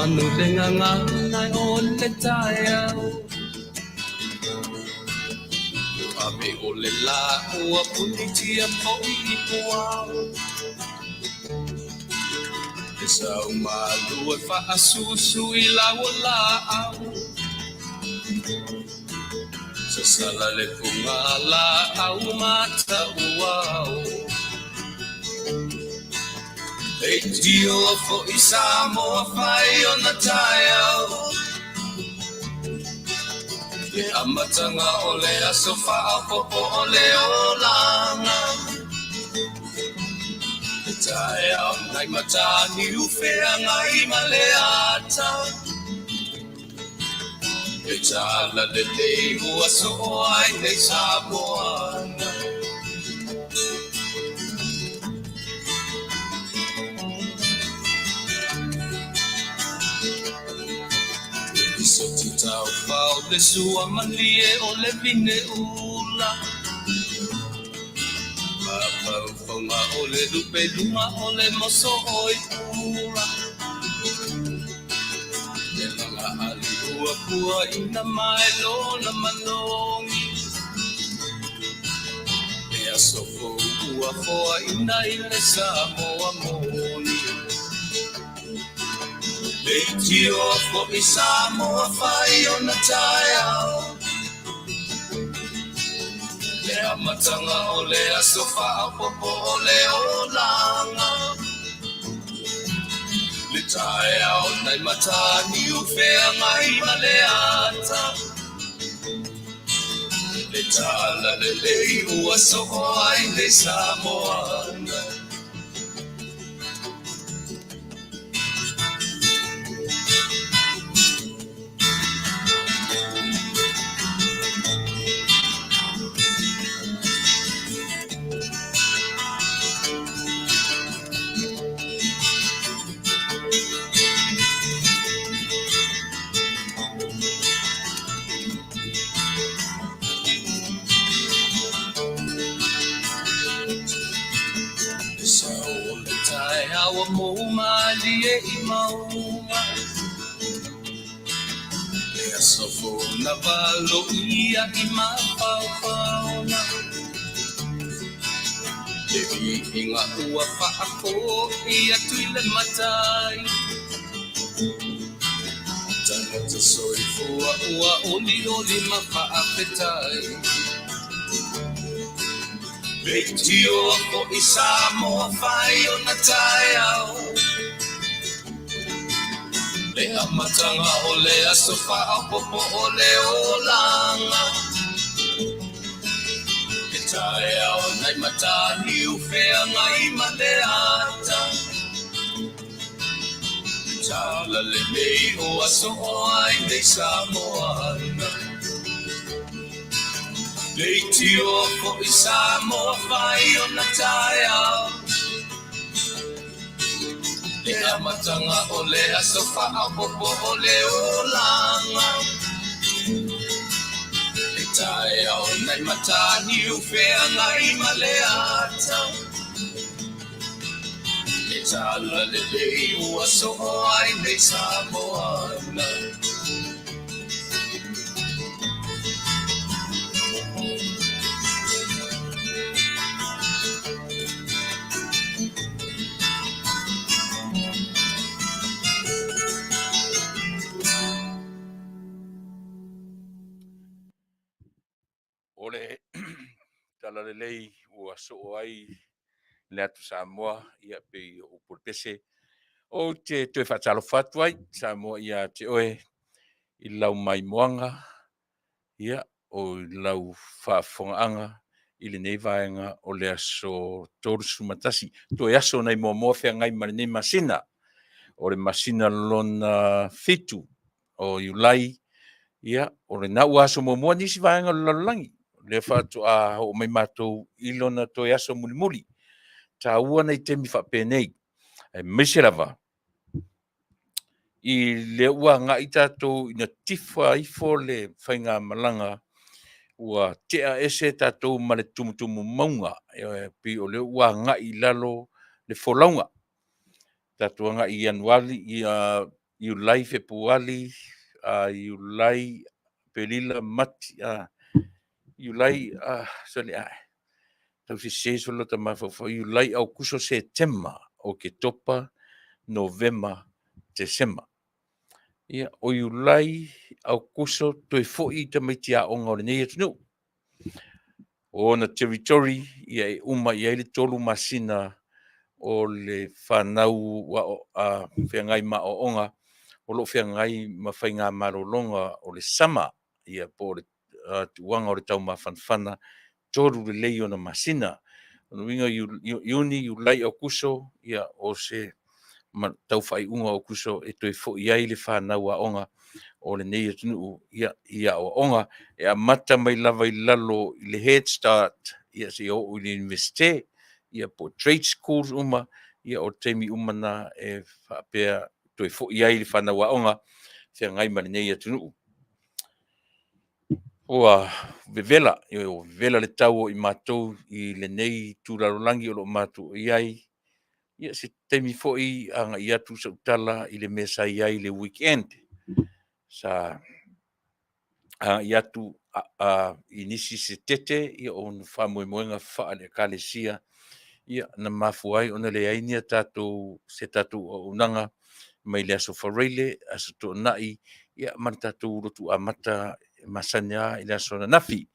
manu lenga ngai o le taiao. Ame o le la ua punitia po I puao. E sau malu e whaasusu I lau la au. Sa sala le kunga la au mata uau. E tio fo I Samoa whai o na taiao. E amatanga o le aso whaapopo o le olanga. E taiao nai matani ufea ngai maleata. E tala le leihu aso o ai nei Samoana. So titau pau le sua malie o le vine ula. Mapau fonga o le lupe luma o le moso oi ula. Le langa ali ua pua ina mai lona manongi. E asofo ua foa ina I le Samoa moni. E tio fo I Samoa whai o na taiao. Le amatanga o le aso whaapopo o le olanga. Le taiao nai matani ufea ngai maleata. Le tala le lei ua soko ai le Samoana. Awa mo malie I maunga. E asofo na valo ia I mapaupauna. E inga ua whaako ia Tuilaepa tai. Tangata soifua ua oli oli ma Faafetai. E tio fo I Samoa whai o na taiao. Le amatanga o le aso whaapopo o le olanga. E taiao nai matani ufea ngai maleata. Tala le mei o aso o ai nei Samoana. Le tio fo I Samoa whai o na taiao. Le amatanga o le aso whaapopo o le olanga. Le taiao nai matani ufea ngai maleata. Le tala le lei ua so o ai nei Samoana. Ole tala le lei ua so ai le atu Samoa ia pe o portese o te te whatalo whatuai Samoa ia te oe I lau mai moanga ia o I lau Faafofoga'aga I le nei vaenga o le aso torusu matasi to e aso nei mo fea ngai ma nei masina o le masina lona fitu o Iulai ia o le nau aso mo nisi vaenga o lalangi le fatu a o mai matou ilona to yaso mulimuli ta ua nei temi whapenei e miserava I le ua ngai tatou ina tifa ifo le whainga malanga ua tea ese tatou ma le tumutumu maunga pi o le ua ngai lalo le folaunga tatou ngai anuali ia iulai fepuali, iulai pelila mati, iulai soli tau se solo ta mafofo iulai au kuso September o ke topa November December. Ia o iulai au kuso toi fo'i ta mai tia o ngore nei atunu. O na territory ia e uma ia le tolu masina o le whanau wa o whiangai ma o onga o lo whiangai ma whainga marolonga o le sama ia po le tuanga o le tau ma whanwhana toru le lei o na masina. Ono winga iuni iulai au kuso ia o se tau whai unga o kuso e toi fo'i ai le whanau a onga o le nei atunu ia o onga e a mata mai lava I lalo I le Head Start ia se o le universite ia po trade schools uma ia o teimi uma na e whapea toi fo'i ai le whanau a onga whia ngai ma le nei atunu. Oa vevela le tau I mātou I le nei tūrarolangi o lo mātou I ai ia se teimi fo'i anga I atu sa utala I le mesa I ai le weekend sa I atu inisi se tete ia o na whamoemoenga wha le kalesia ia na mafu ai ona le ainia tātou se tātou o unanga mai le aso whareile aso tō nai ia man tātou rotu a mata masanya I le aso na nafi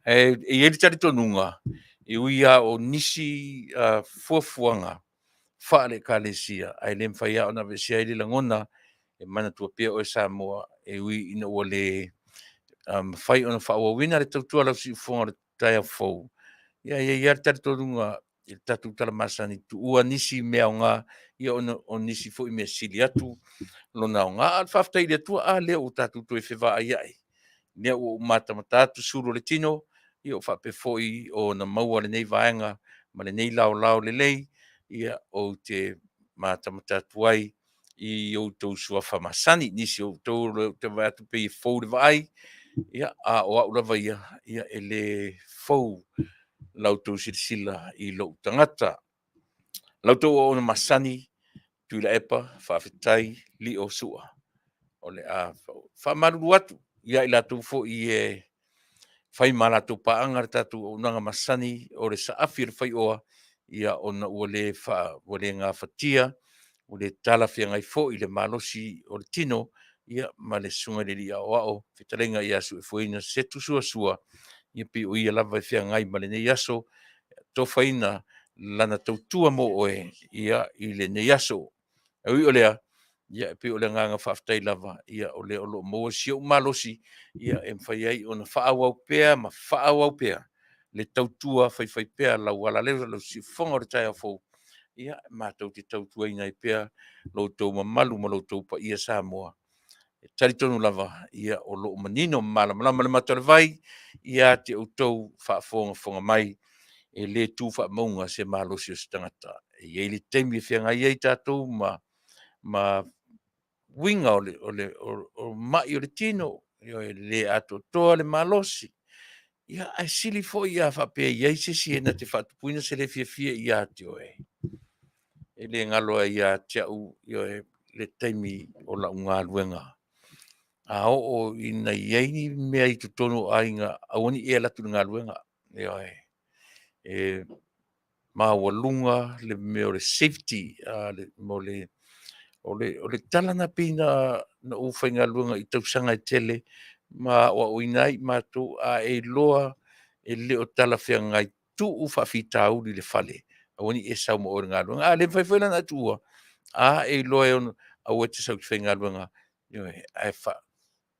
e ili tari tonunga I uia o nisi fuafuanga wha le kalesia ai le mwhaia ona vesia I le langona e mana tua pia o e Samoa e ui ina ua le fai ona whaawawina le tautua lau si ufonga le tai au fau. Ia tari tonunga I tatu tala masani tu ua nisi mea o ngā ia o nisi fo I mea sili atu lona o ngā Faafetai le atua lea o tatu to e whiwa ai ai. Lea o matamata atu suru le tino ia o whape foi o na maua le nei vaenga ma le nei lao le lei ia o te matamata atu ai I o tau sua whamasani nisi o tau te vai atu pe I fau le vai ia o au lava ia e le fau lautou silasila I lo tangata. Lautou o na masani, Tuilaepa, Faafetai, li o sua. O le whamaruru atu, ia I lautou fo I e whai malatou paanga le tātou o nanga masani, o le saafi le whai oa, ia o na ua le ngā whatia, o le tala whiangai fo I le malosi o le tino, ia ma le sunga le lia o ao, whitarenga ia su e fuina setu sua, ia pi o ia lava whiangai ma le nei aso, Tofaina lana tautua mo oe ia I le nei aso. E ui o lea, ia pe o le nganga Faafetai lava, ia o le o lo mo si o malosi, ia e mwhai ai o na whaawau pea, ma whaawau pea. Le tautua whai pea, lau ala leo, lau si whonga o le tai a fau. Ia, mātou te tautua ina I pea, lau tau mamalu ma lau tau pa ia Samoa. E tari tonu lava, ia o lo manino malama le matua le vai, ia te o tau whaafonga mai, e le tu fa maunga se malosi o se tangata. E le teimi e whianga I tātou ma winga o mai o le tino, e le ato toa le malosi. Ia ai sili fo ia whapea I se si na te whatupuina se le fia ia te oe. E le ngaloa ia te au le teimi o la unga luenga. A o ina iei mea I tutono ainga, awani e latu ngā luenga. E ma walunga le me o le safety o le talana pina na uwhainga luenga I tausanga I tele ma o inai mātou a e loa e leo tala whianga I tu uwha whitau li le fale a wani e sau mo o ngā luenga a le whaiwhaila na tua a e loa e on a wete sau ki whainga luenga a e wha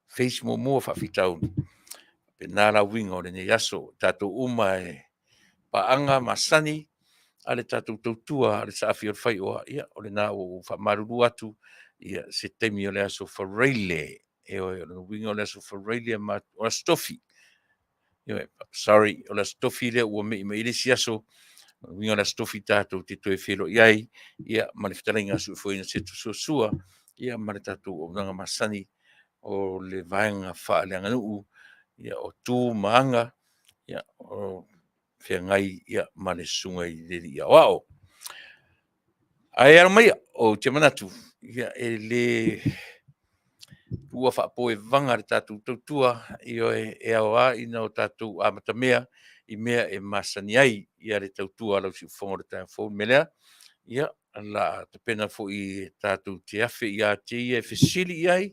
face mo mua wha whitau pe nāra winga o le ne yaso tātou uma e paanga masani ale tātou tautua, ale sa Afioga whai oa, ia, o le nā o whamaruru atu, ia, se teimi o le aso whareile, e o le winga o le aso whareile o la stofi. Sorry, o la stofi le ua me ima ile si aso, winga o la stofi tātou te toe whilo iai, ia, ma le whitarenga aso fuina se tu sua, ia, ma le tātou o nanga masani, o le vaenga wha le anganuu, ia, o tū maanga, ia, o whiangai ia ma le sunga I le ia wao. Ai ara mai o te manatu ia e le tua whaapoe vanga re tātou tautua i oe e awa ina o tātou amatamea i mea e masani ai i are tautua lau si whongore tāna fōu melea. Ia, la te pena fo i tātou te awhi i a te ia e whesili i ai.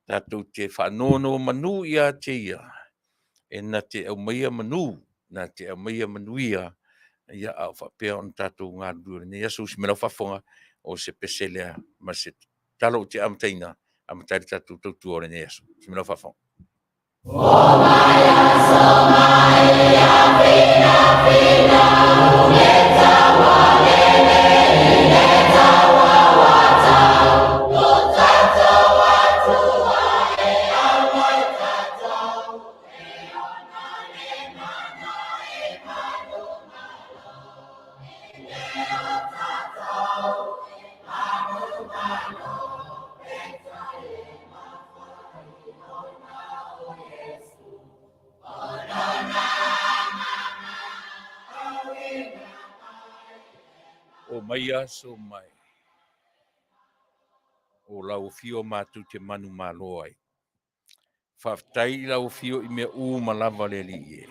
Tātou te whanono manu i a te ia. E na te au maia manu, na te au maia manuia. Ia au whapea on tātou ngā rure. Nei asu si mera whafonga o se peselea ma se talo te amataina. Amatari tātou tautua ore nei asu. Si mera whafonga. O mai aso mai. O lau fio mātu te manu malo ai. Faafetai lau fio i mea malava le li e.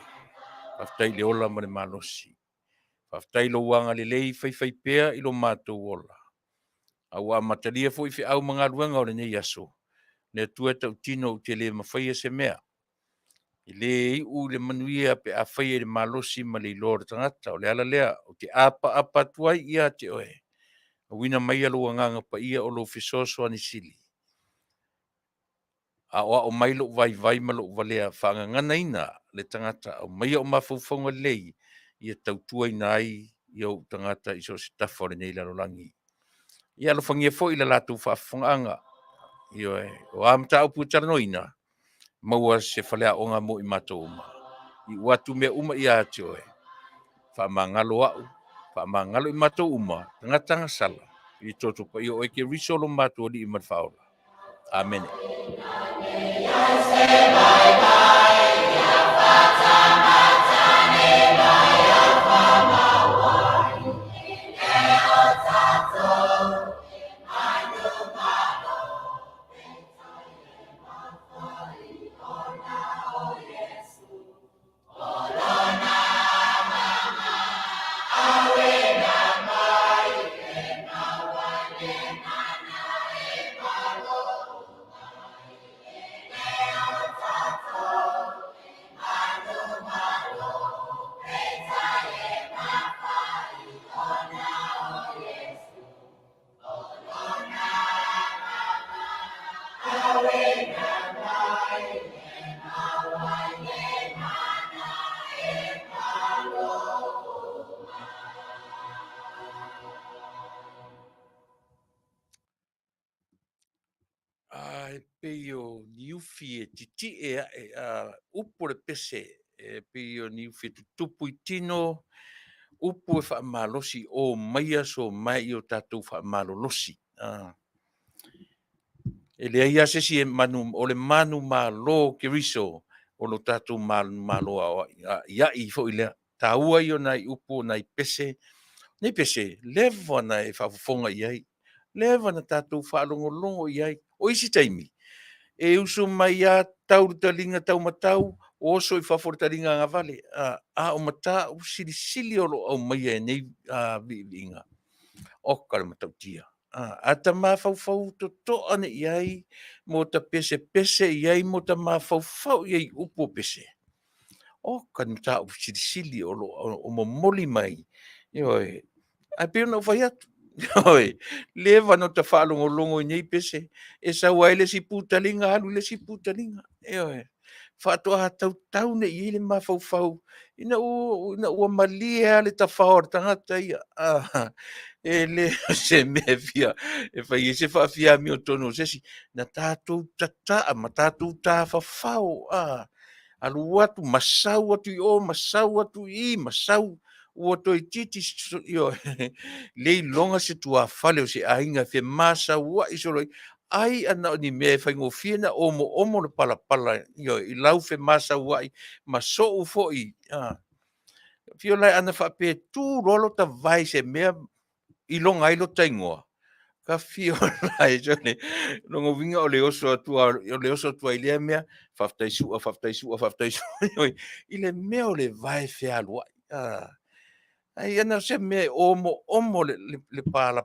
Faafetai le ola ma le malosi. Faafetai lo wanga le lei fai pea i lo mātou ola. Au a matalia fo i fi au mga ruanga o le nei aso. Ne tua tau tino u te le mawhaia se mea. I le i u le manuia pe a whaia le malosi ma le lor tangata o le ala lea o te apa tuai ia te oe. A wina mai alo nganga pa ia o lo fisoso ani sili. A oa o mailo vai ma lo valea whangangana ina le tangata o mai o mawhauwhaunga lei ia tautua ina ai i au tangata iso se tafa o le nei lalo langi. Ia alo whangia fo i la latu Faafofoga'aga. O amta upu taranoina. Maua se Falea o ngā mo i mātou uma. I watu mea uma i ate oe. Whaamangalo au. Whaamangalo i mātou uma. Tangatanga sala. I toto pa i o eke risolo mātou li i marwhaola. Amen. Peo niufi e titi upo le pese peo niufi tupu i tino upo e whaamalosi o maia so mai o tātou whaamalolosi. E lea ia sesi e manu, o le manu malo ke riso o lo tātou malo ia i fo i lea. Tāua i o nai upo nai pese, nei pese, lewa na e whaafofonga i ai, lewa na tātou whaalongolongo i ai, o isi taimi. E uso mai a tau talinga tau matau, oso i whafortalinga ngā vale. O matau sili o lo au mai e nei vinga. O kare matau tia. A ta mawhau to ane i ai, mo ta pese i ai, mo ta mawhau i ai upo pese. O kare matau sili o lo o momoli mai. Ioi, a peo na whai atu. Oi, lewa no ta whaalongolongo i nei pese. E sa wai le si putalinga, alu le si putalinga. Oi, whatoa tau ne i le mawhau. Ina ua malia le ta whaor tangata ia. E le se mea fia. E whai e se whaafia mi o tono sesi. Na tātou tataa, ma tātou tā whawhau. Alu watu, masau atu i o, masau atu i, masau. Ua toi titi lei longa se tua fale o se ainga fe masa ua isoloi ai ana ni me fa ngo fiena omo le pala i lau fe masa ua i maso u foi fio lai ana fa pe tu rolo ta vai se me i longa i lo taingoa ka fio lai jone no vinga o le oso tua ile mea faftai su ile mea o le vai fe alua ai ana se me omo le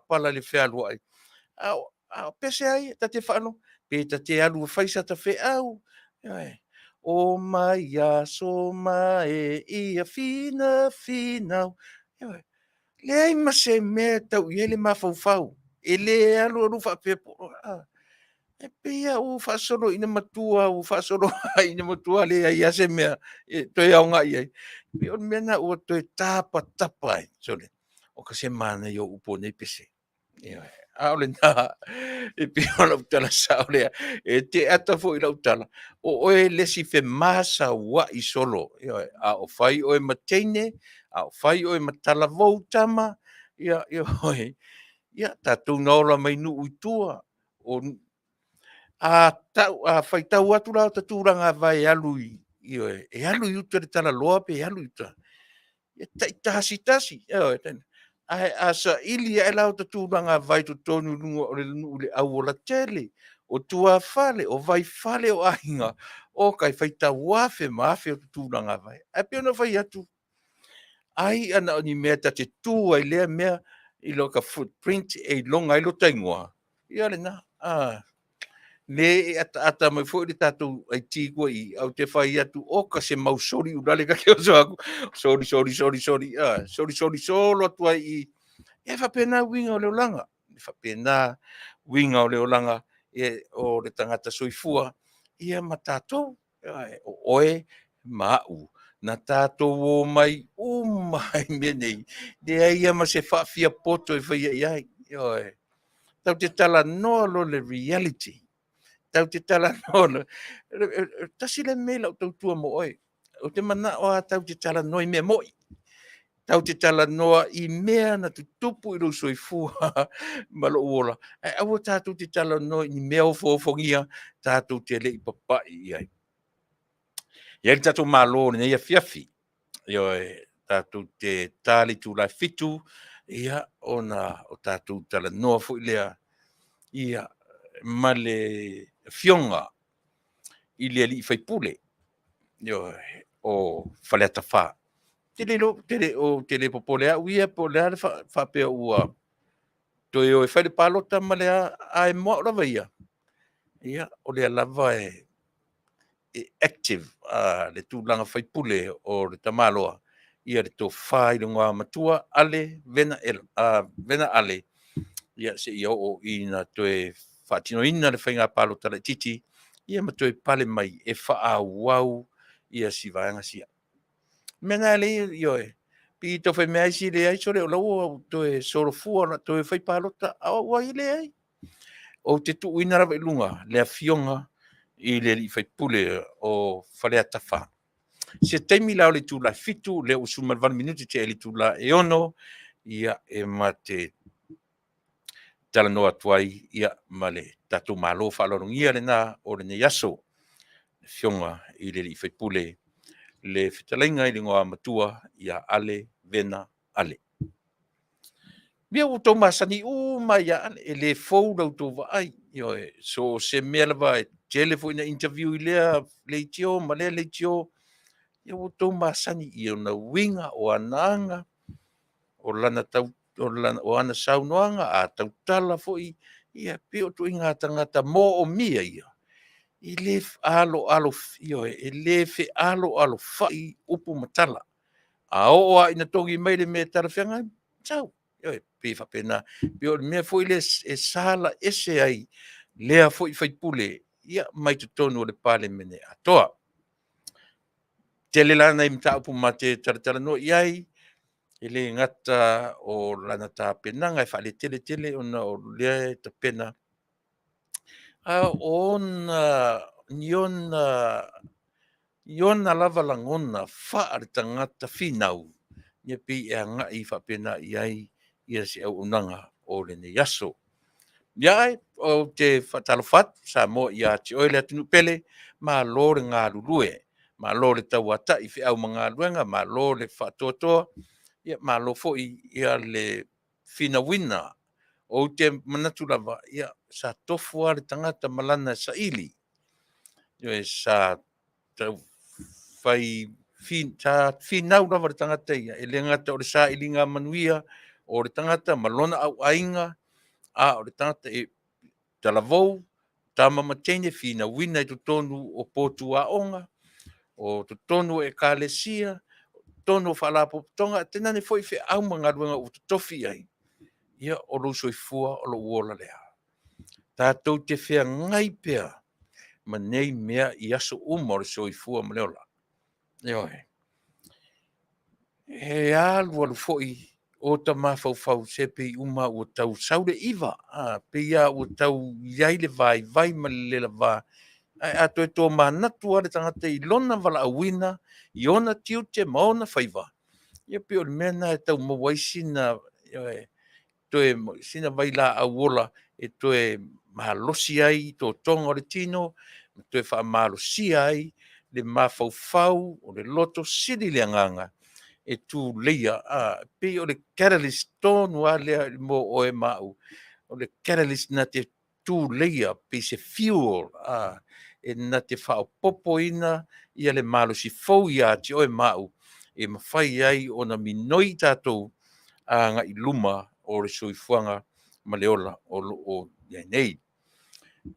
pala le fe alua a pese ai tate fano pe tate alu faisa ta fe au o mai ya so mai ia fina le ai ma se me tau i ele mafaufau e le alu fa pe e pia u fa solo ina matua u fa solo ina matua le ai ase me to ia nga ai pe on mena u to tapa ai sole o ka se mana yo upo nei pese a ole na e pe ona utala sa ole e te ata fo ila utala o e le si fe masa wa i solo a o fai o e matene a o fai o e matala voutama ia tatou na ola mai nu utua o a fai tau atu rao taturanga vai alui e alui uta le tala loa pe alui uta tai tasi a sa ili e lau taturanga vai tu tonu lunga o le nu le au o la tele o tua fale o vai fale o ainga o kai fai tau afe maafe o taturanga vai a pe ona fai atu ai ana o ni mea ta te tu ai lea mea i lo ka footprint e longa i lo taingoa ia le na le ata mai foi le tatou ai tigua i au te fai atu o ka se mausori ulale ka ke o aku sorry solo atu ai i e fa pena winga o le olanga fa pena winga o le olanga e o le tangata soifua ia matatou o oe mau na tatou o mai me nei de ai ma se fa fia poto e fai ai tau te tala no lo le reality tau te tala no tasi le mela o tau tua mo oi o te mana o a tau te tala no i mea moi tau te tala noa i mea na tu tupu i ruso i fua malo uola au tātou te tala noa i mea o fofogia tātou te le i papa i ai ia tātou malo nei Afiafi tātou te tali tūlai fitu ia ona o tātou tala noa fu lea ia male fionga i le ali Faipule o Faleata fa tele popole a uia pole fa pe ua to e fai palota male a mo la vaia ia o le lava active le tūlanga Faipule o le tamaloa ia le Tofa i lunga Matua ale Vena ale ia se ia o ina toe fatino ina le whainga palota le titi ia ma toe pale mai e wha wau ia si vaanga sia mena le ioe pi to fai mai si le ai sore o lau toe soro fua na toe whai palota a wai le ai o te tu ina rawa i lunga le Afioga i le li Faipule o Faleata fa se taimi lao le tula fitu le usuma 20 minuti te le tula e ono ia e mate tala noa tuai ia male tatu malo whalorungia le na o le ne yaso fionga i le li Faipule le fitalenga i le ngoa Matua ia ale Vena ale Mia o tau masani mai ya e le fou lau tau vai so se mea lava e telefo ina interview i lea leitio ma lea leitio ia o tau masani i ona winga o ananga o lana tau o ana saunoanga a tau tala fo ia pe o tu inga tangata mo o mia ia i le alo e le fe alo fai upu matala a o ina tongi mai le me tarafenga tau pe fa pena pe o me foi le e sala ese ai lea foi Faipule ia mai tu tonu le pale mene atoa tele lana i mta upu mate taratara no iai ele ngata o lana ta penanga e fa le tele ona o le ta pena a ona Iona lava langona fa tangata finau ia pi e anga i fa pena iai ia se au unanga o le ne yaso ia o te fatalofat Samoa ia te oile atunu pele ma lo le ngā lulue ma lo le tauata i fe au mga luenga ma lo le fatotoa ia ma lo foi ia le fina wina o te manatu lava, ia, sa tofu a le tangata malana sa ili. Ia, sa tau fai finau lava le tangata ia, e le ngata o le sa ilinga manuia, o le tangata malona au ainga, o le tangata e talavou, tama matene fina wina i to tonu o potu a onga, o to tonu e kalesia, tonu whalapo tonga, tenane foi fe au mangaruanga o to tofi ai. Ia o lo soifua o lo uola lea. Tātou te whea ngai pea, ma nei mea i aso uma o le soifua ma leola. Ia oe. He alu alu foi o ta mawhau se pe uma o tau saude iwa. Pe ia o tau iai le vai ma le la va. A to e tō manatu ale tangata i lona wala awina, i ona tiu te maona whaiva. Ia pe o le mena e tau mawaisi na, to e sina vai la awola, e to e mahalosi ai, to tonga o le tino, to e wha mahalosi ai, le mawhau o le loto siri le anganga. E tu leia, pe o le catalyst tonu a lea mo o e mau, o le catalyst na te tu leia, pe se fuel, e na te whao popo ina, ia le malo si fau ia te o e mau, e mawhai ai o na minoi tātou, nga i luma o le soifuanga ma leola o nei.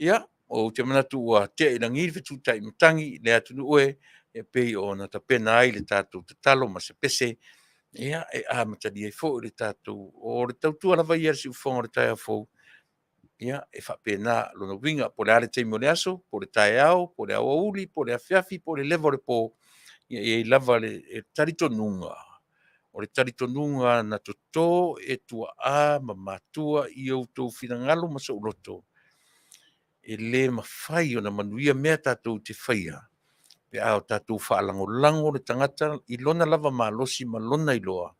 Ia, o te manatu ua te ila ngiri fitu tai matangi, le atu ue, e pei o na tapena ai le tātou te talo ma se pese, ia e matadi e fo le tātou o le tautua lava ia si ufonga le tai a fo, ia e whapena lona winga po le ale teimo le aso, po le tai au, po le awa uli, po le afiafi, po le levo le po, ia e lava le tarito nunga. O le tarito nunga na toto e tua ma matua i au tau finangalo ma sa uloto. E le mawhai o na manuia mea tātou te whaia. Pe au tātou whaalango le tangata i lona lava malosi ma lona i loa.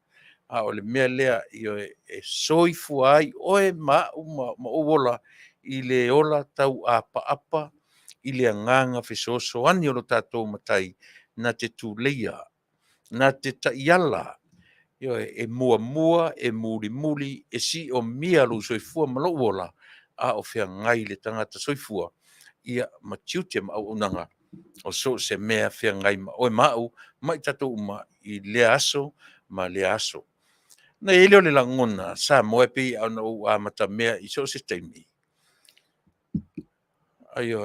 O le mea lea i e soifu ai oe ma uola i le ola tau apa i le anganga fesoso ani o lo tātou matai na te tu leia, na te taiala, e mua, e muli, e si o mia lu soifua ma lo uola, o fea ngai le tangata soifua, ia ma tiute ma au unanga, o so se mea fea ngai ma oe mau, mai tātou uma i le aso, ma le aso. Na ele o le langona, sa moe pi au na u mata mea i so se teimi. Aio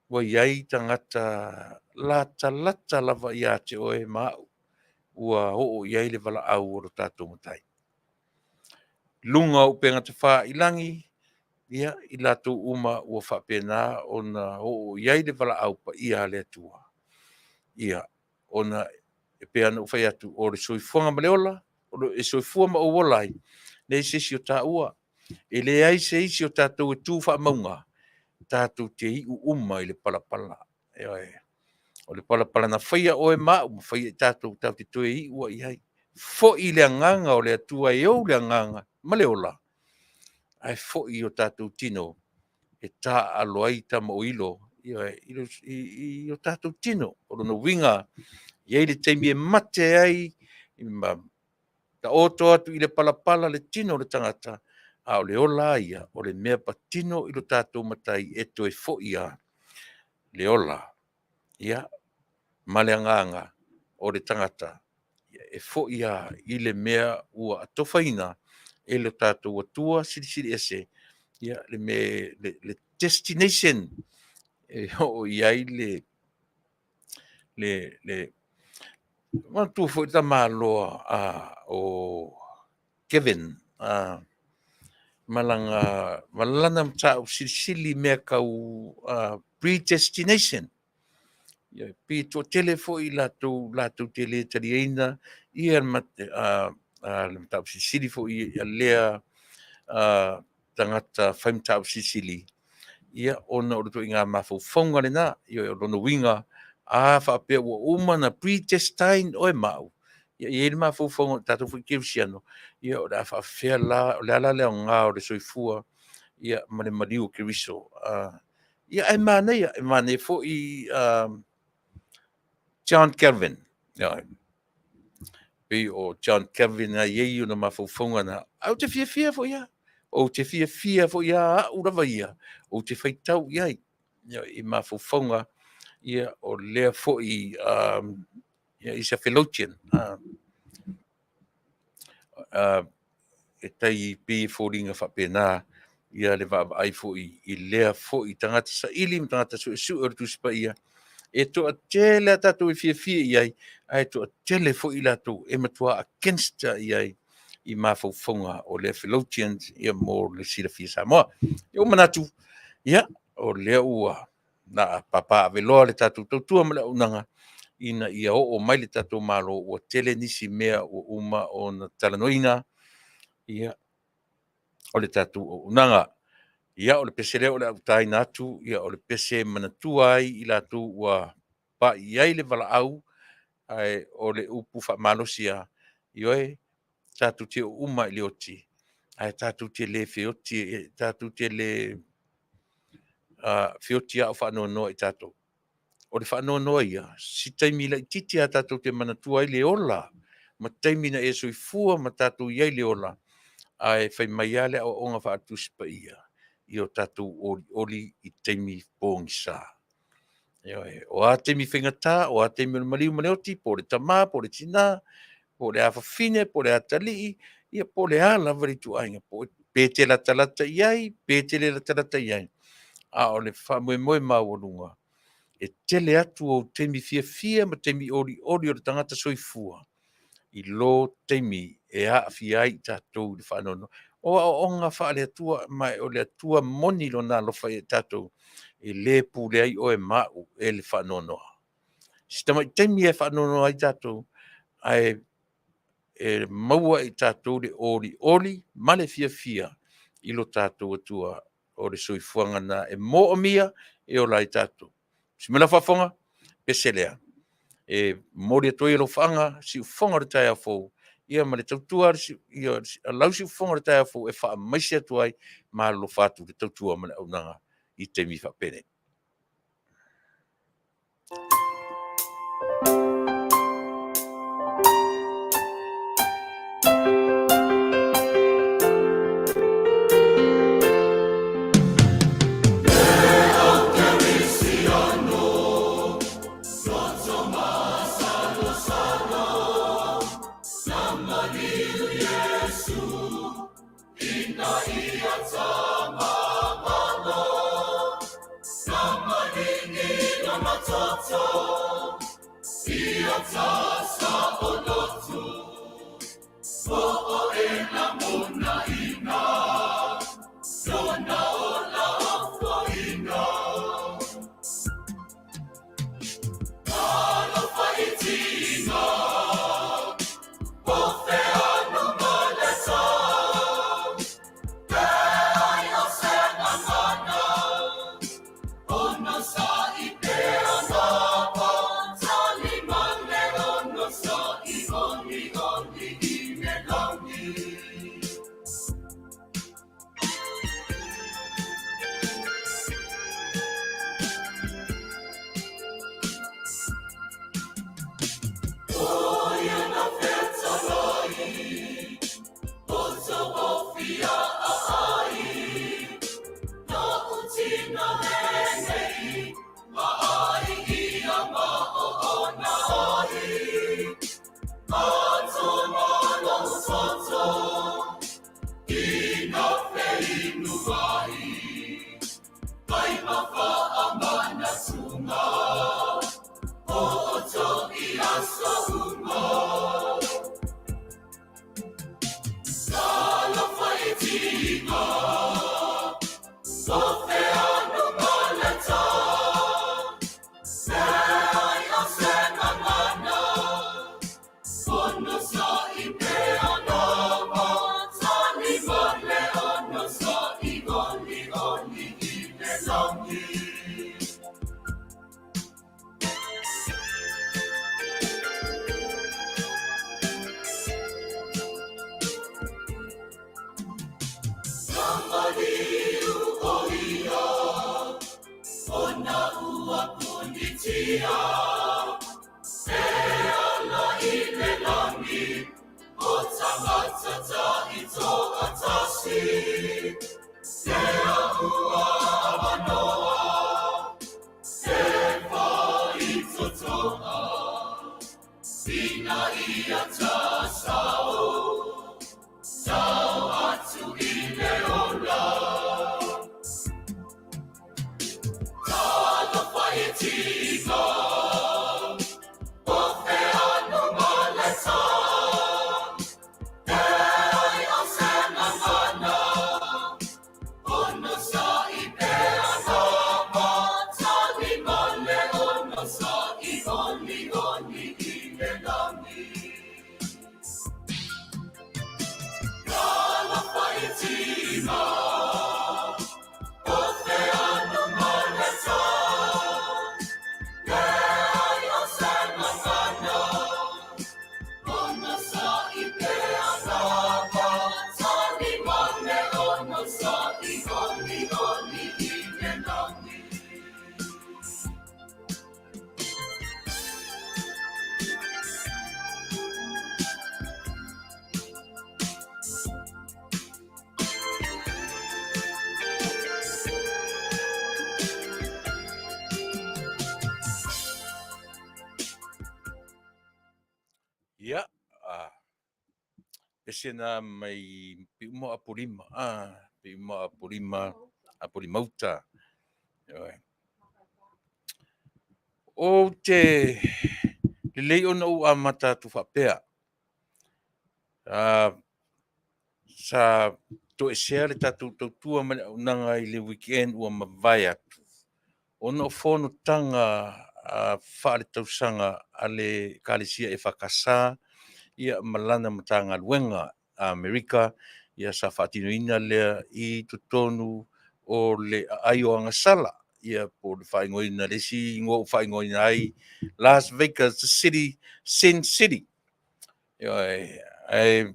wa iai tangata lata lava ia te oe mau, ua o iai le vala au o tātou matai. Lunga o penga te wha ilangi, ia i lato uma ua wha pena o na o iai le vala au pa ia le atua. Ia, o na e pea na ufai atu o le soifuanga maleola, o le soifua ma o wolai, le sisi o tā ua. E le ai se isi o tātou e tū wha maunga, tātou te i uma i le palapala. O le palapala na whaia o e mau, ma whaia tātou tau te toe i ua i hai. Fo i le anganga o le atua e au le anganga, maleola. Ai fo i o tātou tino, e tā aloai ta mo ilo, i o tātou tino, o no winga, iei le teimi e mate ai, ta oto atu i le palapala le tino le tangata, o le ola ia, o le mea patino i lo tātou matai e to e fo ia, le ola, ia, maleanganga o le tangata, e fo ia i le mea ua atofaina e lo tātou atua siri ese, ia, le destination, o iai le tu fo ta malo o Kevin malana mta sili me kau predestination ia pi to telefo i la tu tele taliina ia mate mta sili fo i lea tangata famta sili ia ona o to inga mafofonga lena ia ono winga fa pe uma na predestined o mau ia ele mafofonga tatu fu kivsiano ia o da fa fe la le nga o le soifua ia mane mariu kiriso ia e mane fo i John Kelvin ia pe o John Kevin na ye una mafofonga na au te fia fo ia o te fia fo ia ura vai o te faitau ia I mafofonga ia o lea fo ia is a theologian e tai pe foringa fa pena ia le va ai fo I lea fo tangata sa ili tangata su tu spa ia e to tele tatu fia ia ai to tele fo ila to e matua against ia I mafofonga o le theologians ia mo le sila fia Samoa o manatu ia o le ua na papa veloa le tatu tua mala unanga ina ia o mai le tatu malo o tele nisi mea o uma o na talanoina ia o le tatu o unanga ia o le pesere o le autai natu ia o le pese manatua ai I latu ua pa iai le vala au ai o le upu fa malosia ioe tatu te o uma I le oti ai tatu te le feoti tatu te le feoti au fa no I tatu o le fa no ia si taimi la titi a tatu te manatua I le ola ma taimi na e soifua ma tatu iai le ola ai fai mai ale o onga fa atu spa ia I o tatu oli I taimi pōngisa. O a taimi whengata, o a taimi maliu maleoti, po le tamā, po le tina, po le awhawhine, po le atalii, ia po le ala varitu ainga, po pete la talata iai, pete le la talata iai. A o le whamoe mawalunga. E tele atu o taimi fia, ma taimi oli o le tangata soifua. I lo taimi e Afiafi ai tātou I whanono. O onga wha le atua, mai o le atua moni lo nā lofa e tātou. E le pūle ai o e mau e le whanono. Sitama I taimi e whanono ai tātou, ai e maua I tātou le oli, male fia, I lo tātou atua o le soifuanga na e mo o mia e o lai tātou. Simela whafonga, peselea. E mori atoe lo fanga si fonga tai afo ia ma le tautua ia lau si fonga tai afo e fa maisi atu ai ma lo fatu le tautua ma le aunanga I te mi fa pene. Tia, e ala I le langi, o tangata ta'ito atasi, te ahua manoa, te whaito toa, ina ia ta sao, tau atu I le ola, tāna whaitika, o te anu maleta, te ai o se mamana, ono sa I te anama, tani male ono sa I oni I le nami. Tāna whaitika, o te anu maleta, te ai o se mamana, ono sa I te anama, tani male ono sa I oni I le nami. Ia, esena mai piuma apurima, piuma apurimauta. O te lei ona u amata tu whapea. Sa to e share le tatu tautua mane unanga I le weekend ua mawai atu. Ona o whono tanga whaare tausanga a le kālesia e whakasā, ia malana matanga luenga a Amerika, ia sa whaatinoina lea I tutonu o le aio anga sala, ia po le whaingoina resi, ingo whaingoina ai, Las Vegas, the city, Sin City. Ia,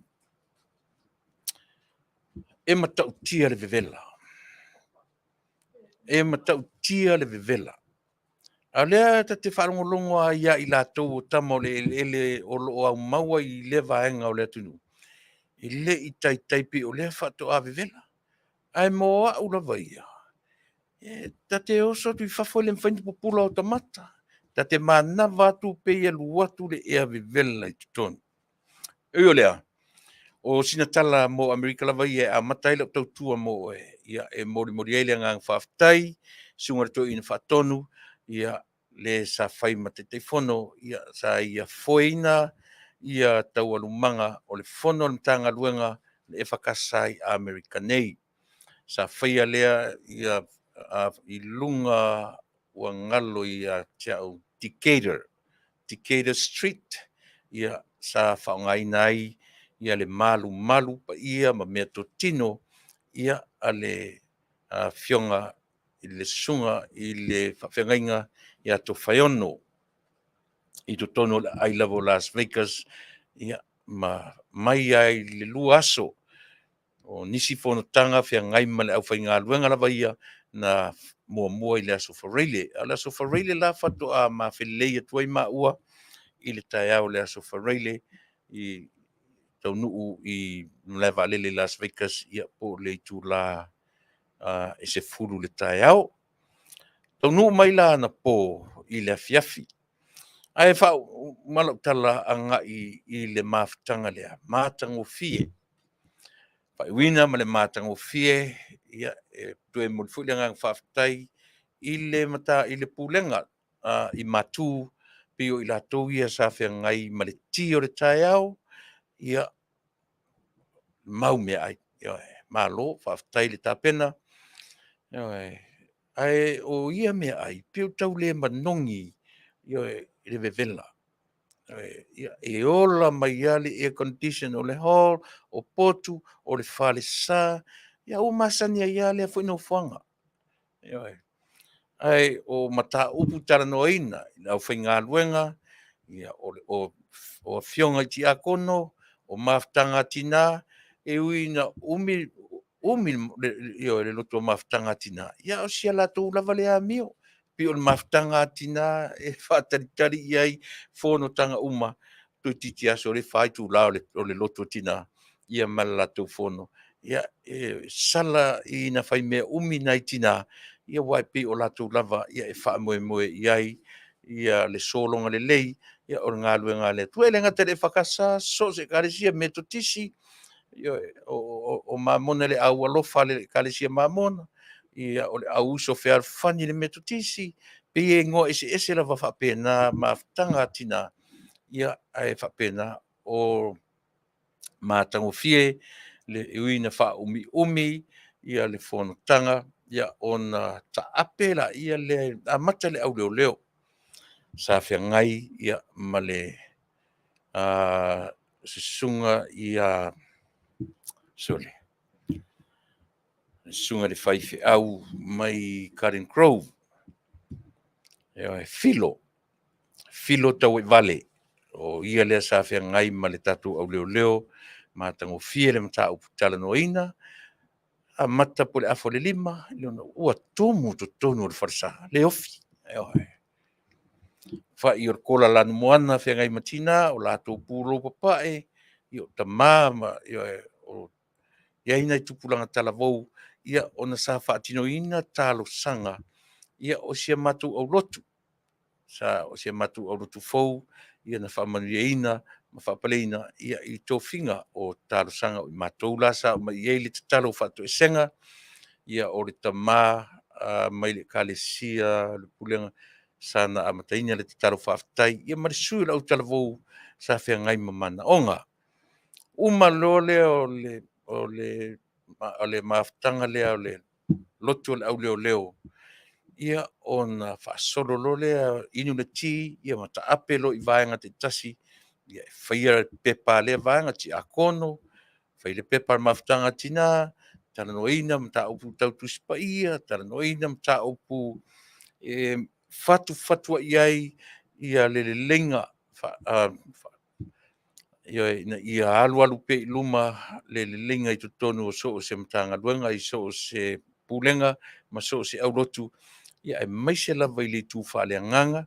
e matau tia le vevela. E matau tia le vevela. A lea ta te whaarongolongo a ia I lātou o tamo le ele o loo au maua I le vaenga o le atunu. I le I taitaipi o lea whato a vevela. Ai moa ula vaia. Ta te oso tu I whafo le mwhaini popula o tamata. Ta te mana vatu pe ia luatu le ea vevela I tutonu. Eo lea. O sina tala mo Amerika lava ia a matai le tautua mo ia e mori ele ngang Faafetai, sunga to ina fatonu, ia le sa fai mate te fono, ia sa ia foina, ia tau alumanga o le fono le mtanga luenga le e whakasai a Amerika nei. Sa fai lea ia I lunga ua ngalo ia tiau Decatur Street, ia sa whaongai nai, ia le malu pa ia ma mea totino, ia ale fionga I le sunga I le whawhengainga ia to whaiono I to tono ai lavo Las Vegas, ia mai ai le lua aso o nisi fono tanga whiangai ma le au whainga luenga lava ia na mua I le aso whareile. A le aso whareile la whato a ma whelei atuai ma ua I le tai au le aso whareile I Taunu'u I Vale Las Vegas ia po le tu la e se furu le tai au. Taunu'u mai la na po I le Afiafi. Ai whau malau tala anga I le mafutanga lea, mātango fie. Whaiwina ma le mātango fie, ia e tue morifu le ngang Faafetai, I le pulenga I Matua, pio I lātou ia sa whengai ma le tio le tai au, ia mau mea ai, malo, Faafetai le tāpena, ai o ia mea ai, pio tau le manongi, le vevela. E ola mai ale air condition o le hall, o potu, o le whale sā, ia o masani ai ale a whaino whanga. Ai o mata upu tara noina, au whainga luenga, ia o fionga ti akono, o mafutanga tina, e uina umi le loto mafutanga tina. Ia o sia la tau lava le a mio. Pi o mafutanga tina e whataritari iai whono tanga uma. tu titi aso le fai tu la o le loto tina ia mala tu fono ia sala I na fai me umi nai tina ia wai pe o la tu lava ia fa moe iai ia le solonga le lei ia o ngā luenga le tu ele ngata le whakasa so se karesia me to tisi ia o mamona le au alofa le karesia mamona ia o le au uso fea fani le me to tisi pe e ngo ese la va pena maftanga tina ia ai fa pena o matango fie le uina fa umi ia le fono tanga ia ona ta apela ia le amata le au leo sa fia ngai ia male sunga ia sole sunga le faife au mai Karen Grove ia filo tau Vale o ia le sa fia ngai male tatu au leo matango fie le mata uputala noina a mata po le afo le lima le ona ua tomu totonu o le farsa le ofi fa I o kola lanu moana fia ngai matina o latou pulo papae I o tamama o ia ina I tupulanga talavou ia ona sa faatinoina talosaga ia o sia matou au lotu sa o sia matou au lotu fou ia na faamanuiaina ma faapaleina ia I tofiga o talosaga o I matou la sa mai ai le tatalo faatoʻesega ia o le tamā mai le kalesia le pulega sa na amataina le tatalo faafetai ia ma le sui o le au talavou sa feagai ma manaʻoga uma loa lea o le mafutaga lea o le lotu o le au leoleo ia ona faasolo lo lea inu le ti ia ma taape lo I vaega taʻitasi ia faia le pepa lea vaega tiakono fai le pepa le mafutaga tinā talanoina ma taupu tautusi paia talanoina ma taupu fatu ai ia le leleiga ia alu pe I luma le leleiga I totonu o so o se matagaluega I so o se pulega ma so o se au lotu ia e maise lava I le itu faaleagaga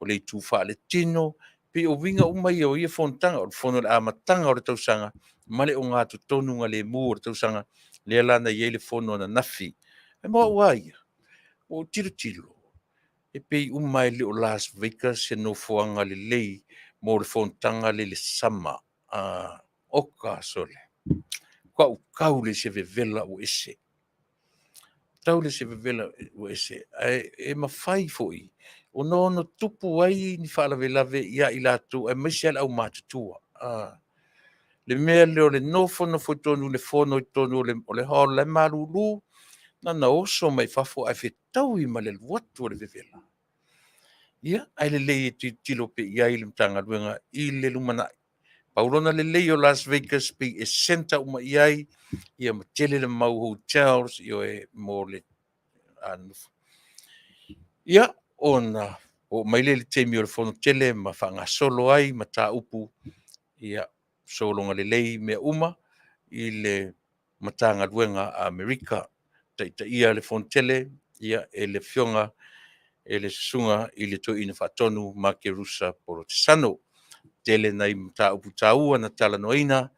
o le itu faaletino pe o vinga uma ia o ia fonotaga o le fono le amataga o le tausaga ma le o gā totonu ga lemu o le tausaga lea lana iai le fono ona nafi e moaʻua ia o tilotilo e pei uma e le o Las Vegas se nofoaga lelei mo le fonotaga le sama oka sole kau le se vevela ua ese tau le se vevela ua ese e mafai foʻi ona ona tupu ai ni faalavelave ia I latou e maisi ale au matutua le mea le o le nofo tonu le fono I tonu o le holo le malūlū na oso mai fafo ai fetaui ma le luatu o le vevela ia ai lelei e titilo pe iai le matagaluega I le lumanaʻi paulona lelei o Las Vegas pe e senta uma iai ia ma tele le mau hotels io e mo le ia ona o mai le temi o le fono tele ma faagasolo ai ma taupu ia solonga lelei mea uma I le matagaluega a Amerika taʻitaʻia le fono tele ia e le fioga e le susuga I le toeina faatonu ma Kerusa Polotesano tele nai mataupu tāua na talanoina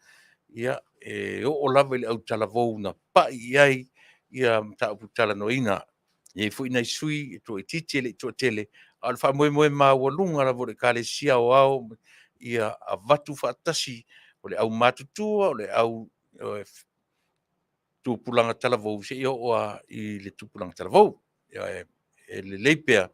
ia e oo lava I le au talavou na paʻi ai ia mataupu talanoina iai foʻi nai sui e toʻatiti e le itoʻatele a o le faamoemoe maualuga lava o le kalesia o ao ia avatu faatasi o le au matutua o le au tupulaga talavou seʻi oo I le tupulaga talavou ia e lelei pea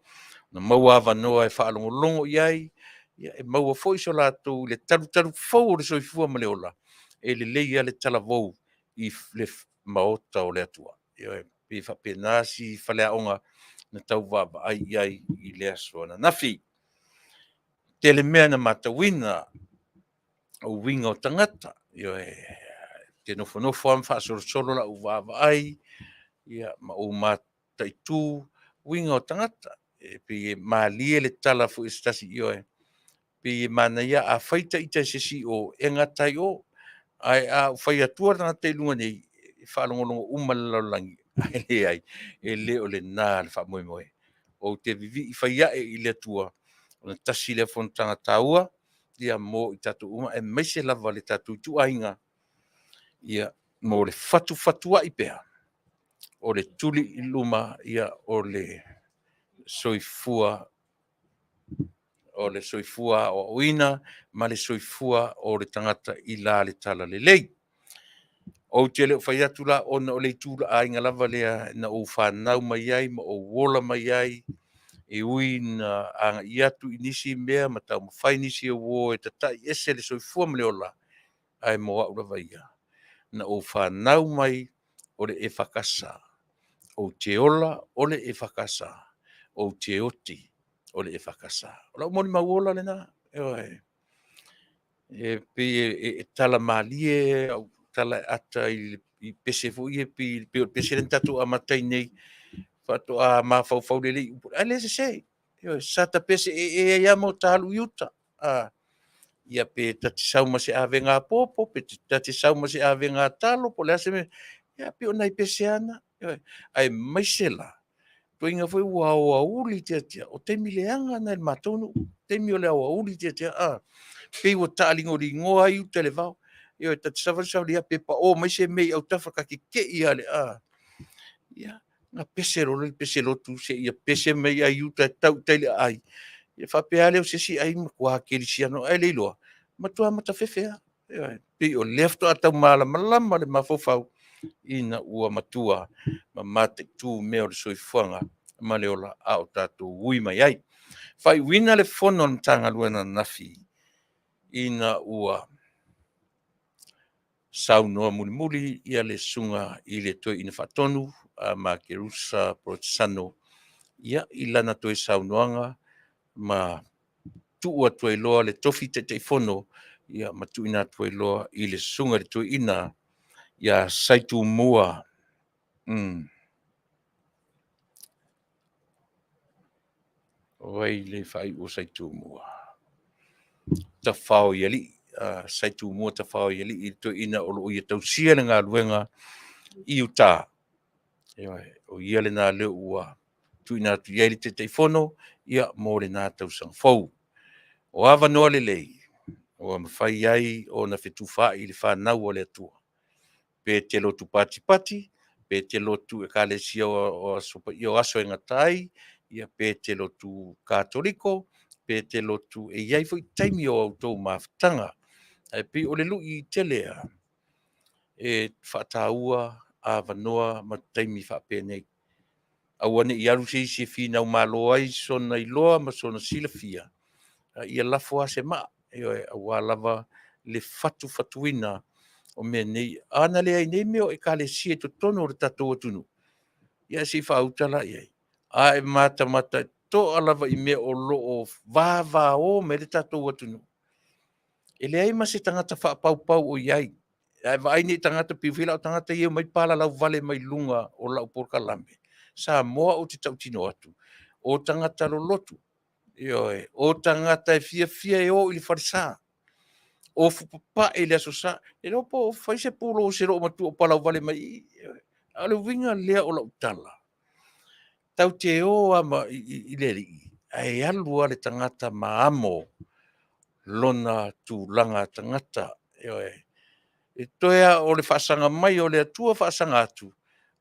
na maua avanoa e faalogologo iai ia e maua foʻi so latou le talutalu fou o le soifua ma le ola e lelei ia le talavou I le maota o le atua ia pe faapena si faleaʻoga na tau vaavaai ai I le aso ana nafi tele mea na matauina o uiga o tagata ia te nofonofo ama faasolosolo laʻu vaavaai ia ma ou mataʻitū uiga o tagata e pei malie le tala foʻi se tasi ioe pei manaia afai taʻita e sesiʻo e gatai o ae a o fai atua tagata I luga nei e faalogologo uma le lalolagi ae leai e lē o lenā le faamoemoe ou te viviʻi faiaʻe I le atua ona tasi le fonotaga tāua ia mo I tatu uma e maise lava le tatu tuainga ia mo le fatu ai pea o le tuli I luma ia o le soifua o uina ma le soifua o le tangata I la le tala le lei. O te leo whai atu la ona o le tūra a inga lava lea na o whanau mai ai ma o wola mai ai e ui na anga I atu I nisi mea ma tau mawhai nisi e wo e tatai ese le soifua ma le ola ai mo au lava ia. Na o whanau mai o le e whakasa. O te ola o le e whakasa. O te oti o le e whakasa. O lau moni mawola le na. E pe tala malie au tala ata I pese fu I pe o pese len tatu a matai nei fato a ma fau le le ale se sei yo sata pese e ya mo talu yuta a ia pe tati sau ma se avenga popo pe tati sau ma se avenga talo po le me ia pe ona I pese ana ai maisela to inga foi wa uli tia o te mileanga na matonu te mi ole wa uli tia a pe o talingo ringo ai u televao yo tati sa lia pe pa o mai se mei au tafa ka ke ia le a ia na pese lo tu se ia pese mei ai u tau tele ai ia fa pe ale o se si ai kwa ke li siano ai le lo Matua mata fefe pe o left ata mala malama le mafofau ina ua Matua ma mate tu me o le soifuanga ma le ola au tatu ui mai ai fai wina le fono na tanga luena nafi ina ua sau noa muli ia le sunga I le toi ina fatonu ma ke rusa protesano ia I lana toi sau noanga ma tua toi loa le tofi te fono ia ma tu ina toi loa I le sunga le toi ina ia saitu mua Oi le fai o saitu mua ta fao yali saitu mua ta fao yali I toi ina o lo ia tausia le ngā luenga I uta o ia le nā leo ua tu ina tu yeli te fono ia mo le nā tau sang fau o ava noa le lei o mawhai ai o na whetufai I le whanau o le atua pe te lotu pati pe te lotu e kale sia o aso e ngatai ia pe te lotu katoliko pe te lotu e iai fo I taimi o autou mawhtanga e pe o le lui telea e whataua a vanoa ma taimi whapenei awane I aru se isi fina o malo ai sona I loa ma sona sila fia ia lafo ase ma e awa lava le fatuina o me nei ana le ai nei meo e kale sie to tono o le tatou atunu ia si whautala iai a e mata to alava I mea o loo vava o me le tatou atunu e le ai ma se tangata whaapau o iai ai vai ni tangata piwila o tangata ia mai pala lau vale mai lunga o lau porkalame Samoa o te tautino atu o tangata lolotu o tangata e fia e o I le farisa o fupapa e le asosa e no po fai se pulo o se ro matu o palau vale mai ale winga lea o lau tala tau te o ama I le ri ai alu ale tangata maamo lona tu langa tangata e toea o le whaasanga mai o le atua whaasanga atu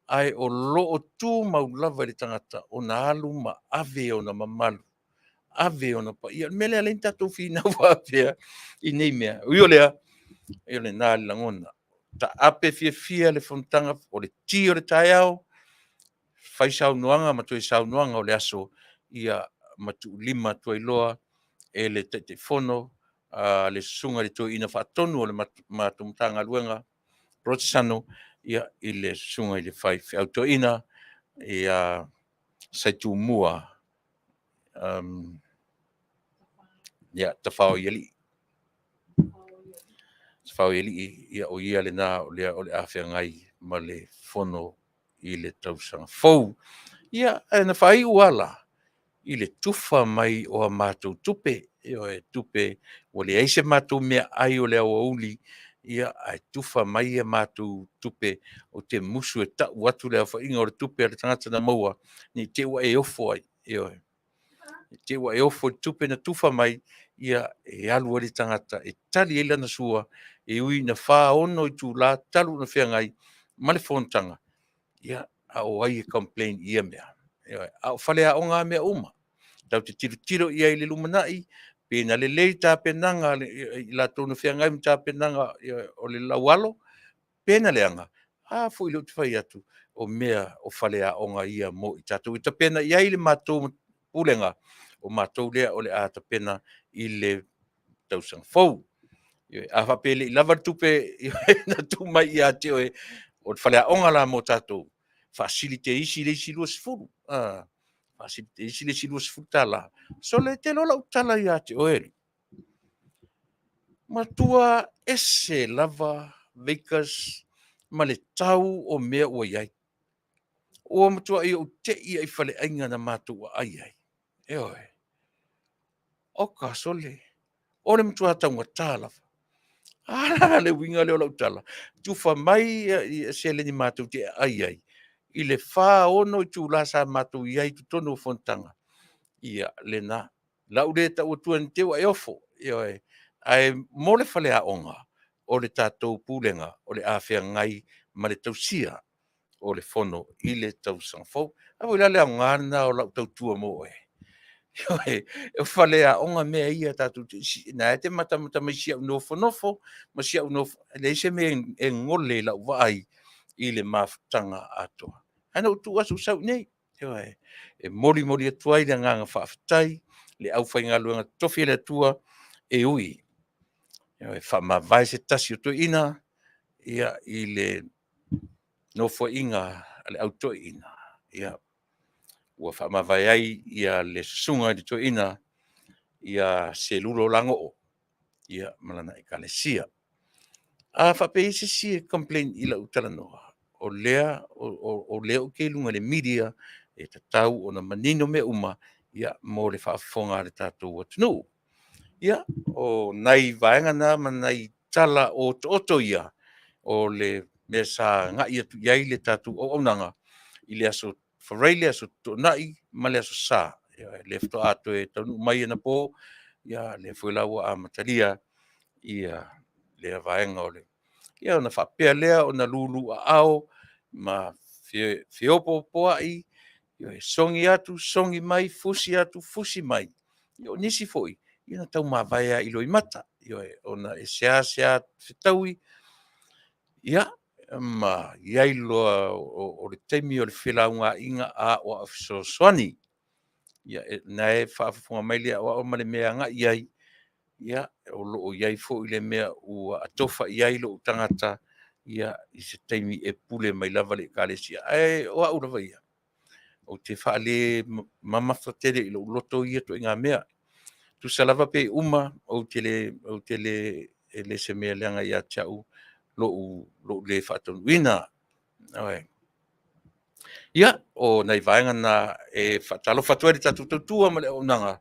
ai o loo tu maulava le tangata o na alu ma ave o na mamalu ave o na pa ia mele ale tatou fina wapea I nei mea io lea e le nā langona ta ape fia le fontanga o le ti o le taiao fai saunoanga ma toi saunoanga o le aso ia matu lima toi loa e le te fono le sunga le toi ina whaatonu o le matumtanga luenga protesano ia I le sunga I le fai auto ina ia saitu mua ia tafao yali ia o ia le nā o le awhia ngai ma le fono I le tausanga fau ia e na whai uala I le tufa mai o a mātou tupe e tupe o le eise mātou mea ai o le awa uli ia ai tufa mai a mātou tupe o te musu e tau atu le awha inga o le tupe a le tangata na maua ni te ua e ofo ai te ua e ofo tupe na tufa mai, ia e alu le tangata, e tali e lana sua, e ui na wha ono i tū la, talu na whiangai, male whontanga, ia a o ai e complain ia mea. A o whale a o ngā mea uma, tau te tiro ia i le lumanai, pēna le lei tā penanga, i la tōna whiangai mi tā penanga o le laualo, pēna leanga, a fu ilo te whai atu, o mea o whale a onga ia mo i tātou. I ta pena ia i le mātou pulenga, o mātou lea o le a ta pena i le tausang fau. A whapele i lava tupe na tu mai i a te oe, o te whale a onga la mo tātou. Facilite isi le isi lua sifuru. Facilite isi le isi lua sifuru tala. So le te lola utala i a te oe. Matua ese lava vekas ma le tau o mea ua iai. O matua i o te ia i whale ainga na mātua ai ai. E oe. O ka sole. O le matua taunga tālawa. Ala le winga le ola utala. Tufa mai i se le ni mātua te ai ai. I le whā ono i tū lasa mātua iai tu tono fontanga. Ia le na. Lau le ta utua ni tewa e ofo. E oe. Ai mo le whale a onga. O le tātou pūlenga. O le awhia ngai ma le tausia. O le fono i le tau sangfou. A wila le ngana o lau tau tua mo e. E whale a onga mea ia tātou. Na e te mata mai sia unofo nofo. Ma sia unofo. Le se me e ngole lau vai i le mafutanga atoa. Ana utu asu sau nei. E mori atuai le nganga Faafetai. Le au whainga luenga tofi le tua. E ui. E whamawai se tasi o to ina. Ia i le nofo inga ale auto ina. Ia ua whamawai ai ia le sunga i to ina. Ia se lulo lango o. Ia malana i kalesia. A whape isi si complain ila utala noa. O lea o lea o ke lunga le media e tatau o na manino me uma. Ia mo le whaafonga le tātou o Taunu'u. Ia o nai vaenga na ma nai tala o oto ia. O le mea sa ngai atu iai le tātou o onanga. I le aso wharai le aso tonai ma le aso sa. Le fto ato e Taunu'u mai ana po. Ia le fuelaua a matalia. Ia le vaenga o le. Ia ona whapea lea o na lulu a ao. Ma whiopo poa i. Ia e songi atu, songi mai, fusi atu, fusi mai. Ia o nisi foi. Ia na tau mawai a ilo i mata. Ia ona e sea whitaui. Ia, ma iai loa o le teimi o le whilaunga inga a o afiso swani. Ia, na e whaafafonga mai lea o male mea nga iai. Ia, o loo iai fo i le mea ua atofa iai lo tangata. Ia, i se teimi e pule mai lava le kālesia. Ai, o au lava ia. O te whaale mamawhatele i lo loto ia to inga mea. Tu salava pe uma o te le se mea leanga ia tau. Lo le whātonuina. Awe. Ia, o nei vaenga na e whatalo whatuere tatu tautua ma le o nanga.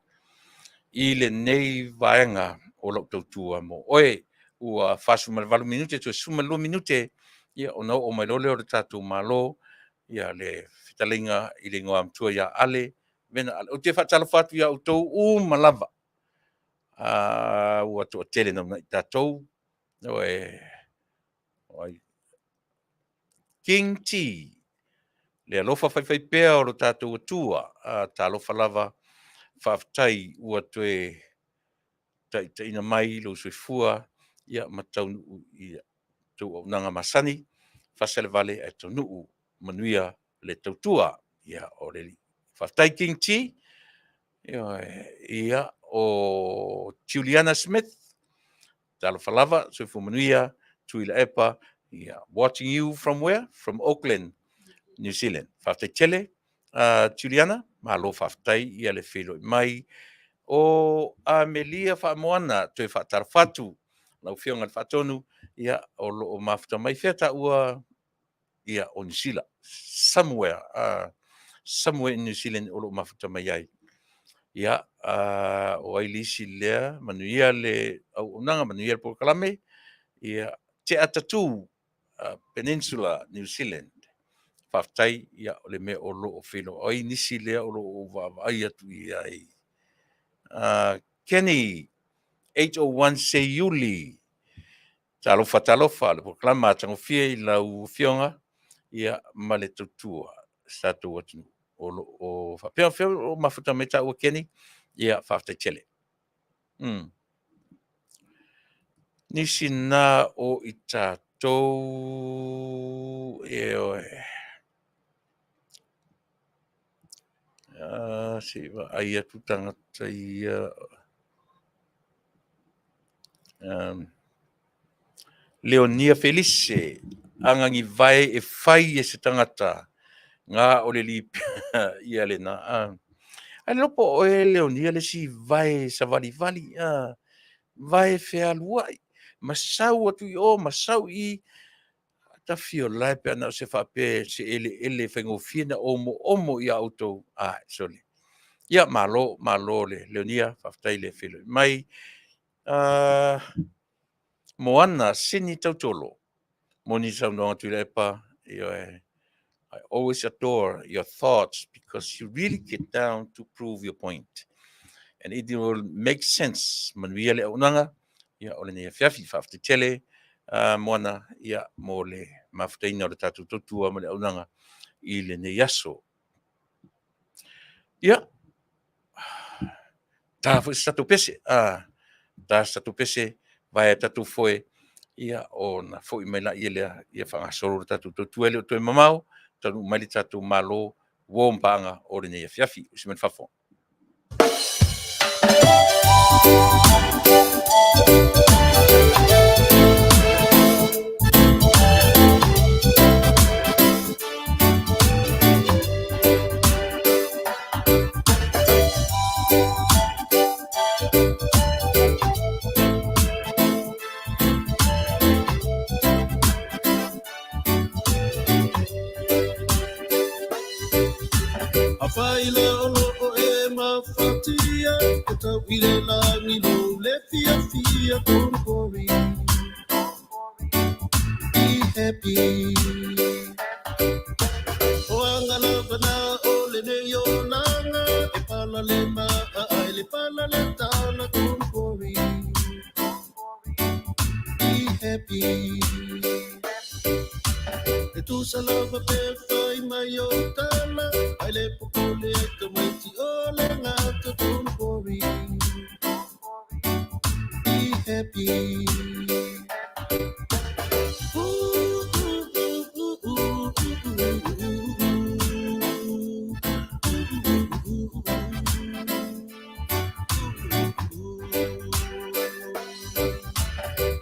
I le nei vaenga o lau tautua mo. Oe, ua whasu ma le 8 minute, tu e suma 2 minute. Ia, o nau o mai lole o le tatu malo. Ia, le whitalinga i le ngoa amtua ia ale. Vena, o te whatalo whatu ia utou malava. Ua tua tele na i tatou. Oe, oi. King T. Le alofa Faipea o lo tātou atua, tā alofa lava Faafetai ua toe taina mai lo soifua, ia ma Taunu'u ia tau au nanga masani, Fasa le Vale e Taunu'u Manuia le tautua, ia o le Faafetai King T, ia o Juliana Smith, tā alofa lava, soifua Manuia, Tuilaepa, ia watching you from where? From Auckland, New Zealand. Faafetai tele, Juliana, malo faafetai ia le whilo mai. O Amelia Whaamoana, toi whaatarafatu, lau whionga le whaatonu, ia o mafuta mai wheta ua, ia o New Zealand. Somewhere in New Zealand o mafuta mai ai. Ia, o ailisi lea, manuia le, au unanga manuia le Pokalame, ia te atatu, Peninsula, New Zealand. Faafetai ia o le mea o loo whilo. Oi nisi lea o loo ai atu i ai. Kenny 801 Seiuli talofa le proklama tangofia I lau fionga ia ma le tutua statou atu o whapea o mafuta me tau Kenny ia Faafetai. Nisi nā o I tātou e oe. Si wa ai atu tangata ia Leonia Felice angangi vai e fai e se tangata ngā o le li ia le na. Ai lopo o e Leonia le si vai sa vali vai fea luai. Masau atu I o masau I tafiolai pe ana se whape se ele whengofina omo I auto sole. Ia malo le Leonia Faafetai le filo. Mai moana sini tautolo. Moni saunonga Tuilaepa. I always adore your thoughts because you really get down to prove your point. And it will make sense. Manuia le unanga. Ia ole ne Afiafi Faafetai moana ia mo le mafutaina o le tatu totua ma le unanga I le ne yaso. Ia. Ta fu statu pese. Ta statu pese vai tatu foi ia ona foi mai la ia whangasoro tatu totua le o toi mamau tanu mai le tatu malo wo mpanga o le ne Afiafi usimen fafo. Afaila o e mafatia Kata wile la milo le fia konkori Be happy O angala bana o le ne yo nanga E pala le ma ai le pala le tala konkori Be happy E tu salava pe fai mai o tala Ai le popole ka maiti o le ngata konkori Be happy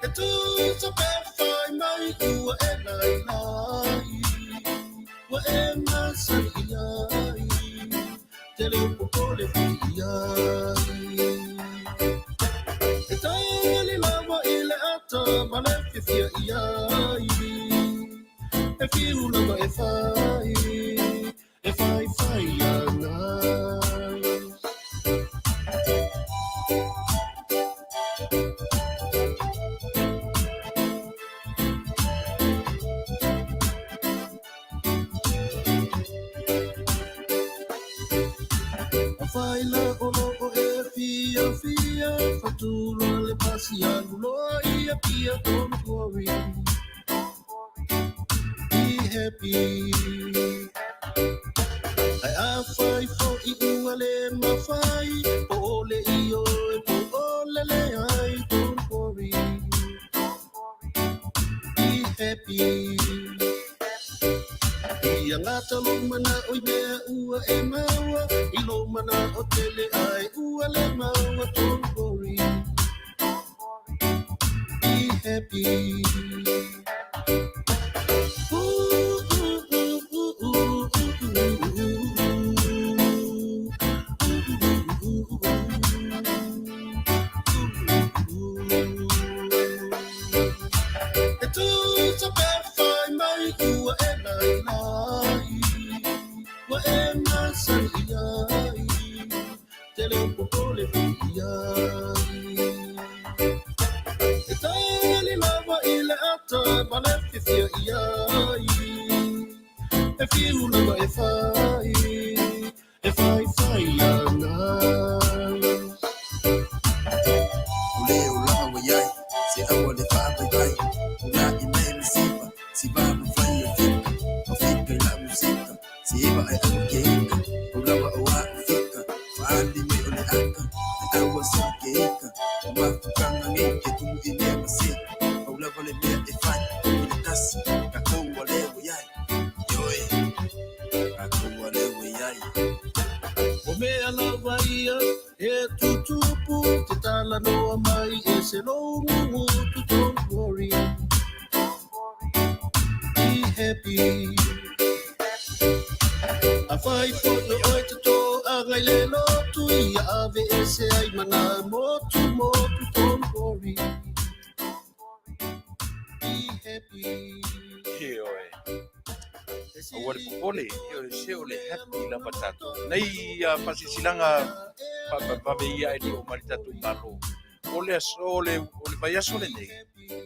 E tu sa pe fai mai ua e lai Wa e masai Tele popole fiai E tali lava ile ata malefi fia iai E fiu lava e fai anai Faila o e fia Fatula le pasiano Loa ia pia don't worry Be happy Ai a fai fo I ua le mawhai Po ole I o e po ole le ai don't worry Be happy Ia ngata lo mana o mea ua e maua I lo mana o tele ai ua le maua don't worry Be happy E tu sa pe fai mai ua e lai Wa e masai ai Tele popole fiai E tali lava ile ata malefi fia iai E fiu lava e fai anai ule ulawa wayai se awale Faafetai una email sipa si baba fanya fika afika la musika si iba ai amkeika ulawa wa fika faali me ole aka awa sakeka mafukanga ngeke tumine masika ulawa le me efai ile kasi kakuwa le wayai yoe kakuwa le wayai Omea la vaia e tutupu te tala noa mai e se longu tu don't worry be happy a fai fono oi te to a ngai le lo tu I ave e se ai mana motu don't worry be happy Awal pole se ole happy la patato. Nei pasisilanga pa veia e o maritatu malo. Ole asole ole vai asole nei.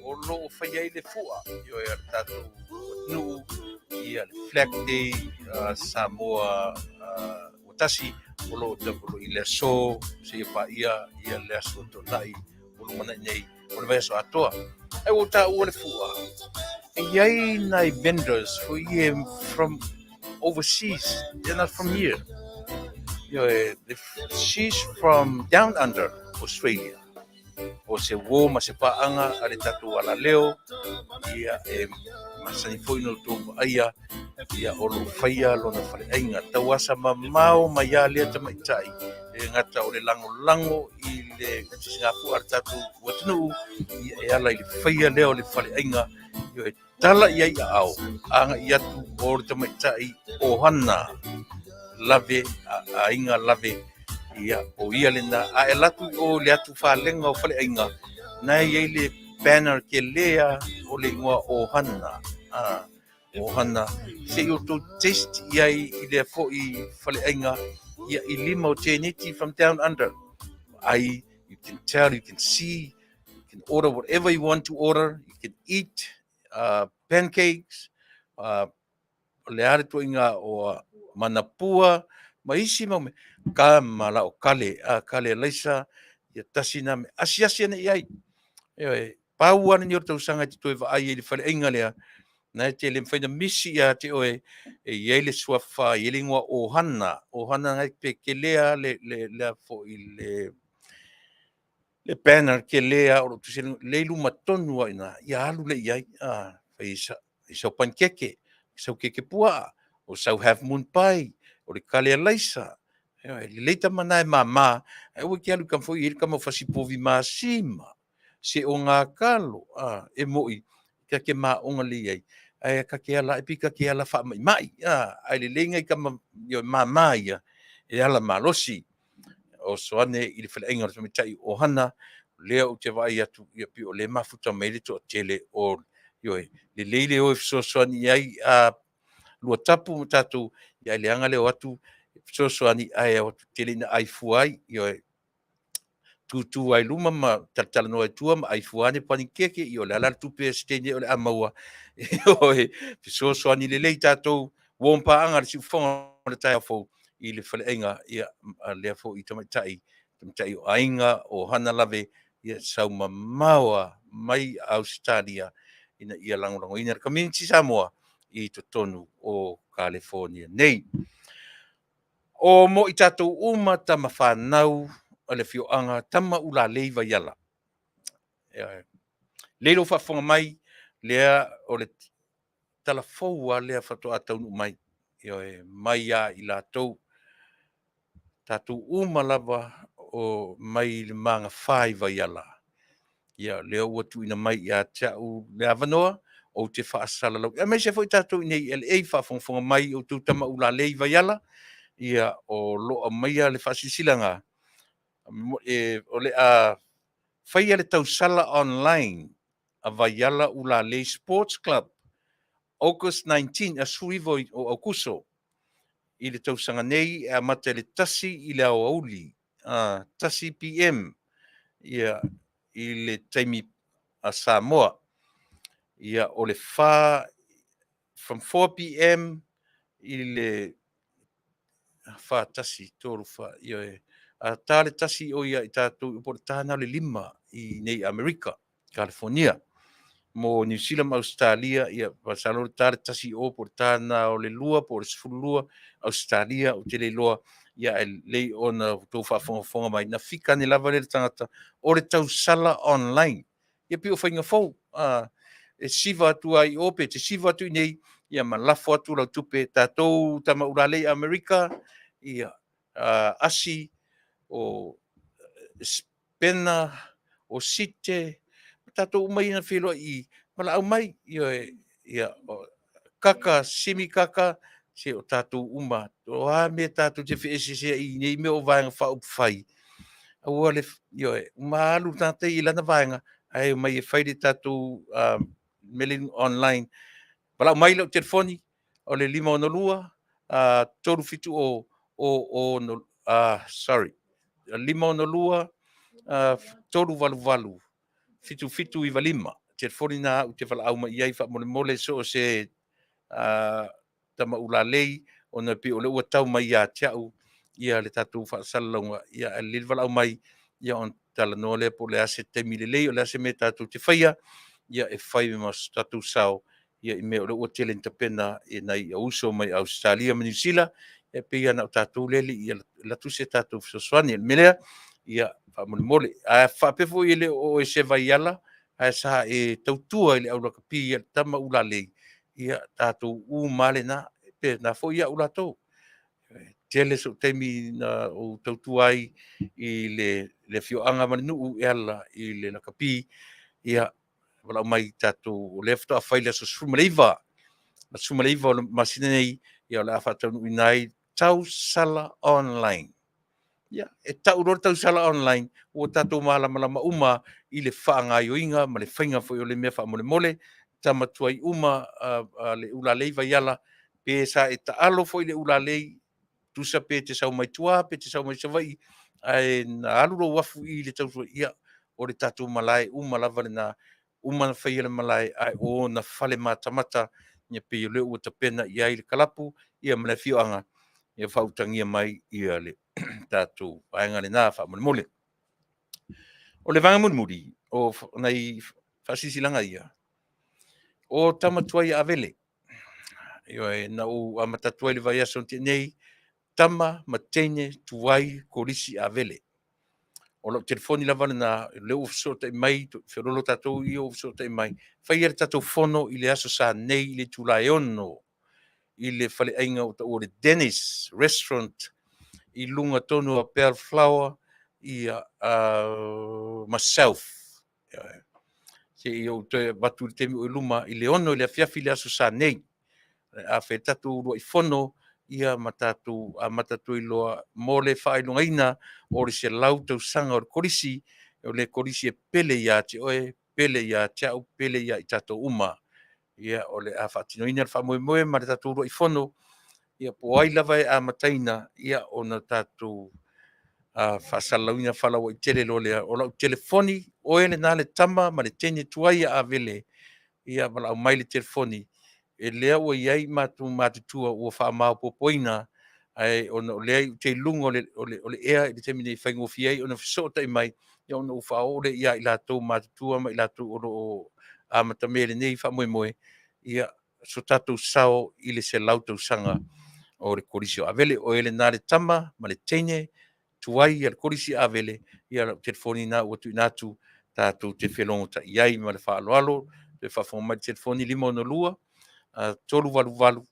O lo fai ai le fua. Yo e tatu nu ia flag day Samoa o tasi o lo tapulo I le so se pa ia le aso to nai o lo mana nei o le vai aso atoa. E o ta o le fua. Yay, nai vendors for you from overseas. They're not from here. She's from down under Australia. O se wo ma se paanga ale tatu ala leo ia masani foi no tu aia ia o lo faia lo na fale ainga tawasa mamao maya le tamai tai e ngata o le lango I le singapu al tatu watnu ia ala I faia leo le fale ainga yo tala ia au anga ia tu o le tamai tai o hana lave a inga lave ia o ia le na a e latu o le atu whalenga o fale ainga na ia le banner ke lea o le ngua o hana o hana se o to test ia I le fo I fale ainga ia I lima o teniti from down under you can tell, you can see, you can order whatever you want to order, you can eat pancakes le are to inga o manapua maisi mo ka mala o kale kale leisa ia tasina me asiasi na iai e pauana ni o tau sanga te toi vai I le fale inga lea na te le mfaina misi ia te oe e iai le suafa I le ngua o hana ngai pe ke lea le fo I le banner ke lea o tu le lu matonu ina ia alu le iai isa pankeke sau keke pua o sau half moon pie o le kale laisa le leita mana e mama e o ke alu kam fo I kam fasi povi masima se o ngā kalo e moi ka ke ma onga li ai ai ka ke ala e pika ke ala fa mai ai le lenga kam yo mama ia e ala malosi o soane I le fale inga o tai o hana lea o te vai atu ia pi o le mafuta mai le to tele o le leile o so soani ai lua tapu mo tatu ia le anga le atu so soani ai o tele na ai fuai tu ai luma ma tatala no tu ma ai fuane pani keke io la tupe stene o le amaua so soani le le tatu wompa anga si fon le tai fo I le fale inga ia le fo I tamatai o ainga o hana lave ia sau mamaua mai Australia ina ia langolango ina community Samoa I to tonu o California nei o mo I tatou uma tama whanau o le fioanga tama ula leiva yala leilo whafonga mai lea o le talafoua lea whatoa Taunu'u mai mai I lātou tatou uma lava o mai le manga whaiva yala ia leo ua tuina mai ia tau le avanoa o te whaasala lau. E mai se foi tātou nei LA whafonga mai o tu tama ula leiva yala ia o loa mai le whaasisilanga o le whaia le tausala online a vaiala ula lei sports club August 19 a suivo o Aukuso I le tausanga nei a mata le tasi I le au auli tasi PM ia I le taimi a Samoa ia o le wha from 4 PM I le wha tasi tōru wha ia tale tasi o ia i tātou po tāna le 5 i nei Amerika, California. Mo New Zealand ma Australia ia pasalo tale tasi o po tāna o le lua po le sfulua Australia o te le loa ia e lei ona tau whaafonga mai na fika ni lava le tangata o le tau sala online. Ia pio whainga fau. E siva atu ai ope, te siva atu nei, ia ma lafo atu lau tupe tātou tama uralei Amerika, ia asi o spena o site, tātou umai na whilo i mala au mai, ia kaka, simi kaka, se o tātou uma, o a me tātou te whiesi se i nei me o vaenga whau whai. Aua le, maalu tātei i lana vaenga, ai mai e whaire tātou mailing online. Wala mai lau telefoni o le 5 tolu fitu sorry. 5 tolu valu fitu i valima. Telefoni na u te wala au mai iai wha mole so se tama ulalei o na pi o le ua tau mai ia tiau ia le tatu wha salalonga ia le wala au mai ia on tala no le po le ase temi le lei o le ase me tatu te whaia ia e whai me mas tatu sao ia i me o le ua tele nta pena e nei a uso mai Australia ma New Zealand e pe ia na tatu lele ia la tu se tatu fsoswani melea ia wha mole a wha pefo i le o e se vai ala a sa e tautua i le au laka pi ia tama ulalei ia tātou male na pe na fo ia ula tau tele so temi na o tautu ai i le fioanga manu e ala i le nakapi ia wala mai tātou left a faile so sumaleiva o masine nei ia la fa Taunu'u nai tau sala online ia e tau ro tau sala online o tātou malama uma i le whaangaioinga ma le whainga foi o le mea wha mole tamatua i uma le ulalei vai ala pe sa e taalo foi le ulalei tusa pe te sau mai tua pe te sau mai savai ai na alu ro wafu i le tau ia o le tatu malai uma lava le na uma na whaia le malai ai o na fale mata ia pe le ua tapena ia i le kalapu ia mele fioanga ia whautangia mai ia le tatu ainga le nā wha mole o le vanga muri o nei whasisilanga ia o tamatua i avele na o amatatua i le vai aso nei tama matene tuai korisi avele o lo telefoni lava na le ofso te mai ferolo tatou i ofso te mai fai er tatou fono i le aso sa nei le Tuilaepa i le fale ainga o le Dennis restaurant i lunga tonu a Pearl Flower i myself se i o te batu le temi o luma i le ono i le Afiafi le aso sa nei a fe tatu ro i fono ia matatu i loa mo le whailungaina o le se lau tau sanga o le korisi o le korisi e pele ia te oe pele ia te au pele ia i tatou uma ia o le a whaatinoina le whamoemoe ma le tatu ro i fono ia po ai lava e a mataina ia o na tatu whasalauina whalawa i tele lo lea o lau telefoni o ele nā le tama ma le tene tuai a vele ia wala au mai le telefoni e lea ua iai matutua ua whaamau popoina ai ona o lea te lungo o le ea i le temi nei whaingofi ai ona fisota i mai ia ona uwha ole ia i lātou matutua ma i lātou o amatamele nei whamoemoe ia so tātou sao i le se lautou sanga o le korisi o avele o ele nā le tama ma le tene tuai ia le korisi avele ia le telefoni na ua tui natu tātou te whelongo ta iai ma le whaaloalo te whafonga mai telefoni 5 tolu valu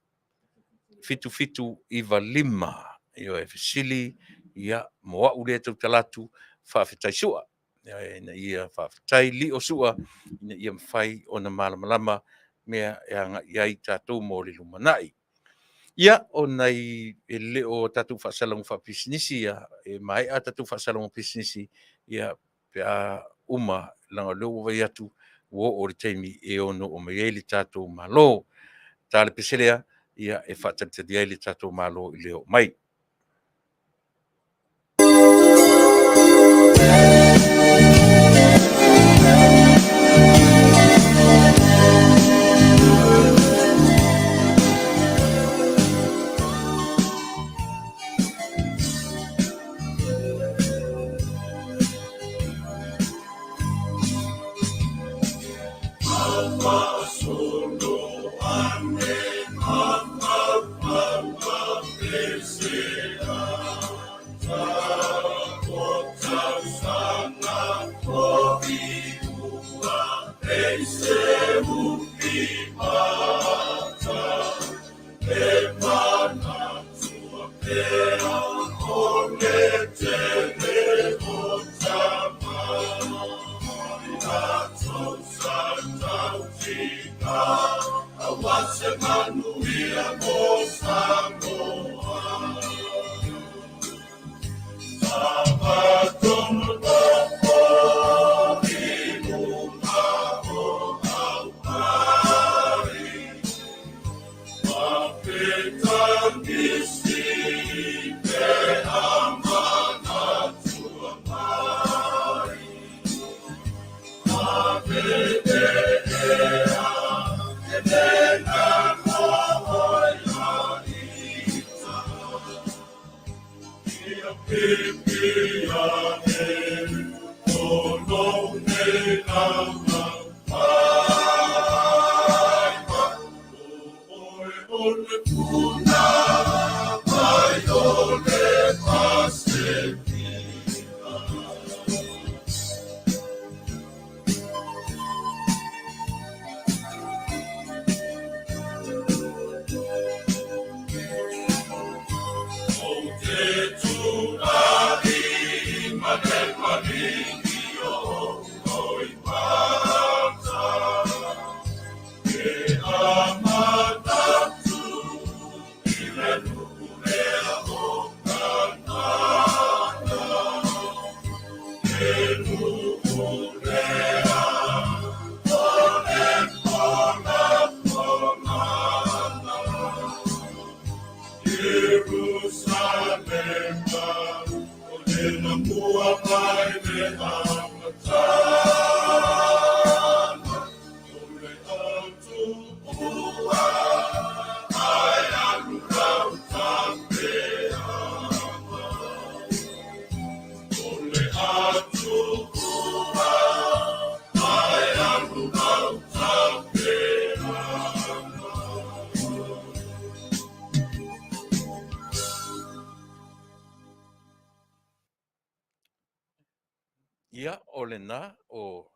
fitu iva 5 io e fesili ia moa ule tau talatu Faafetai sua na ia Faafetai li o sua na ia mfai ona malama mea e anga iai tātou mo le lumanai ia o nei e le o tātou whaasalongo whapisinisi ia e mai a tātou whaasalongo pisinisi ia pe a langa leo vai atu o le teimi e ono o mai ele tātou malo tale peselea ia e whaatalitadi ai le tātou malo i leo mai. Awase Manuia mo Samoa. Sabaton Tofa Iluma o Aupari. Faafetai misi te amana tua mai. Faafetai Vena mohoia ita. Ia pipiane ono ne nama paipa. Oe ole puna mai ole pasepina. Ia, o le nā, o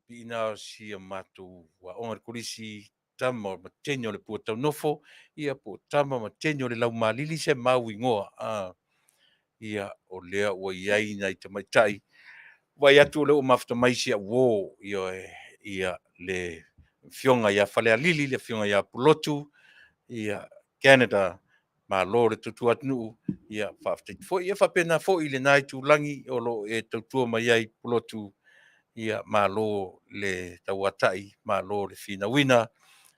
pina si matu wa onga kulisi tama ma tenyo le pua taunofo, ia po tama ma tenyo le lau malili se mau ingoa. Ia o lea ua iai nei te maitai. Wai atu le o mafta maisi a wō, ia le fionga ia Falea Lili, le fionga ia Pulotu, ia Canada, ma lo le tutua Taunu'u, ia Faafetai fo ia whapena fo i le nai tūlangi o lo e tautua mai ai Pulotu, ia ma lo le tauatai, ma lo le finawina,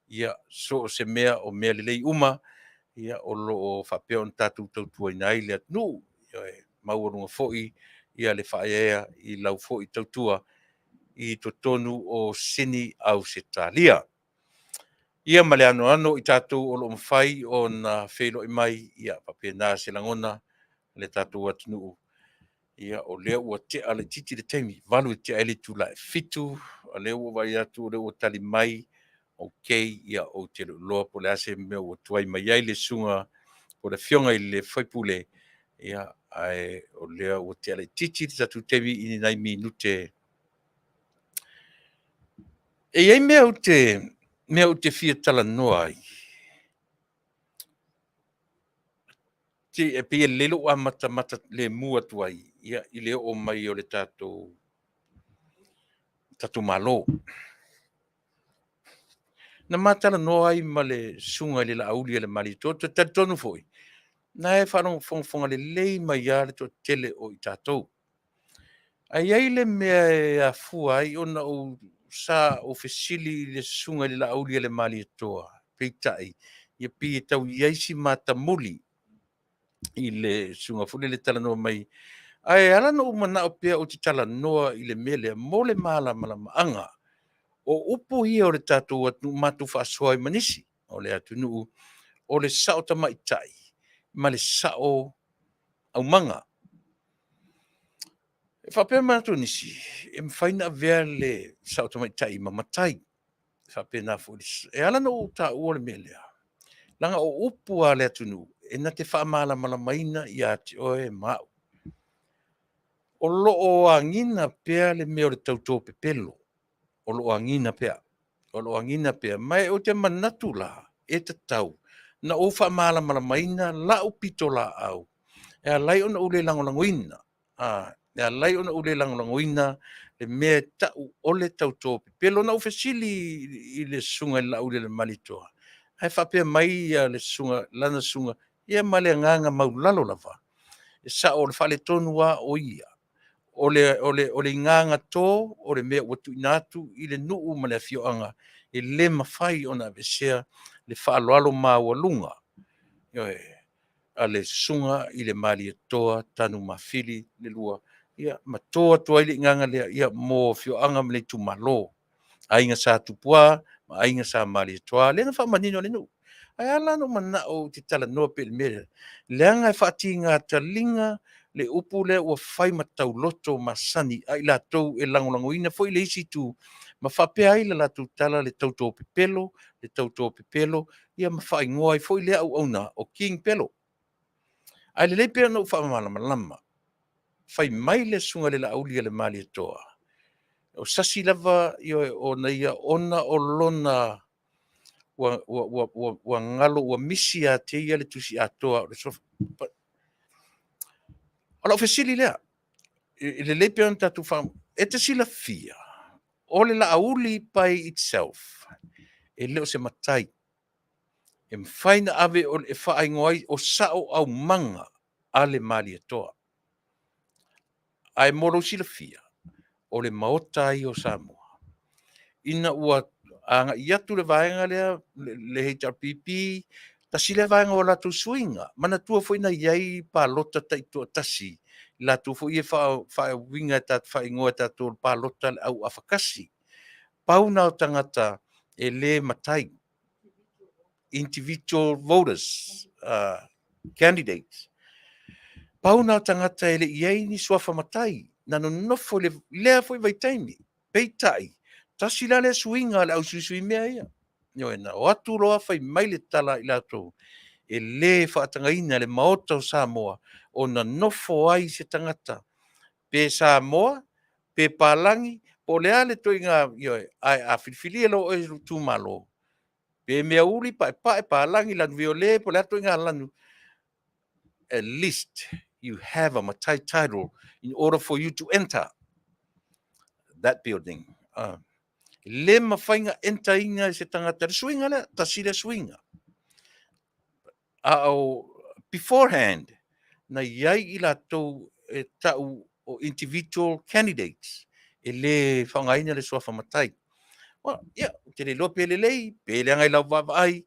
ia so se mea o mea le lei uma, ia o lo o whapea on tatu tautua ina ai le Taunu'u, ia e maurunga fo'i, ia le whaea i lau fo'i tautua, i to tonu o sini au se talia. Ia ma le ano i tātou o lo mwhai o na whelo i mai, ia papena se langona le tātou Taunu'u. Ia o lea ua te ale titi le teimi, walu te ale tūlae fitu, a lea ua vai atu o lea ua tali mai, ok, ia o te loa po le ase mea ua tuai mai ai le sunga, o le fionga i le Faipule, ia ai o lea ua te ale titi le tātou teimi ini nai minute. E iai mea o te fia tala noa ai. Te e pia lelo a mata le mua tuai, ia i leo o mai o le tātou malo. Na matala noa ai ma le sunga le la auli le mali to tonu foi. Na e whanong fonga le lei mai ale to tele o i tātou. Ai ai le mea e a fua ai ona o sa ofisili le sunga le la auli le mali toa. Peitai, ia pi tau iaisi mata muli i le sunga fule le tala noa mai. Ai ala no mana o pia o te tala noa i le mele mole mala anga. O upo ia o le tātou atu matu whaasoa i manisi, o le Taunu'u, o le sao tamaitai, ma le sao au manga. E whapea matu nisi, e mwhaina vea le sao tamaitai ma matai. Whapea nā fōlis. E ala no tā ua le melea. Langa o upo a le Taunu'u, e na te whaamala malamaina i ati oe mau. O loo angina pea le mea o le tautou pepelo. O loo angina pea. O loo angina pea. Mai o te manatu la, e te tau. Na o whaamala malamaina, la o pito la au. E a lai ona ule langolangoina. Ya lai ona ule langoina le me tau ole tau topi. Pelo na ufesili i le sunga la ule le malitoa. Ai whapea mai le sunga, lana sunga, ia male nganga maulalo lava. E sa o le whale tonua o ia. Ole nganga tō, o le mea watu inatu, i le nuu ma le Afioga, e le mawhai ona vesea le whaaloalo mawalunga. A le sunga i le mali toa tanu mawhili le lua. Ia matoa toa i le nganga lea, ia mo Afioga ma le tumalo. Ainga sa tupua, ma ainga sa mali toa, le na whamanino le nuu. Ai ala no mana o te tala noa pe le mea. Leanga e whaati ngā talinga, le upu le ua whai matau loto masani ai la tau e langolangoina foi le isi tu ma whapea ai la tu tala le tauto pepelo ia ma whai ngoa i foi le au auna o king pelo ai le pea no whamalama lama whai mai le sunga le la aulia le mali toa o sasi lava o naia ona o lona wa ngalo wa misi a te ia le tusi atoa o la ofesili lea le lepe on tatu fam e te sila fia o le la auli pai itself e leo se matai e mwhaina ave o le whaingoai o sao au manga ale mali atoa ai moro sila fia o le maota ai o Samoa ina ua anga iatu le vaenga lea le HRPP ta sila vaenga o la tu swinga mana tua foi na iai pa lota ta itu tasi la tu fo ia fa winga ta fa ingoa ta tu pa lota au afakasi pauna o tangata e le matai individual voters candidates pauna o tangata e le iai ni swafa matai na no nofo le foi vai taimi peitai tasi la le swinga le au sui mea ia yo na o atu roa fai mai le tala i lato e le whaatangaina le maota o Samoa o na nofo ai se tangata pe Samoa, pe Palangi, po le ale to inga ai a filfili lo e tu malo. Pe mea uri pa Palangi lan viole po le to inga lanu. At least you have a matai title in order for you to enter that building. Le mawhainga enter inga se tangata swinga le, tasira swinga. Beforehand, na iai ila tau e tau o individual candidates e le whangaina le soa whamatai. Well, yeah, te le lope le lei, pe le angai lau wawai,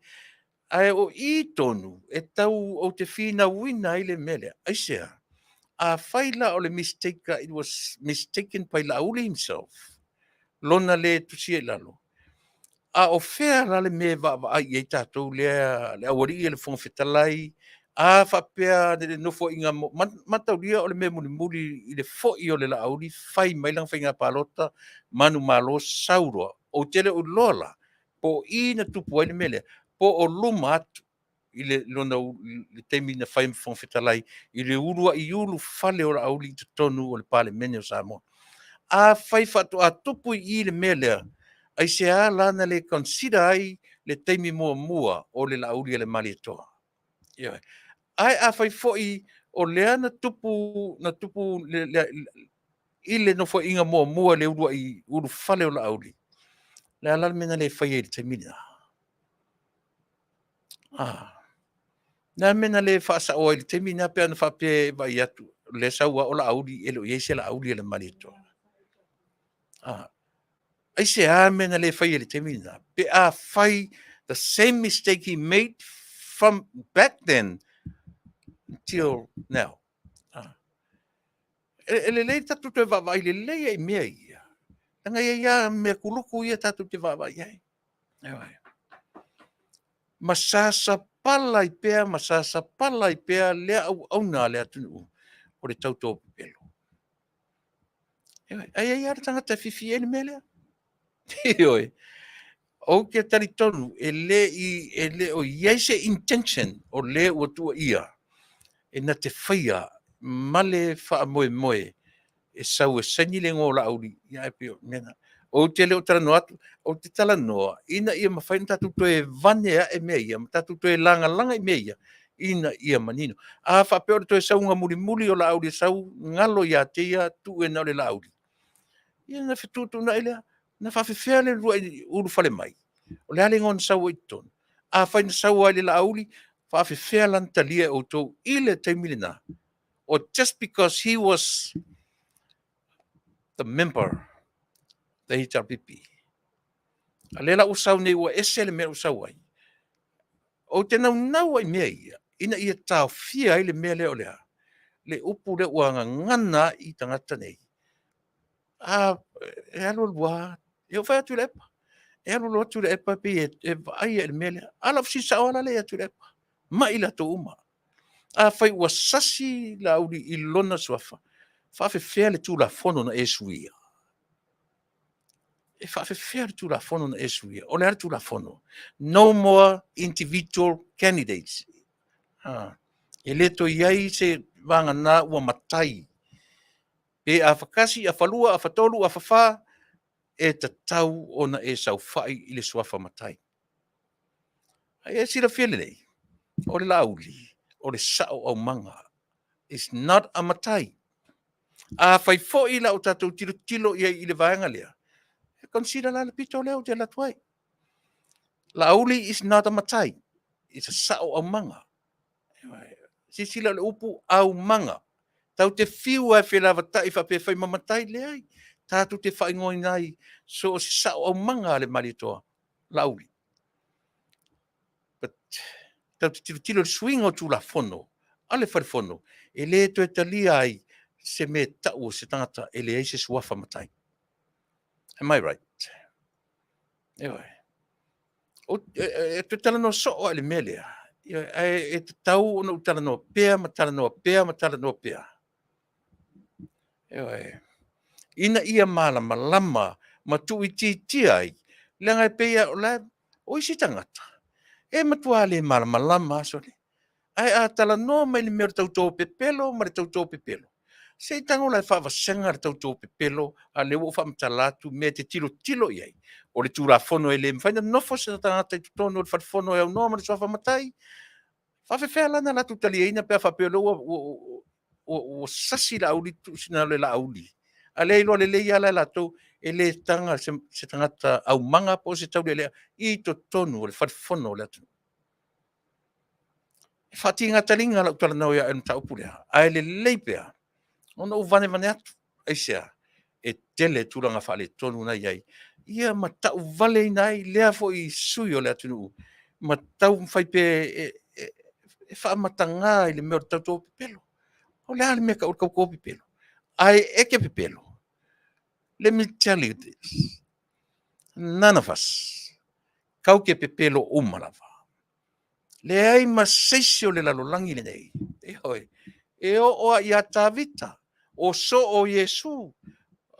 ai o I tonu, e tau o te whina wina i le mele, ai sea, a whaila o le mistake, it was mistaken by Lauli himself, lona le tusia I lalo. A o whea la le me wawai e tātou le awari e le whongwhetalai, a whapea le nofo inga matau lia o le me muri I le fo'i o le la auri, whai mailang whainga palota, manu malo saurua, o tele o lola, po I na tupu ai le mele, po o luma atu, I le lona le teimi na whai whongwhetalai, I le urua I ulu whale o la auri te tonu o le pale mene o Samoa. A whai whatu a tupu I le mele, ai se a lana le consider ai le teimi mua o le la auri le mali toa. Yeah. Ai a fai foi o lea na tupu ile no foi inga mua le urua I uru fale o la auri. Le ala mena le fai e te mina. Na mena le fasa o te mina pe ana fape vai atu le saua o la auri ele o yese la auri le malito. Ai se a mena le fai e te mina. Pe a fai the same mistake he made from back then until now. Ele lei tatu te vavai le lei ai mea ia. Tanga ia mea kuluku ia tatu te vavai ai. Masasa pala I pea lea au nā lea tunu o le tautou pelo. Ai ara tangata fifi e ni mea lea. Ioi. O ke tari tonu, e le o iai se intention o le ua tua ia. E na te whaia male wha moe e sau e sani le ngō la auri ia e pio mena o te leo tala noa o te tala noa ina ia mawhaina tatu to e vane a e mea ia tatu to e langa I mea ia ina ia manino. A whapea o te saunga muli o la auri sau, ngalo ia te ia tu e na le la auri. Ia na whitutu na ilea, na whawhiwhea le rua i uru whale mai. O le ale ngon sau i tonu. A whaina sau ai le la auri, whawhiwhea lan talia o tau ile taimile na. Or just because he was the member, the HRPP. A le la usau nei ua ese le mea usau ai. O te nau ai mea ia, ina ia tau fia ai le mea leo lea. Le upu le ua ngana i tangata nei. E alo lua, e o whai atu lepa. E alo lua atu lepa pi e vai e le mea lea. Ala fsi sa ola le atu lepa. Ma ila to uma. A whai ua sasi la uri i lona suafa. Whawhi whea le tū la fono na e suia. E whawhi whea le tū la fono na e suia. O le ara tū la fono. No more individual candidates. E le to iai se vanga na ua matai. E a whakasi, a whalua, a whatolu, a whawha, e ta tau ona e sau whai i le suafa matai. E sira whiele nei. O le lauli, o le sao au manga. It's not a matai. A whai fo i la o tatou tilo i le vaenga lea. E consider la le pito leo te la tuai. Lauli is not a matai. It's a sao au manga. Si sila le upu au manga. Tau te fiu ai whela watai whape whai mamatai le ai. Tātu te whai ngoi nai. So si sao au manga le maritoa. Lauli. But tau te tilo swing o tu la fono. Ale whare fono. E le to e talia ai. Se me tau se tangata. E le eise suafa matai. Am I right? Ewa. E te tala no so ale melea. E te tau no tala no pea, ma tala no pea, ma tala no pea. Ewa. Ina ia malama, ma tu i ti ai. Lenga e pea o la, o isi tangata. E matua le malama asole. Ai a tala no mai le mea tau pepelo, ma le tau pepelo. Se tango la fa vasenga le tau pepelo, a le wo fa mtalatu me te tilo iai. O le tūra fono e le mwhaina nofo se tangata i tutono le whare e au noa ma le sofa matai. Whawhewhea lana la tutalia ina pia whapelo o sasi la auli tu sina le la auli. A le ilo le leia la la tau e le tanga se tangata au manga po se tau le lea i tutono o le whare le atu. E whati ngatalinga la utala nau ia e mta upulea. A le leipea. Ona u vane atu. Aisea. E tele tūranga whale tonu na iai. Ia matau vale nai lea fo i sui o le Taunu'u. Matau mwhaipe e whaamatanga i le mea tau pepelo. O le ale mea ka kau pepelo. Ai eke pepelo. Let me tell you this. None of us. Kau ke pepelo umalava. Le ai maseisi o le lalolangi le nei. E hoi. E o ia tavita. O so o Yesu.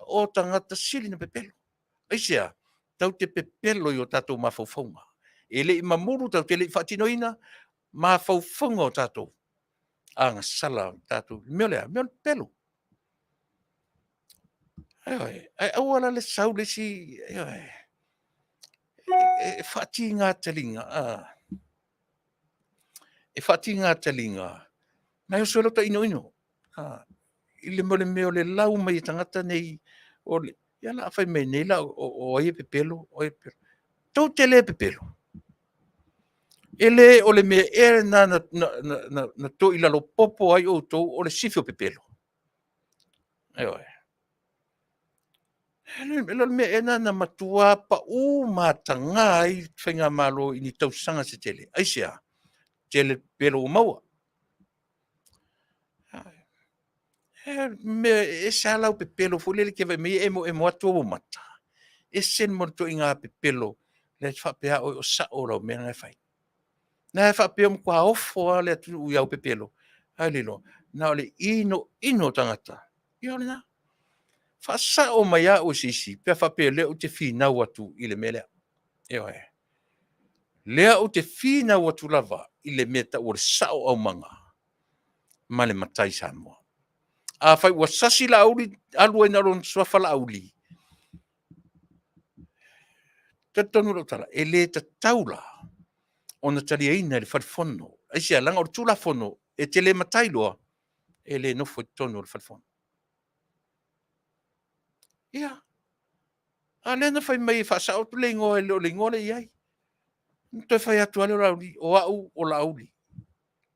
O tangata sili na pepelo. Aisea, tau te pepelo i o tātou mawhauwhaunga. E le i mamuru tau te le i whatinoina, mawhauwhaunga o tātou. Anga sala tātou. Meo lea, meo pelo. Ai awala le sau le si, e whati ngā talinga. E whati ngā talinga. Nai o suelo ta ino. I le meo le lau mai tangata nei, o le, ia la fai mai nei la o ai pepelo, o ai pepelo. Tau te le pepelo. Ele o le mea ere na to ila lo popo ai o tau o le sifio pepelo. Ewa. Ele o le mea ere na matua pa u matanga ai whainga malo i ni tau sanga se tele. Aisea, tele pelo o maua. E sa lau pepelo fu lele ke vai me e mo atu o mata. E sen mo to inga pepelo le whapea o sa o rau mea ngai whai. Na e whapea mo kua ofo le atu i au pepelo. Ai lilo, na ole ino tangata. I ole na. Fasa o mai a o sisi, pea whapea leo te whina watu i le melea. Eo e. Lea o te whina watu lava i le meta o le sao au manga. Ma le matai Samoa. A whai ua sasi la auli, alua ina ron suafa la auli. Te tonu rau tala, e le ta taula, o na tali eina le wharifono, ai sia langa o tula fono e te le matai loa e le no foi tonu o falfono ia a le na fai mai fa sa o le ngo e le ngo le ai to fai atu ale o au o la uli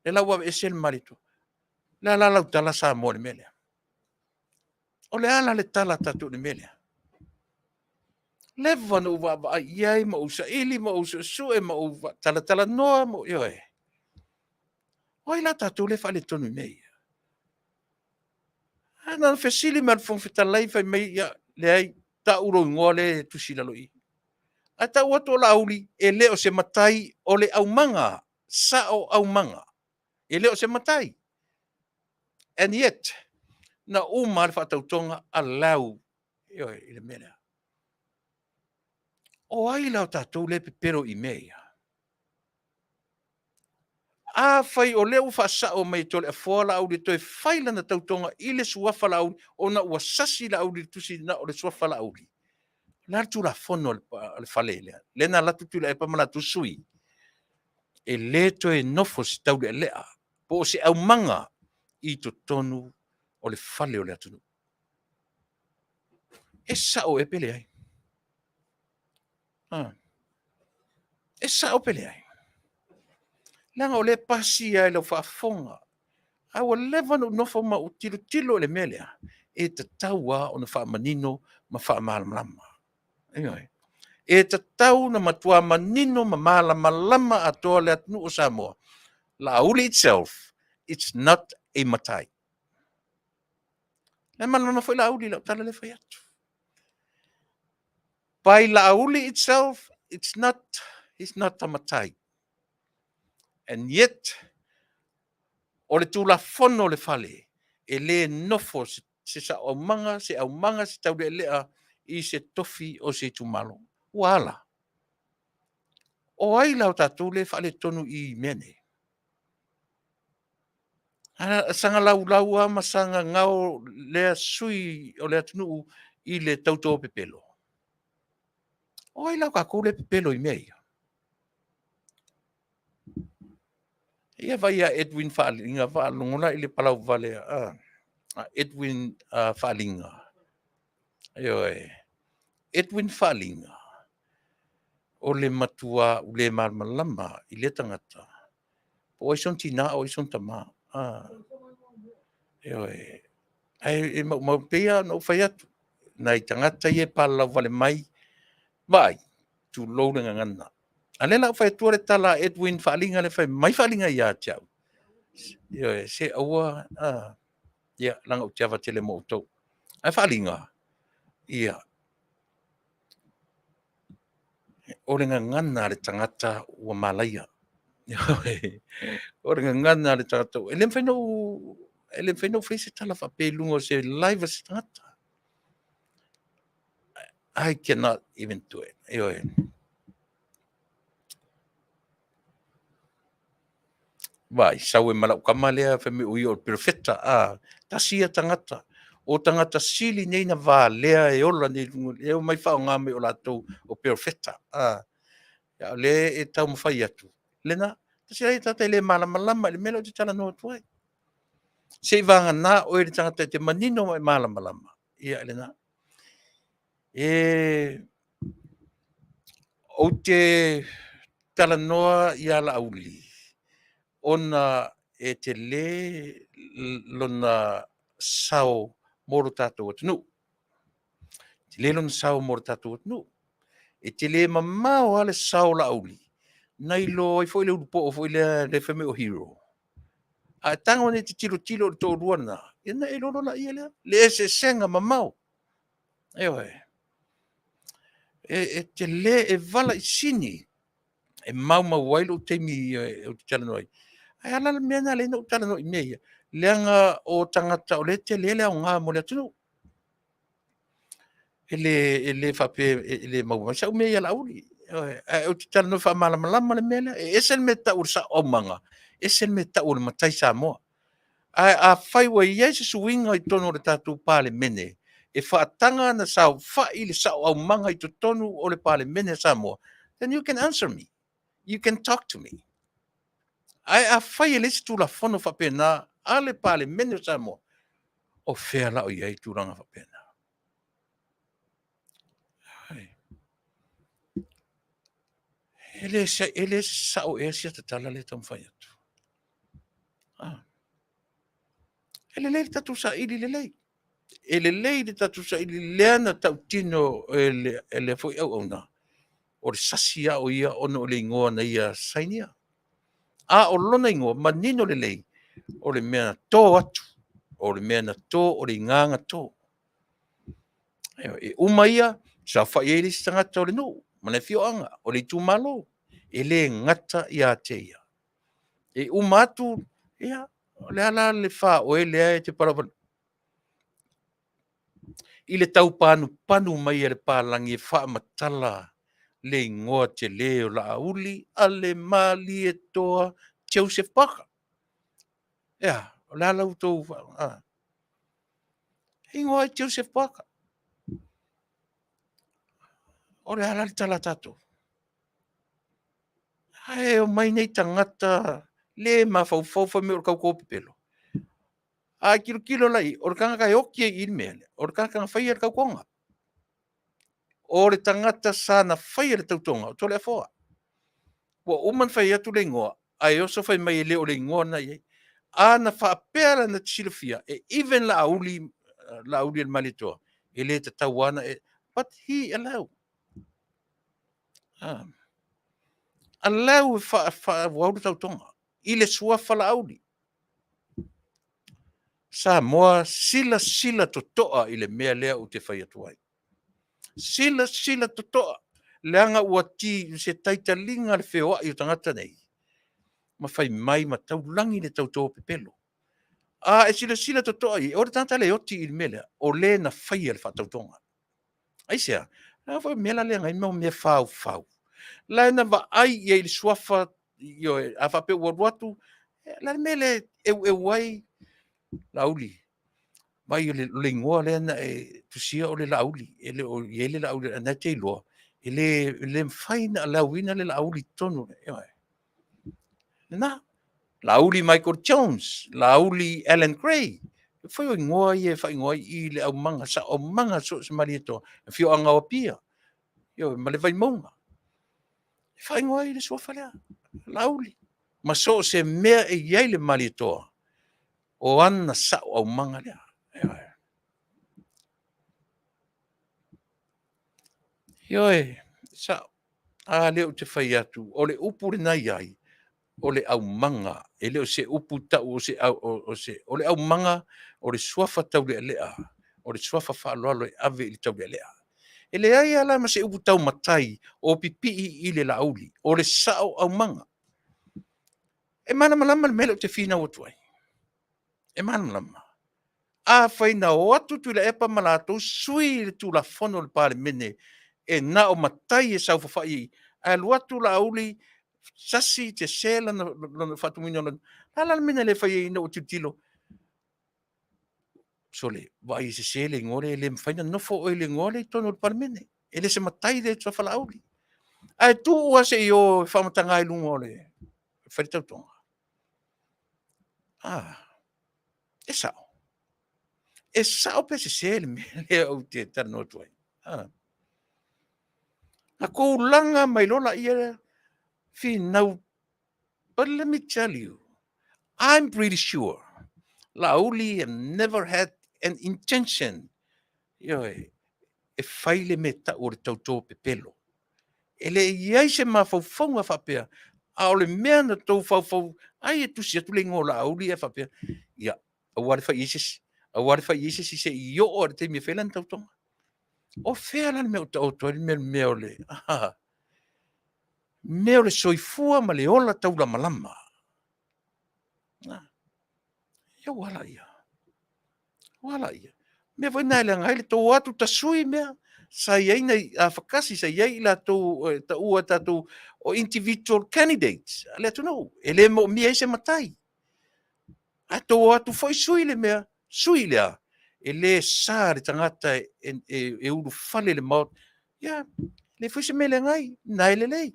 e la wa e sel marito la tala sa mo le mele o le ala le tala tatu le mele le vanu va ai ma usa ili ma usa su e ma uva tala noa mo yo e oi la tatu le fa le tonu nei ana fesili mal fon fitalai fai mai ya le ai ta uro ngole tu sila loi ata wato la uli e le o se matai o le au manga sa o au manga e le o se matai and yet na uma le fatautonga alau yo ile mena o ai la tatou le pepero i mea a fai o leu fasa o mai tole a fola au le toe faila na tautonga ile suafa la au ona ua sasi la au le tusi na o le suafa la au la tu la fono le falele le na la Tuilaepa mana tu sui e le toe nofo si tau le lea po se au manga i to tonu o le fale o le atunu e sa o e pele ai e sa o pele ai langa o le pasi ai lo faafoga aua leva no nofo ma o tilo le melea e tataua ona faamanino ma faamalamalama aioi e tatau na matua manino ma malamalama atoa le atunuu o Samoa la auli itself it's not a matai le malama foi la auli la tala le fai atu by la auli itself it's not a matai and yet o le tulafono le fale e le nofo se sa o manga se tau le lea i se tofi o se tumalo wala o ai lau tatou le fale tonu i mene ana sanga lau a masanga ngao le sui o le atunuu i le tautou pepelo o ai lau kakou le pepelo i mea ia vai a Edwin Faalinga vaalogona i le palau vale Edwin Faalinga aioe Edwin Faalinga o le matua u le malamalama i le tagata po ai son tina o ai son tamā aioe ai e mau peia no fai atu nai tagata ia palau vale mai vai tulou le gagana a le lau fai atua le tala Edwin Faalinga le fai mai Faalinga ia tiau ia se aua ia langa o tiava tele mo tau ai Faalinga ia o le gagana le tagata ua malaia o le gagana le tagata e le fainau fai se tala faapeluga o se live se tagata I cannot even do it ioe vai sau e malaukama lea femiui o le perofeta tasia tagata o tagata sili nei na valea e ola nei e o mai faaogā mai o latou o perofeta ia o lē e taumafai atu lena tasia ai tata i lē malamalama i le mele o te talanoa atu ai seʻi vaganā oe le tagata e te manino ma e malamalama ia lena ou te talanoa ia laauli ona e te lē lona sao mo lo tatou atunuu te lē lona sao mo lo tatou atunuu e te lē mamao a le sao laauli nai lo ai foʻi le ulupoʻo foʻi le feme o hero a taga ona te tilotilo o le toʻaluana ina e lolo laʻia lea le esesega mamao aioe e te lē e vala i sini e maumau ai lou taimi o te talanoa ai ai ala le mea na leina o talanoa i mea ia leaga o tagata o le tele le aogā mo le atunuu ele faape ele maua sau mea ia laauli o te talanoa faamalamalama le mea lea e ese le mea taʻu o le saʻaumaga ese le mea taʻu o le matai Samoa a fai ua iai se suiga i tonu o le tatou palemene e faataga na saofaʻi le saʻoaumaga i totonu o le palemene Samoa then you can answer me you can talk to me Ai a fai le tu la fono fa pena ale pale meno Samoa. O fea la o iai turanga fa pena. Ai. Ele sa o e sia tala le tom fai atu. Ah. Ele le tatu sa ili le lei. Ele lei le tatu sa ili leana tau tino ele foi au ona. O le sasia o ia ono le ingoa na ia sainia. A o lona ingoa manino le lei. O le mea tō atu. O le mea na tō o le nganga tō. E uma ia, sa whai e lisi tangata o le no. Mana fioanga, o le tūmalo. E le ngata ia te ia. E uma atu, ia, o le ala le wha o e lea e te parawana. I le tau panu mai e le pālangi e wha matala le ingoa te leo la auli a le mali e toa Joseph Baka. Ia, o le ala utou wha. Ingoa e Joseph Baka. O le ala le tala tato. Ai, o mai nei tangata le mawhauwhauwha me o kau kōpipelo. A kilo lai, o le kanga kai oki e il mele, o le kanga whai e kau konga. O le tangata sana whai e tautonga, o tole a whoa. Wa uman whai atu le ngoa, ai oso whai mai le o le ngoa na iei. A na whaapera na tsilafia, e even la auli le malitoa, e le te tauana e, but he allow. Allow wau tautonga, i le suafa la auli. Samoa sila to toa i le mea lea o te whai atuai. Sila to toa. Leanga ua ti se taitalinga le wheoa i o tangata nei. Ma whai mai ma taulangi le tau tō pepelo. E sila to toa i. O le tangata le oti i le mea lea. O le na whai le whatautonga. Aisea. Na whai mea lea ngai mau mea whau. La na va ai i le suafa i o a whape waruatu. La mea le e wai lauli. Mai le ngoa le na e tusia o le lauli. Ele o le lauli na te iloa. Le mfaina la wina le lauli tonu. Na, lauli Michael Jones, lauli Alan Gray. Foi o ngoa i e fai ngoa i le au manga sa o manga so se marieto. Fio anga o pia. Yo, ma le vai monga. Fai ngoa i le sofa lea. Lauli. Ma so se mea e iai le marieto. O ana sa o manga lea. Ioe, sa a leo te whai atu, o le upu le nai ai, o le au manga, e leo se upu tau o le au manga, o le suafa tau le lea, o le suafa whaaloalo e ave i tau le lea. E le ai ala ma se upu tau matai, o pipi i le lauli, o le sao au manga. E mana malama le mele o te whina o tuai. E mana malama. A whaina o atu Tuilaepa malato, sui le tu la fono le pare mene, e na o matai e sau whawhai, a luatu la auli, sasi te sela na whatumino na, ala mena le whai ina o tutilo. Sole, vai se sele ngore, le mwhaina nofo o le ngore, tono le pare mene, e le se matai le tua whala auli. A tu ua se i o whamatanga i lunga o le, wharitautonga. E sao. E sao pe se sele me le au te tano tuai. A kou langa mai lola ia now, but let me tell you, I'm pretty sure Lauli have never had an intention e whaile me ta o le tautō pepelo. E le iai se mawhauwhaunga whapea, a o le mea na tau whauwhau, ai e tusi atu le ngō Lauli e whapea. Ia, a ware whai isis i se i o o te mea whelan tautonga. O whelan me o tautoa, mea o le, mea o le soifua ma le ola taula malama. Ia wala ia. Wala ia. Mea vai nai le ngai le tō atu ta sui mea. Sa iei nei a whakasi, sa iei la tō ta ua tatu o individual candidates. Le atu no. E le mo mea se matai. A tō atu foi sui le mea. Sui lea. E le sa le tangata e uru fale le maut. Ia, le foi se me le ngai. Nai le lei.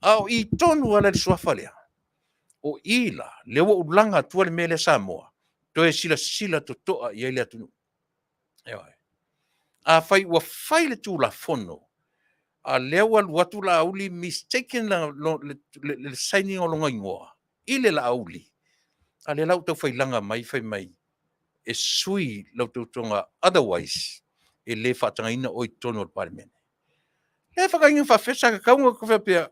Au i tonu ala le suafa lea. o ila le o ulanga tua le mele Samoa toe sila to toa ia le atu a fai ua fai le tu la fono a lewa watu la auli mistaken le signing o longa ingoa ile la auli a le lau tau fai langa fai mai e sui lau tau tonga otherwise e le whatangaina o i tono o parliament le whakainga whawhesa ka kaunga ko whapea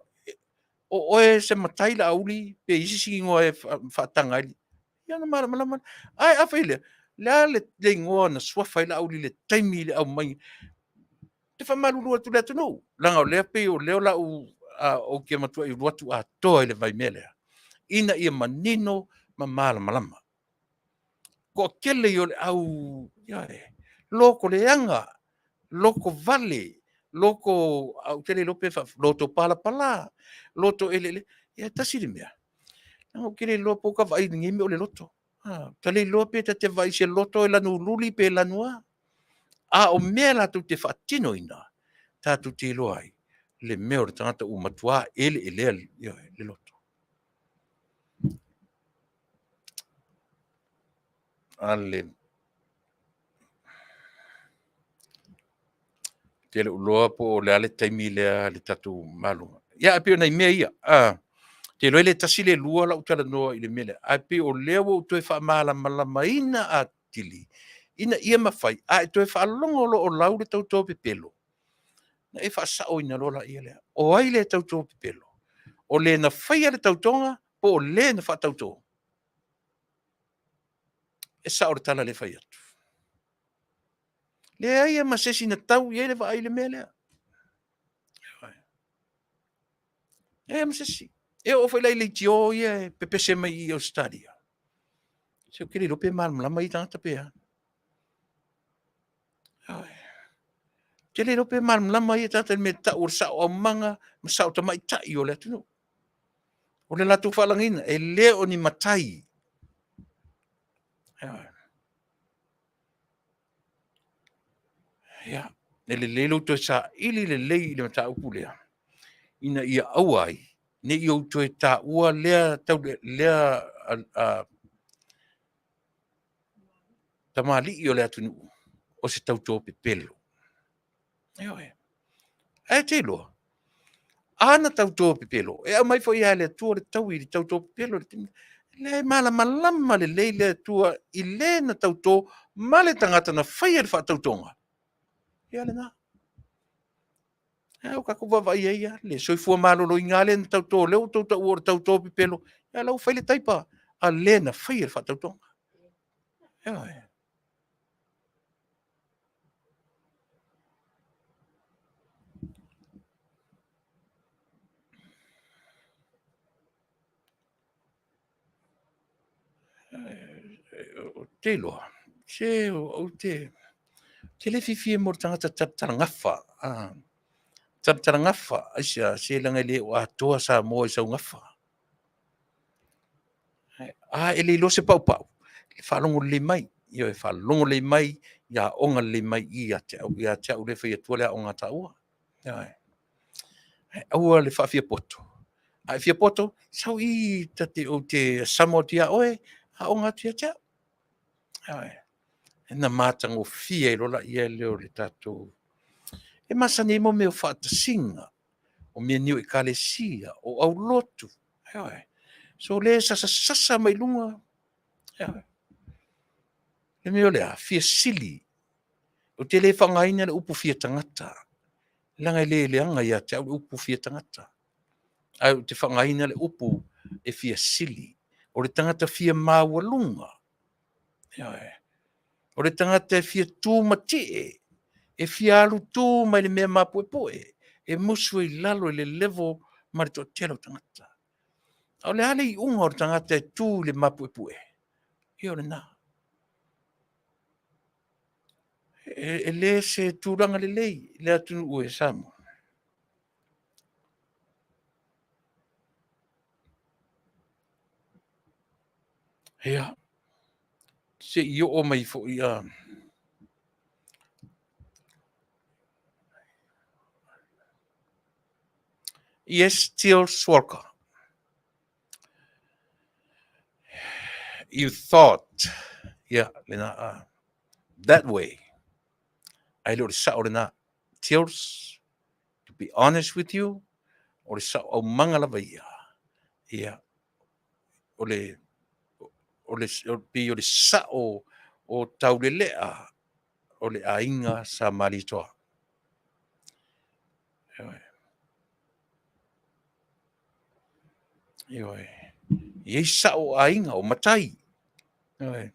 o oe se matai la auli pe isi singi ngoa e whatangai ia na mara ai a whaile le ingoa na sua whai la auli le taimi le au mai te whamaruru atu le atu nou langa o lea pe o leo la o kia matua i ruatu a toa le vai mele ina ia manino ma malama ko kele yo le au loko le anga loko vale loko au tele lope loto pala loto ele ia tasi le mea o kele lopo ka vai ngi me o le loto tale lope te vai se loto e lanu luli pe lanua o mea la tu te fatino ina tatu te loai le mea o le tangata u matua ele le loto ale te le uloa po le ale taimi le tatu malunga ia pe nei mea ia te loe le tasi le lua la utala noa i le mele a pe o lea o toe wha malama ina a tili ina ia mawhai a toe wha longo lo o lau le tautou pepelo na e wha sao ina lola ia lea o ai le tautou pepelo o le na whaia le tautonga po o le na wha tautou e sao le tala le whai atu le aia masesi na tau ia le wha ai le mele e masesi e o whailai le tio ia pepese mai i Australia se o kiri lope malama i tangata pea te le lope malama i tata me ta o sa o manga ma sa o tamai tai o le atu o le latu whalangina e le o ni matai ia e le lelo to sa ili le lei le mata upu lea ina ia auai ne i o to e ta ua lea tau lea tamali i o le atu o se tau tō pepelo e te loa ana tau tō pepelo e au mai fo ia le tua le tau i tau tō pepelo le malama le lei le tua i le na tau tō ma le tangata na whaia le whaatautonga ia le na o ka kuwa vai ia le soifua malolo i ngale na tau tō leo tau o tau tō pepelo ia lau whaile taipa a le na whaia le whaatautonga te loa se o te le fifi mo tangata tarangafa tarangafa asia se langa le o atoa sa mo sa ngafa ele lo se pau le falongo le mai io e falongo le mai ya onga le mai ia te o le fia tu le onga ta ua ua le fa fia poto ai fia poto sau i tate o te Samoa tia oe a onga tia tia na matango fia i rola ia leo le tatou e masani mo me o whaatasinga o mea niu i kalesia o au lotu so le sasa mai lunga le mea lea fia sili o te le whangaina le upu fia tangata langa le leanga ia te au upu fia tangata ai te whangaina le upu e fia sili o le tangata fia maua lunga o le tangata fia tū matie e fia alu tū mai le mea mapuepoe e musu i lalo i le level ma le tōtelo tangata o le ale i unga o le tangata e tū le mapuepoe o le nā e le se tūranga le lei le atunu ue Samoa ia se i o mai fo ia yes still swalka you thought, yeah, that way. I lo sa o na tears, to be honest with you, o sa o mangala ia. Ia, o le, o le sa o taulelea, o le ainga sa malitoa. Ioi. Iei sa o ainga o matai. Ioi.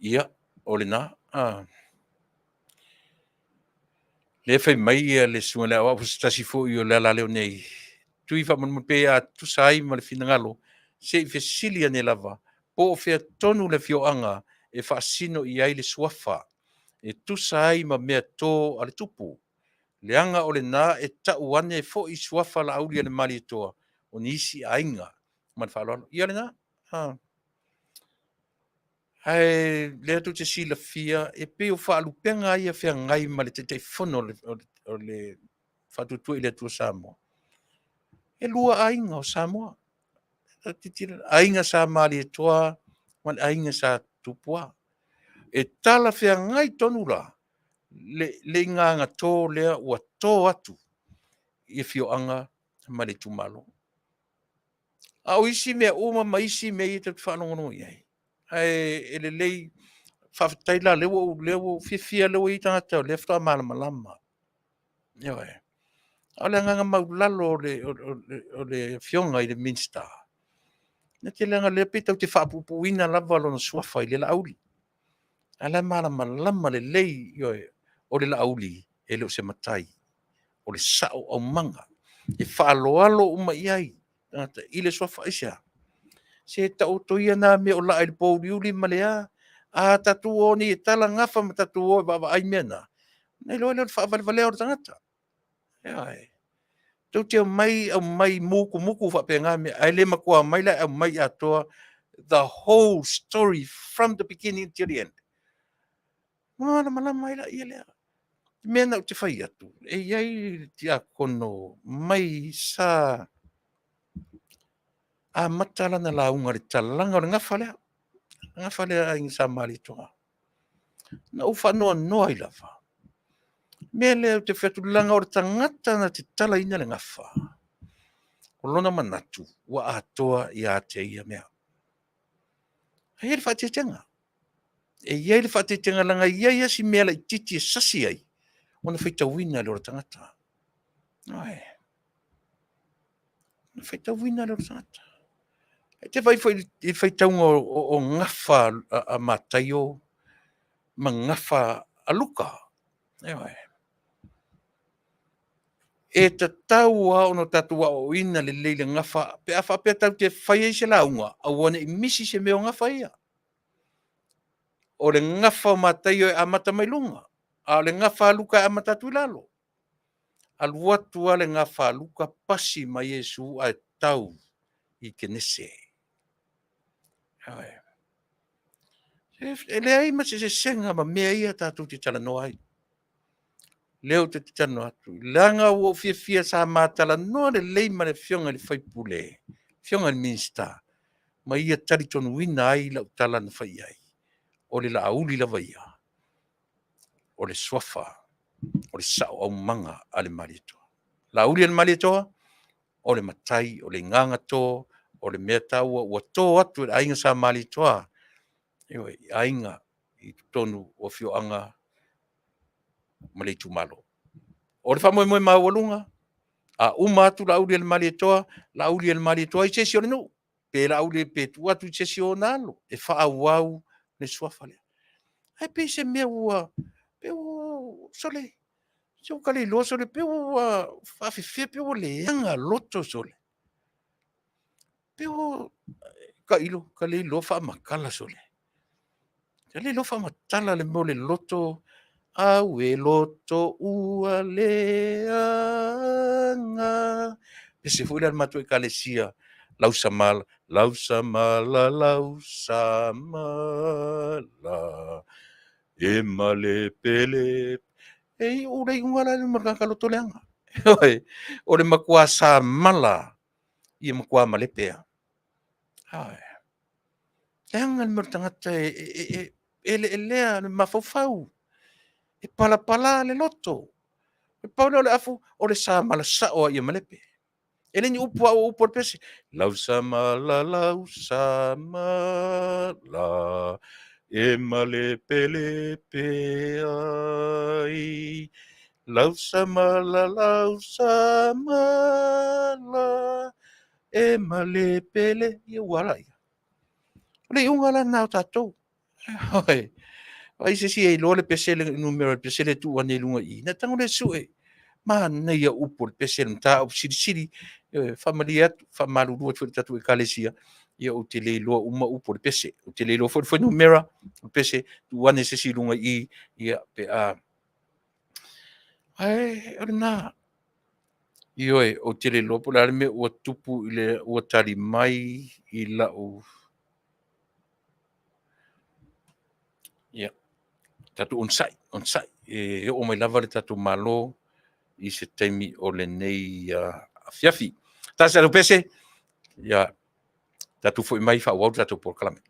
Ia, o le na. Le fai mai le sunga le awa stasi fo i o le ala leo nei. Tui fa man pe a tu sai ma le finangalo. Se i fesilia ne lava. Po o fea tonu le fioanga e fa sino i ai le suafa. E tu sai ma mea tō ale tupu. Le anga o le nā e tau ane fo i suafa la aulia le mali toa. O nisi ainga. Man fa aloalo. Ia le nā. Ai le tu te sila fia e pe o fa alupenga ia fea ngai ma le te fono o le fatutu i le tua Samoa. E lua ainga o Samoa. Ainga sa mali e toa, man ainga sa tupua. E tala fea ngai tonu la, le nganga tō lea ua tō atu i fioanga ma le tumalo. A o isi mea uma ma isi mea i te whanongono iai. Ai e le lei Faafetai la lewo fifia lewo i tangata le fta malama. Ia. Ale nganga maulalo o le fionga i le Minster. Na te langa le pita o te whaapupuina lava lona suafa i le lauli. Ale malama le lei o le lauli e leo se matai. O le sao au manga. E whaaloalo uma iai. I le suafa isa. Se tau toia na me o la il pouliuli malea. A tatu o ni tala ngafa ma tatu o baba ai mena. Nei lo le whaavalvalea o tangata. Ia. Tau te mai muku fa penga me ai le makua mai la mai atoa the whole story from the beginning to the end. Mala mai la ia le. Mena te fai atu. E iai tia kono mai sa a matala na launga le talanga o le ngafa lea. Ngafa lea ingi sa mali toa. Na ufa noa i lava. Mea lea te whetulanga o le tangata na te tala ina le ngafa. O lona manatu, wa atoa i a te ia mea. Hei le whatetenga. E iei le whatetenga langa iei asi mea la i titi e sasi ai. Ona whaitawina le o tangata. Ai. Ona whaitawina le o tangata. E te whaitaunga o ngafa a mataio, ma ngafa a luka. Ai. E ta tau a ono tatua o ina le leile ngafa, pe a whapea tau te whaia i se launga, a wane i misi se meo ngafa ia. O le ngafa o mataio e amata mai lunga, a le ngafa a luka e amata tuilalo. A luatu a le ngafa a luka pasi mai Yesu a tau i ke nese. E le ai ma se senga ma mea ia tatu te tala noa ai. Leo te tano atu. Langa o fia sa matala no le leima le fionga le Faipule. Fionga le Minster. Ma ia tari tonu wina ai la utala na fai ai. O le la auli la vaia. O le swafa. O le sao au manga ale maritoa. La auli ale maritoa. O le matai. O le nganga to. O le mea taua. Ua to atu e ainga sa maritoa. Ewe, ainga i tonu o fioanga ma le tumalo. O le whamoe moe mawalunga, a atu la auli al maritoa, la auli al maritoa i sesi o le no. Pe la auli pe tu atu i sesi o nalo. E wha wau le suafale. Ai pe se mea ua, pe ua sole. Se o kale loa sole, pe ua whawhiwhia, pe ua leanga loto sole. Pe ua ka le loa wha makala sole. Ka le loa wha matala le mo le loto, au e loto ua leanga. Pe se fuila le matua i kalesia, lau samala, lau samala, lau samala, e male pele, e ure ingala ni makakalo toleanga. O le makua samala, i makua malepea. Ai. Jangan mertangata ele lea le mafofau. E pala pala le loto. E paula le afu o le samala sa o ia malepe. Ele ni upu au upu pesi. Lau samala, lau samala. E malepe lepe ai. Lau samala, lau samala. E malepe le. Ia wala ia. Le unga la nao tatou. Hoi. Ai se si e lo le pesele numero pesele tu ane lunga i. Na tango le sue. Ma nei ia upo le pesele ta o siri siri. Familia fa malu lu tu tatu e kalesia. Ia o te le lo uma upo le pese. O te le lo foi numero pese tu ane se si lunga i ia pe a. Ai ona. Ioe o te le lo po la me o tupu ile o tari mai i la o. Ia. Tatu onsai. E o mai lava le tatu malo i se taimi o le nei Afiafi. Ta se pese, ia tatu foi mai fa wau tatu por kalame.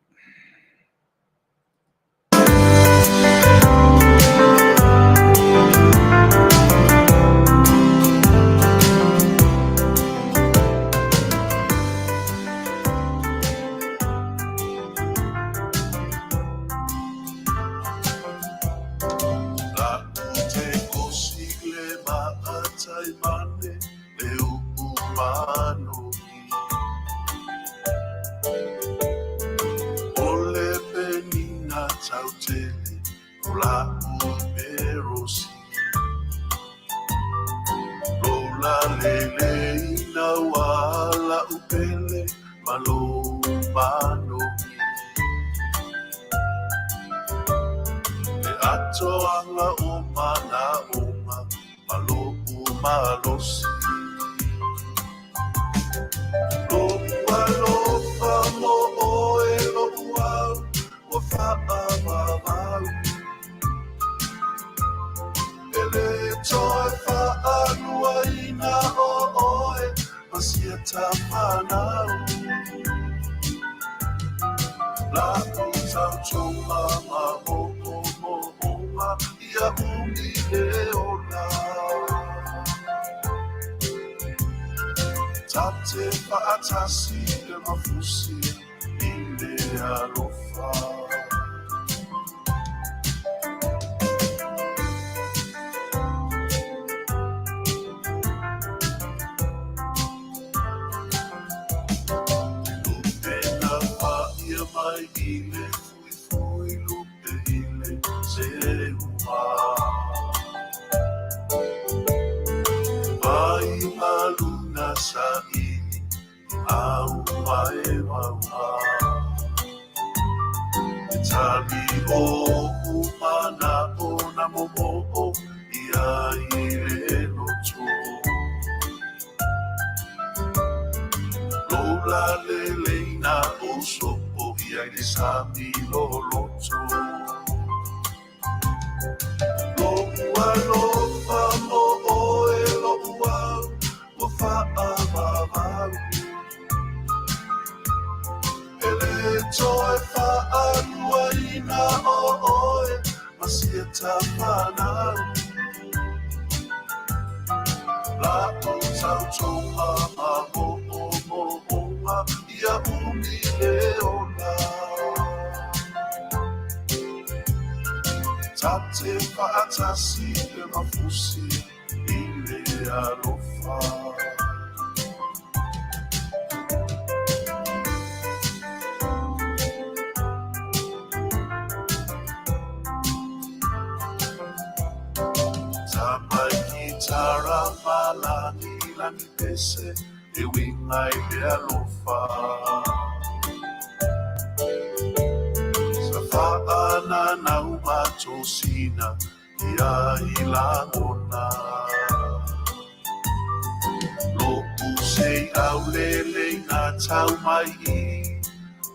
Sei tau lele ngā tau mai I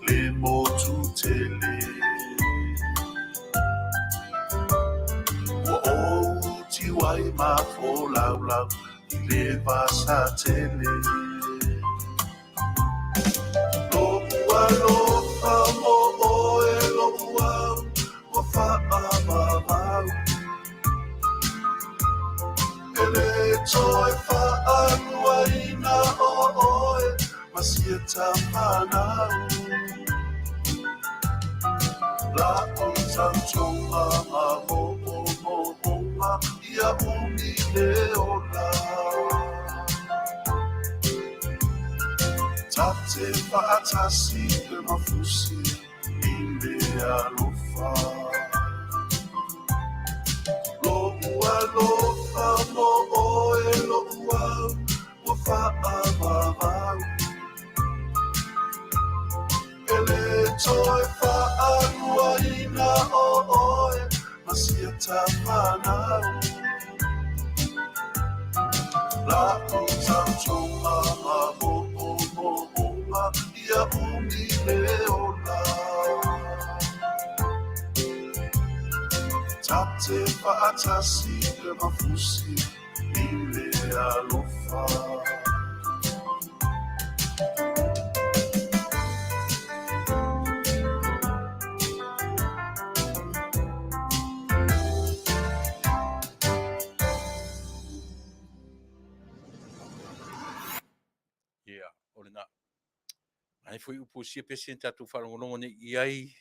le motu tele. Ua o ti wai ma fo lau lau I le Fasa tele. Lo ua lo fa mo o e lo ua ua fa a ma mau. Ele toi fa a nuaina o oe masia ta manau. La o tau tonga ma mo o ma ia umi le o la. Tate whaatasi e mafusi I me alofa. Lo'ua lofa mo oe lo'ua ua whaamamau. Ele toi whaanuaina o oe masia ta whanau. La o tau tonga ma mo ia umi le o la. Tate whaatasi e mafusi I me alofa. Ia, ole na. Ai foi upusia pese tatu wharongonongo ne iai.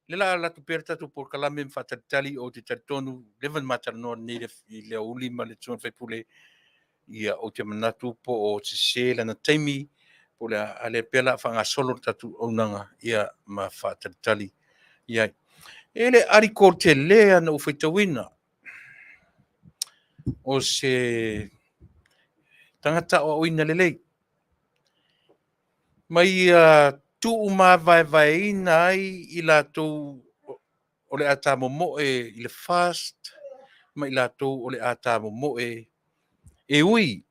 Le la tu per tatu por kalame mfatatali o te tatonu levan matanoa nere I lea uli ma le tuan Faipule. Ia o te manatu po o te sela na taimi po le ale pela whanga solo tatu onanga ia ma whatatali. Iai. Ele ariko te lea na uwhaitawina o se tangata o oina lelei. Mai tu ma vai ina ai I lātou o le ata momoe I le fast, mai I lātou o le ata momoe e ui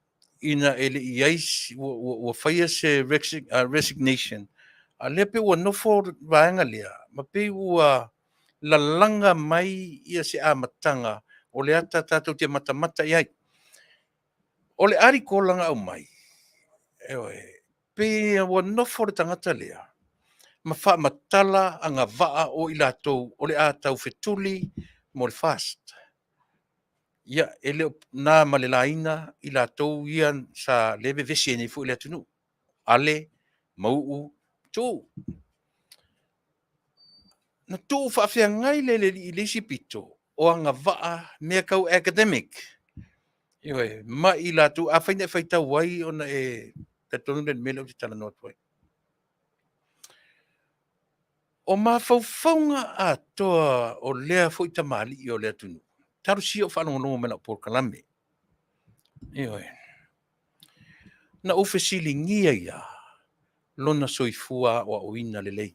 ina ele I aisi ua whaia se resignation. A lea pe ua nofo vaenga lea, ma pe ua lalanga mai ia se amatanga o le ata tātou te matamata iai. O le ari kolanga au mai. Ewe, pe ua nofo le tangata lea. Ma wha matala anga vaa o I lātou o le ātau whetuli mo le fast. Ia, ele nā ma le laina I lātou ia sa leve vesi nei fu I le atunu. Ale, mau'u, tu. Na tu whaafia ngai le I lisi pito o anga vaa mea kau academic. Iwe, ma I lātou a whaina whaitau wai ona e tatonu le mele o te tala noa tuai. O mawhauwhaunga a toa o lea fo I tamali I o lea tunu. Taru si o whanongonongo mena o por kalame. Ioi. Na ofesili ngia ia, lona soifua o oina lelei.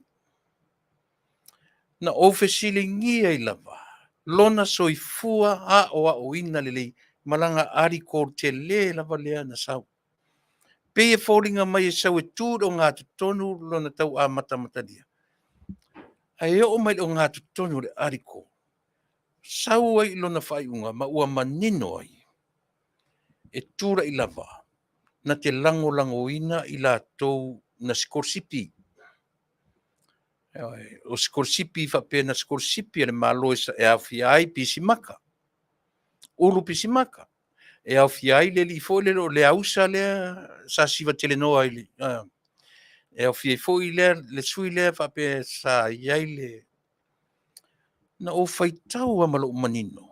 Na ofesili ngia I lava, lona soifua a o oina lelei, malanga ari ko te le lava lea na sau. Pe e fōringa mai e sau e tūro ngā tutonu lona tau a matamata dia. Ai o mai o ngā tutonu le ari ko. Sau ai lona whaiunga ma ua manino ai. E tūra I lava. Na te lango ina I lātou na skorsipi. O skorsipi whape na skorsipi ane malo e Afiai pisimaka. Ulu pisimaka. E Afiai le li fo le ausa le sa siva telenoa ili. E Afiai fo le sui le whape sa iai le. Na o whaitau a malo manino.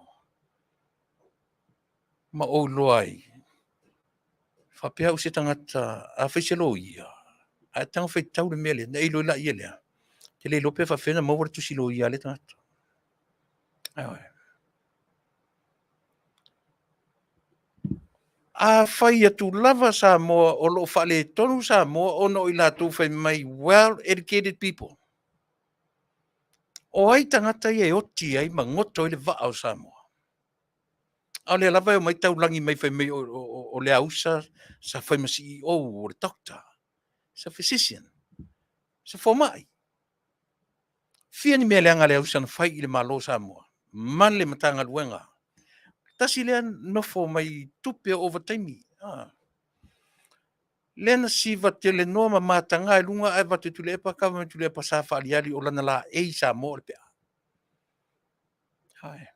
Ma o loai. Whape au se tangata a whaiselo ia. A tanga whaitau le mele, na ilo la ia lea. Te le lope whawhena mawara tusilo ia le tangata. Aoi. A whai atu lava Samoa o lo whale tonu Samoa o no I lātou whai mai well-educated people. O ai tangata I e oti ai ma ngoto I le vaa o Samoa. A le lava mai taulangi mai fai mai o le ausa sa fai ma CEO o le doctor. Sa physician. Sa fomai. Fia ni mea leanga le ausa na fai i le malo Samoa. Man le matanga luenga. Tasi lea nofo mai tupe overtime. Lena si vatele noa ma matanga e lunga ai vate Tuilaepa ka ma Tuilaepa sa faaliali o lana la e Samoa le pea. Hai.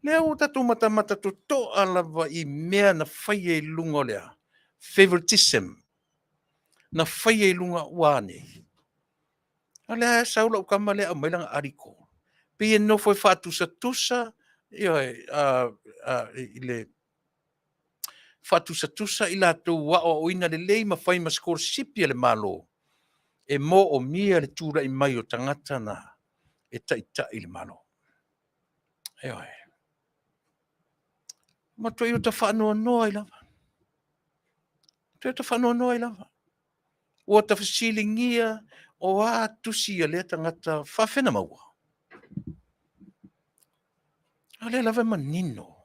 Lea o tatu mata to alava i mea na fai e lunga lea. Favoritism. Na fai e lunga wane. Alea saula o kama lea mai langa ariko. Pia no foi fatusa ile fatusa ila tu wa o ina le lei ma fai ma scholarship le malo. E mo o mia le tura i mai o tangata na e ta i le malo. Ma toi o ta whanua noa i lava. Toi o ta whanua noa i lava. O ta fasilingia o a tusi a le tangata whawhena maua. A le lava manino.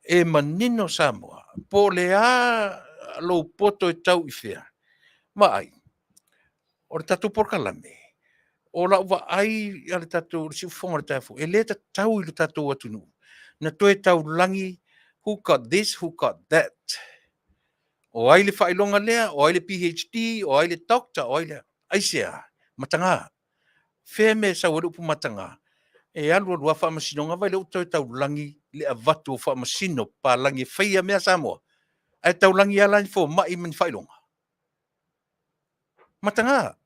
E manino Samoa. Po le a lo poto e tau i whea. Ma ai. O le tatu porkalame. O la uwa ai a le tatu si ufonga le tafu. E le ta tau i le tatu atunu. Na toi tau langi. Who got this, who got that. O ai le whailonga lea, o ai le PhD, o ai le doctor, o ai le aisea. Matanga. Whea me sa wadu pu matanga. E alu alua whaamasino ngā vai le utau tau langi le avatu o whaamasino pa langi whaia mea Samoa. Ai tau langi ala ni fo mai mani whailonga. Matanga.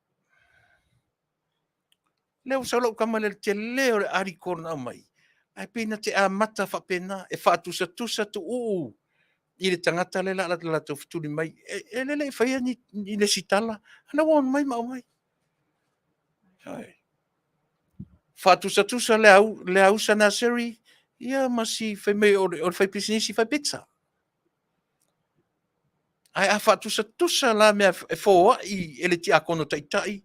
Leo sa lau kama le te leo le ari kona mai. Ai pina te a mata whapena e whaatusa tu uu. I le tangata le la tau fituri mai. E le whaia ni le sitala. Ana won mai mau mai. Whaatusa le au sa naseri. Ia masi whai mai o le whai pisinisi whai pizza. Ai a whaatusa la mea e fōa i ele ti akono taitai.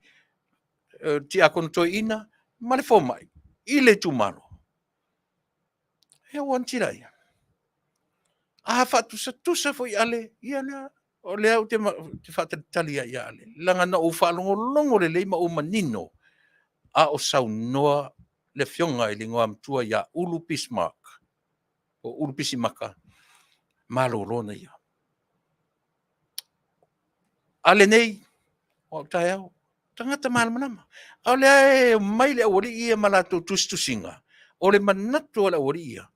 Ti akono toi ina. Ma le fō mai. I le tumaro. Hea wan tirai. A whaatusa foi ale. Ia lea. O le au te whaatatalia i ale. Langa na o whaalongo le leima o manino. A o sau noa le fionga i lingoa Matua ia ulu Bismarck. O ulu Pisimaka. Malo rona ia. Ale nei. O tai au. Tangata malamanama. O le ai mai le awari ia malato tustusinga. O le manatu o le awari ia.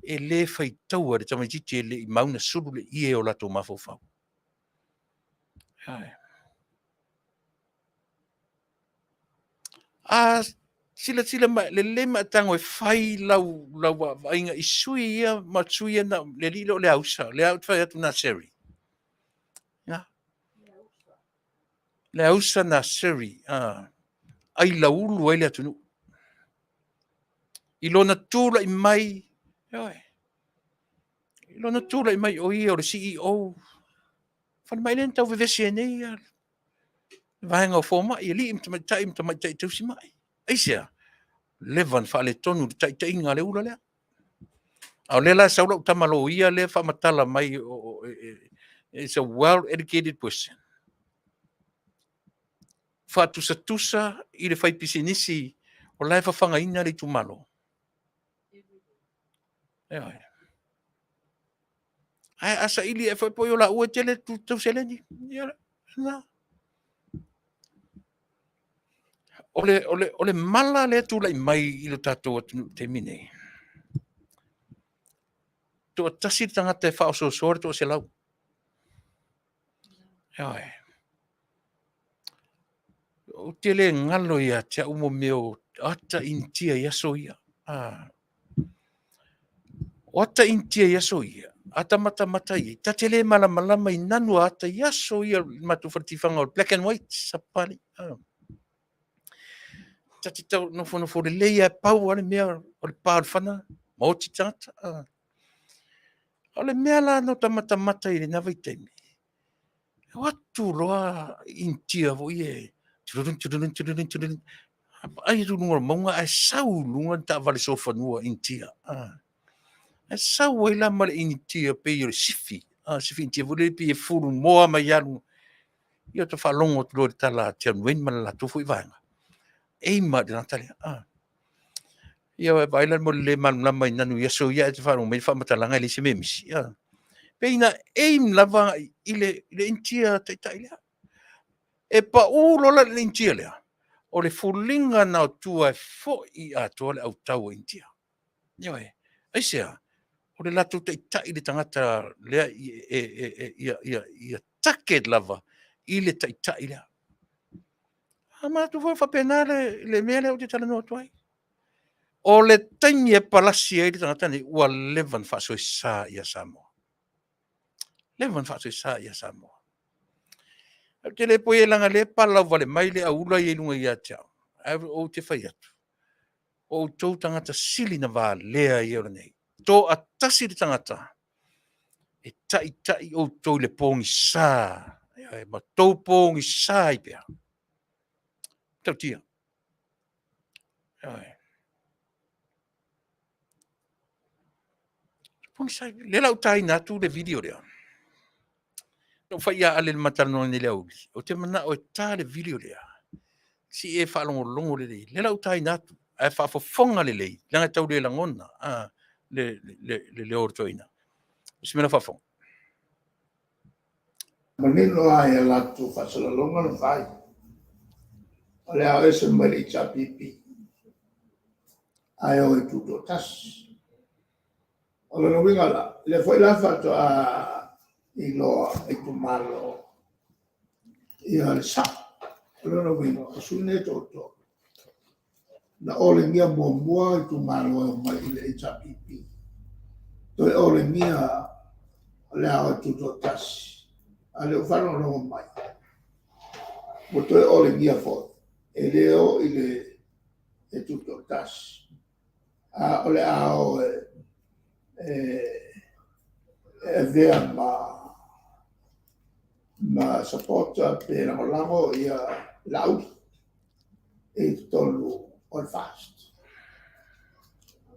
E le fai taua le tamaititi e le i mauna suru le ie o lato mafofau. A sila ma le lema tango e fai lau ainga i sui ia ma sui ia na le lilo le ausa. Le au fai atu na seri. Le ausa na seri. Ai la ulu ai le atunu. I lona tūla i mai. I lona tūla i mai o ia o le CEO. Whana mai len tau vevesi e nei ia. Vahenga o fōma i li im tamaitai tausi mai. Aisea. Levan wha le tonu tai inga le ula lea. Au le la saula utamalo ia le wha matala mai. It's a well-educated person. Wha tusa i le whai pisinisi o lai whawhanga ina le tumalo. Ai asa ili e whai poi o la ua tele tau seleni. Na. Ole mala le tula i mai i lo tatou atu te mine. To tasi tangata e wha o sore to se lau. O te le ngalo ia te umo meo ata intia yaso ia. O ata intia yaso ia. Ata mata ia. Ta te le malama i nanu ata yaso ia matu whatifanga o black and white sapali. Ta te tau nofo le leia pau ale mea o le pār whana. Mauti tangata. O le mea la no ta mata i le nawa i teimi. Watu roa intia vo ie. Tururun. Ai runga maunga ai sau lunga ta vale sofa nua intia. E sau ai la male ini tia pe i sifi. Sifi intia vule pe e furu moa mai alu. Ia te whalongo tu lori tala tia nuen mana la tufu i vanga. Ei ma de natale. Ia vai la mo le man la mai nanu ia so ia te whalongo me whamatalanga le se memisi. Pe ina eim lava ile intia te tailea. E pa ulola le intia lea. O le fulinga na tua fo i atua le au tau intia. Ia e. Aisea. O le latu te tai le tangata lea ia take lava i le tai tai lea. Ma tu foi whapena le mea lea o te tala noa tuai. O le taimi e palasi e le tangata ni ua levan whasoi sa ia Samoa. Levan whasoi sa ia Samoa. Te le poe langa le pala vale mai le aula i lunga ia tiao. O te whai atu. O tau tangata sili na wā lea i ora nei. Tō atasi le tangata. E tai tai o tau le pōngi sā. E ma tau pōngi sā i pēr. Tau tia. Pōngi sā i pēr. Le lau tai natu le video lea. No whai a ale matano ni le auli. O te mana o e tā le video lea. Si e whalongo longo le lei. Le lau tai natu. E whaafofonga le lei. Langa tau le langona. Le ortoina. Simena whaafonga. Manino ai latu whasalalonga na whai. O le au ese mari cha pipi. Ai o i tuto tas. O le winga la. Le foi la fato a Igoa e kumalo. Ia le sa. O le winga. O sune toto. Na ole mia mua i kumalo o mai le cha pipi. Toi ole mia le au tuto tas. Ale o whanau no mai. Mo toi ole mia fo. E leo i le e tuto tas. Ole ao vea ma supporta pe la lango ia lau e tolu on fast.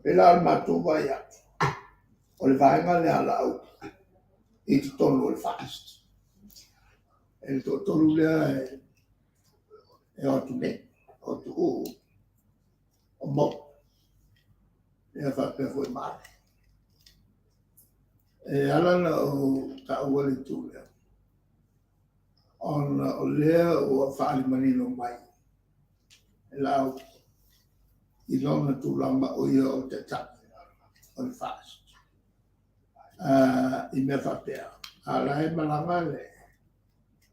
Pe la Matua ia. Ole vainga le lau e tolu on fast. El tolu le e o tu me o tu o mo e fa pe foi male. E ala o ta wale tu le. On o le o fa ali manino mai. Lau I lona tu lama o ia o te tap on fast. I me fa pe. Ala e malanga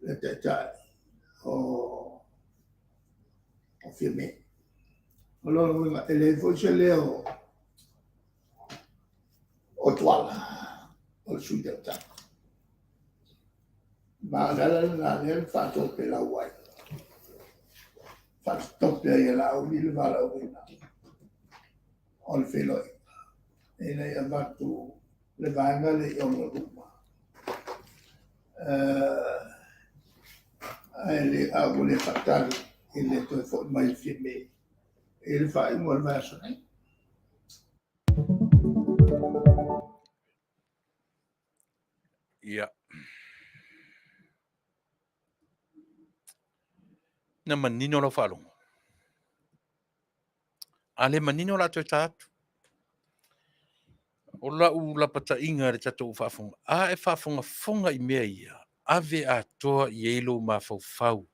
le te tai o firme. Allora le voce leo o tuala o sui del tap. Ma la nel fatto per la guai. Fatto per la il vala o on felo. E lei ha fatto le vangole e on ruma. Le ha vuole fattare il letto forma il firme. E fa il buon verso, Ia. Na manino la whalongo. Ale manino la toi tātu. O la u la pata inga re tatou whaafonga. A e whaafonga fonga I mea ia. Ave a toa I eilo ma fau.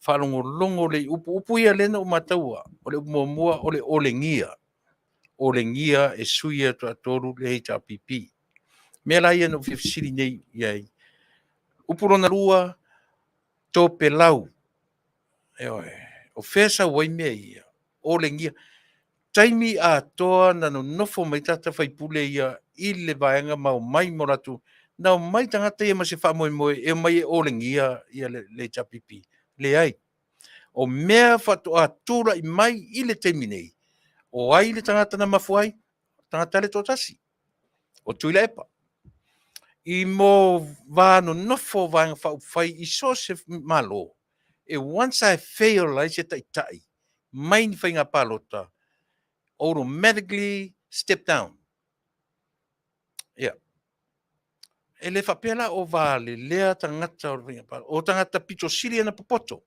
Whalongo longo le upu ia lena o mataua. O le mua o le olengia. Olengia e suia to atoru le heita pipi. Mea la ia no whiwhisiri nei iai. Upurona rua tō pelau. O whesa wai mea ia. Olengia. Taimi a toa na no nofo mai tata Faipule ia I le vaenga mau mai moratu. Na mai tangata ia masi whamoe moe e mai e olengia ia le tapipi. Le ai. O mea whatu a tūra I mai I le taimi nei. O ai le tangata na mafuai. Tangata le tōtasi. O Tuilaepa. I mo vāno nofo vaenga whau whai I so se malo. E once I fail I se tai. Mai ni whainga palota. Automatically step down. Ia. E le whapela o Vale, lea tangata o ringa pa. O tangata pito siri ana popoto.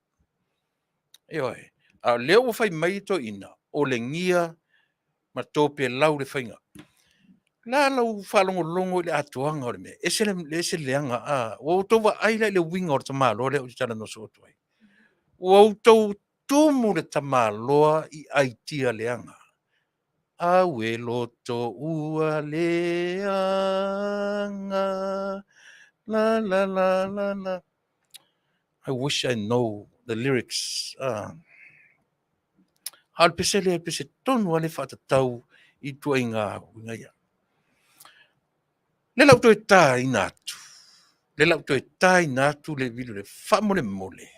Oi. A leo o whai mai to ina. O le ngia ma tōpe lau le whainga. La lau whalongo longo le atuanga o le me. Ese leanga a. O towa aila le winga o le tamalo le o tala no sotuai. O tau tumu le tamaloa I aitia leanga. Au e loto ua leanga. La la la la la. I wish I know the lyrics. Al pese tonu ale whatatau I tua inga ia. Le lau toi tā inatu. Le lau toi tā inatu le vilu le whamole mole.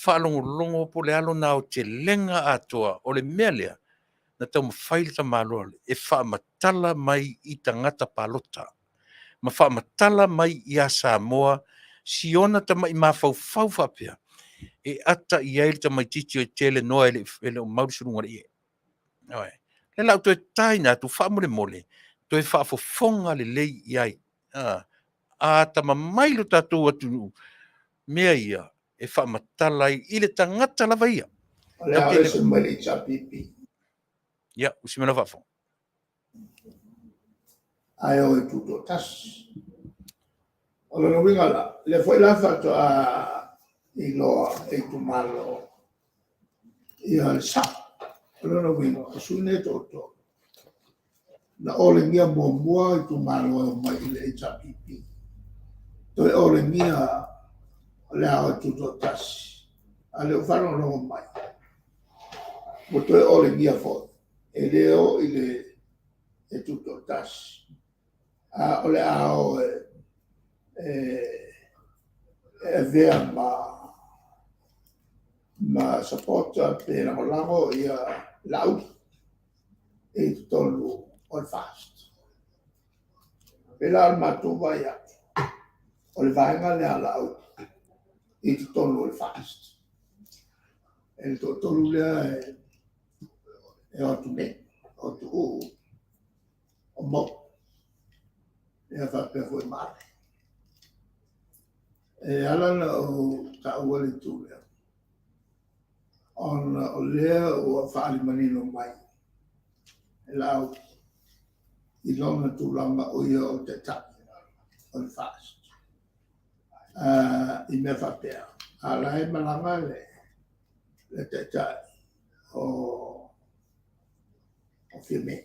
Whalongo longo po le alo nao te lenga atoa o le mea lea na tau mawhaile ta maloa e whamatala mai I tangata palota. Ma whamatala mai I a Samoa siona ta mai mawhau whapea. E ata I aile ta mai titi o tele noa ele o mausurunga le ie. Le lau toi tā inatu whamole mole. Toi Faafofoga'aga le lei iai. A ta mamailo tātou atu mea ia e whaamatala I le tangata lava ia. Le a se mali chapipi. Ia, usimena whafo. Ai o I tuto tas. O le wingala, le foi la fato a Igoa e tu malo. I al sa. O le wingo, sune toto. Na ole mia mua I tu malo mai le chapipi. Toi ole mia le a tuto tas. Ale o faro no mai. Mo toi ole mia fo. E leo I le e tuto tas. Ole a o vea ma supporta pe la molango ia lau e tolu o fast. Pela Matua ia o le vaenga le lau e tolu o fast. E tolu le e o tu me o tu o mo e fa pe foi male. E ala o ta wale tu le. On o lea o whaali manino mai. E lau I lona tu langa o ia o te tapi o le fast. I me whapea. A lai malanga le te tapi o whime.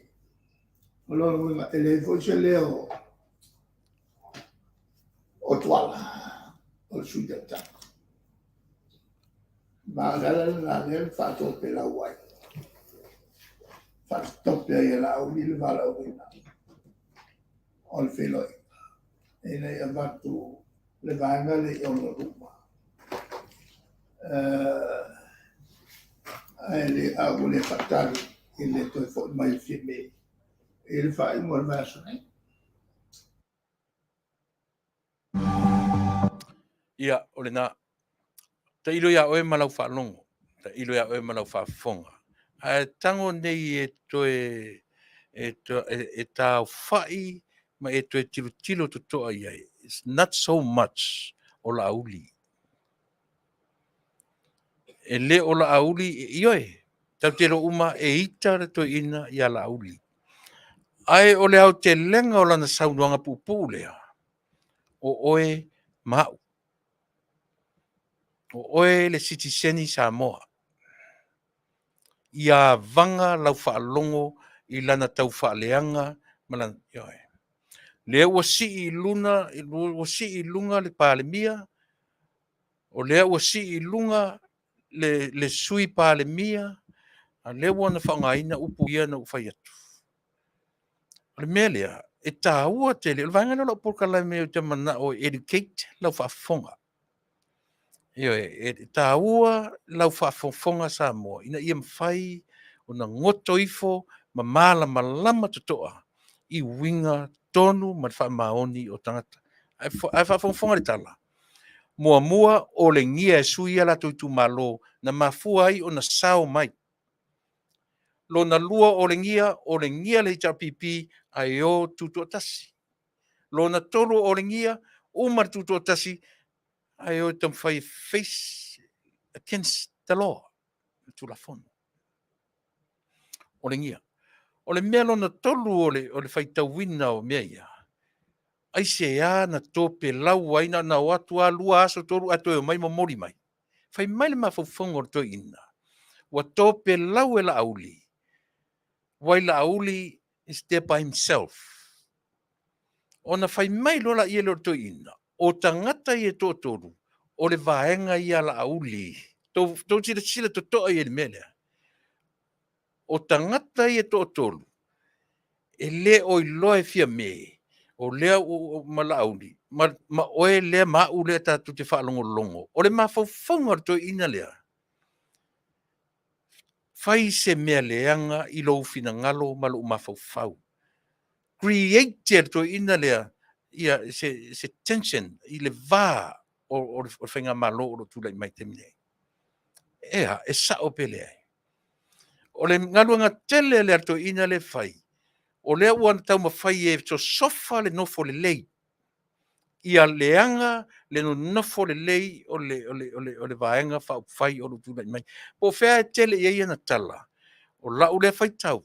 O lona winga e le foi se leo o tuala o le sui te tapi. Ma gala la lea whato pe la wai. Whatope ai la au ni le wala o wina. O le wheloi. E nei a watu le vaenga le i ona ruma. Ai le au le whatari I le toi fo mai whime. E le whai mua le vasa nei. Ia, o le nā. Ta ilo ia oe malau whaalongo. Ta ilo ia oe malau whaafonga. Tango nei e toe e tau whai ma e toe tilo to toa iai. It's not so much o la auli. E le o la auli ioe. Tau te ro uma e ita re to ina ia la auli. Ai o le au te lenga o lana saunuanga pupu lea. O oe mau. O oe le sitiseni Samoa. Ia vanga lau whaalongo I lana tau whaaleanga malan ioe. Lea ua si I lunga le palemia. O lea ua si I lunga le sui palemia. A lea ua na whangaina upu ia na ufai atu. Le mea lea, e tā ua te lea. Le vanga na lau porka lai mea te mana o educate lau whaafonga. Ioe, e tā ua lau whaafonga Samoa. Ina ia mwhai o na ngoto ifo ma malama totoa I winga tonu ma whaamaoni o tangata. Ai whaafonga le tala. Mua o le ngia e sui ala tu malo na mafua ai o na sao mai. Lo na lua o le ngia le HRPP ai o tutu atasi. lona tolu o le ngia, umar tuto tasi, ai o tam fai face against the law. Tu la fono. O le ngia. O le mea lona tolu o le fai tauina o mea ia. Ai se ia na tope lau aina na watu a lua aso tolu ato e mai mamori mai. Fai mai le mafaufonga o to ina. Wa tope lau e la auli. Wai la auli is there by himself. Ona fai mai lola ia lo to ina. O tangata i e to toru. O le vaenga ia la auli. Tau sila to toa i e mele. O tangata i e to toru. E le o i loe fia me. O lea o mala auli. Ma oe lea ma u lea tatu te whaalongo longo. O le mafaufonga to ina lea. Fai se mea leanga i lo fina ngalo malu mafaufau. Created to ina lea ia se tension i le va o whainga malo o tūlai mai te mine. Ea, e sa o pele ai. O le ngaluanga tele lea to ina le fai. O lea uan tau ma fai e to sofa le nofo le lei. Ia leanga le no nofo le lei o le vaenga fai o tūlai mai. Po fea tele ia na tala. O lau le fai tau.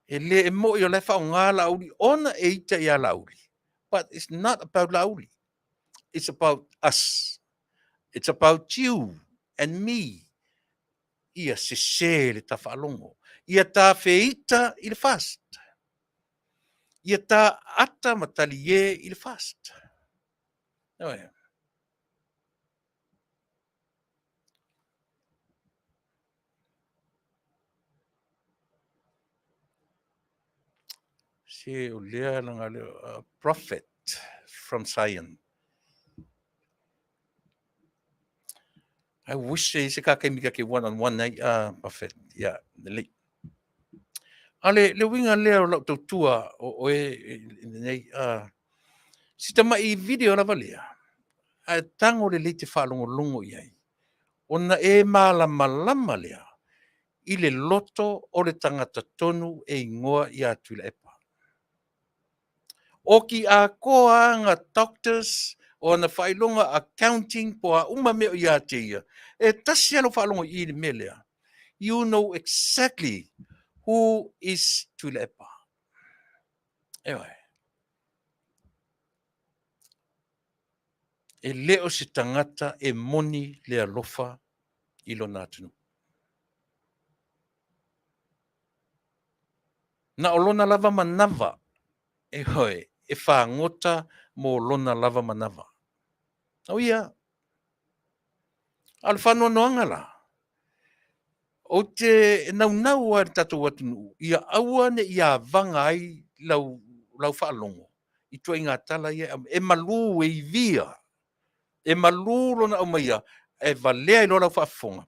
E le e mo i o le whao ngā lauri, ona e ita i a lauri. But it's not about lauri. It's about us. It's about you and me. Ia se le ta whaalongo. Ia ta feita i le fast. Ia ta ata matali e i le fast. No, yeah. Se o lea langa le prophet from Zion. I wish se kake mika ke one-on-one nei, prophet, yeah, the late. Ale, le winga lea o lau tautua o nei, si tama i video lava lea, a tango le leite whaalongo longo iai. Ona e malama lea, i le loto o le tangata tonu e ingoa i a Tuilaepa. O ki a koa nga doctors, o na whailonga accounting po a umameo i a te ia. E tasi alo whaalongo i le melea. You know exactly who is Tuilaepa. Ewa. E leo se tangata e moni le alofa i lo natunu. Na o lona lava manava, e hoi, e whaangota mo lona lava manava. O ia, al whanua noanga la. O te nau ar tatou atunu, ia aua ne ia vanga ai lau whaalongo. I tua inga tala ia, e malu e i via. E malu lona au maia, e valea i lona whaafonga.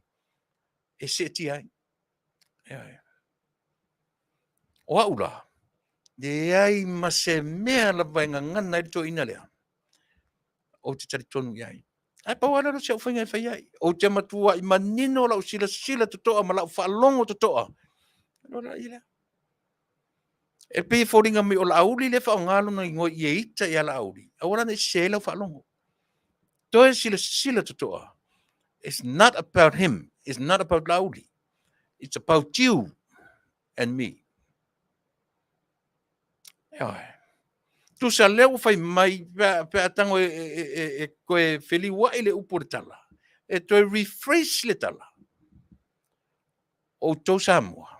E se ti ai. O aula, de ai ma se mea la vainga ngana i to ina lea. O te tari tonu iai. Ai pawana no se au whainga i whai ai. O te matua i manino lau sila tutoa ma lau whaalongo tutoa. Nora i lea. E pe fōringa mi o la auli le whao ngalo na ingo i e ita i a la auli. Awara ne se lau whaalongo. Toe sila tutoa. It's not about him. It's not about la auli. It's about you and me. Ai. Tu sa leo fai mai pe atango e koe feli wai le upo le tala. E toi refresh le tala. O tau Samoa.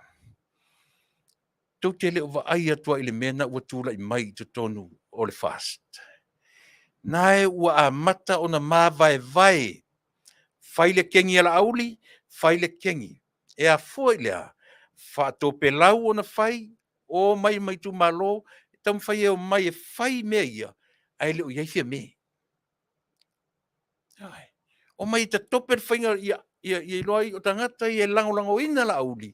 Tau te leo wa ai atua i le mena ua tūla i mai te tonu o le fast. Nae ua a mata o na mā vai. Fai le kengi ala auli, fai le kengi. E a foi lea. Fa tō pelau o na fai, o mai tu malo, tam fai e o mai e fai mea ia, ai leo iai fia me. O mai ta toper whainga ia loai o tangata i e lango ina la auli.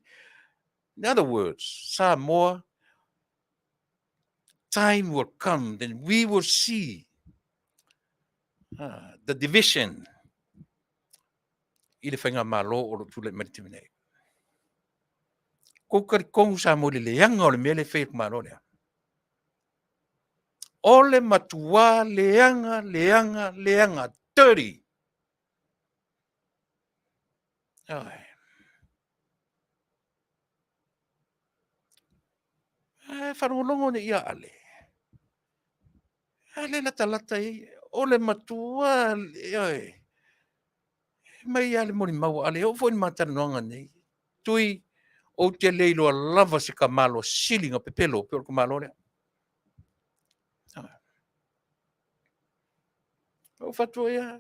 In other words, Samoa, time will come, then we will see the division i le whainga malo o lo tūlai maritimine. Ko kari kongu Samoa le leanga o le mele whaik malo lea. Ole matua leanga 30. Ai. Whanolongo ne ia ale. Ale lata i. Ole matua ai. Mai ale mori mau ale. O foi matanoanga nei. Tui o te leilo lava se kamalo silinga pepelo. Pero kamalo lea. O fatua ia.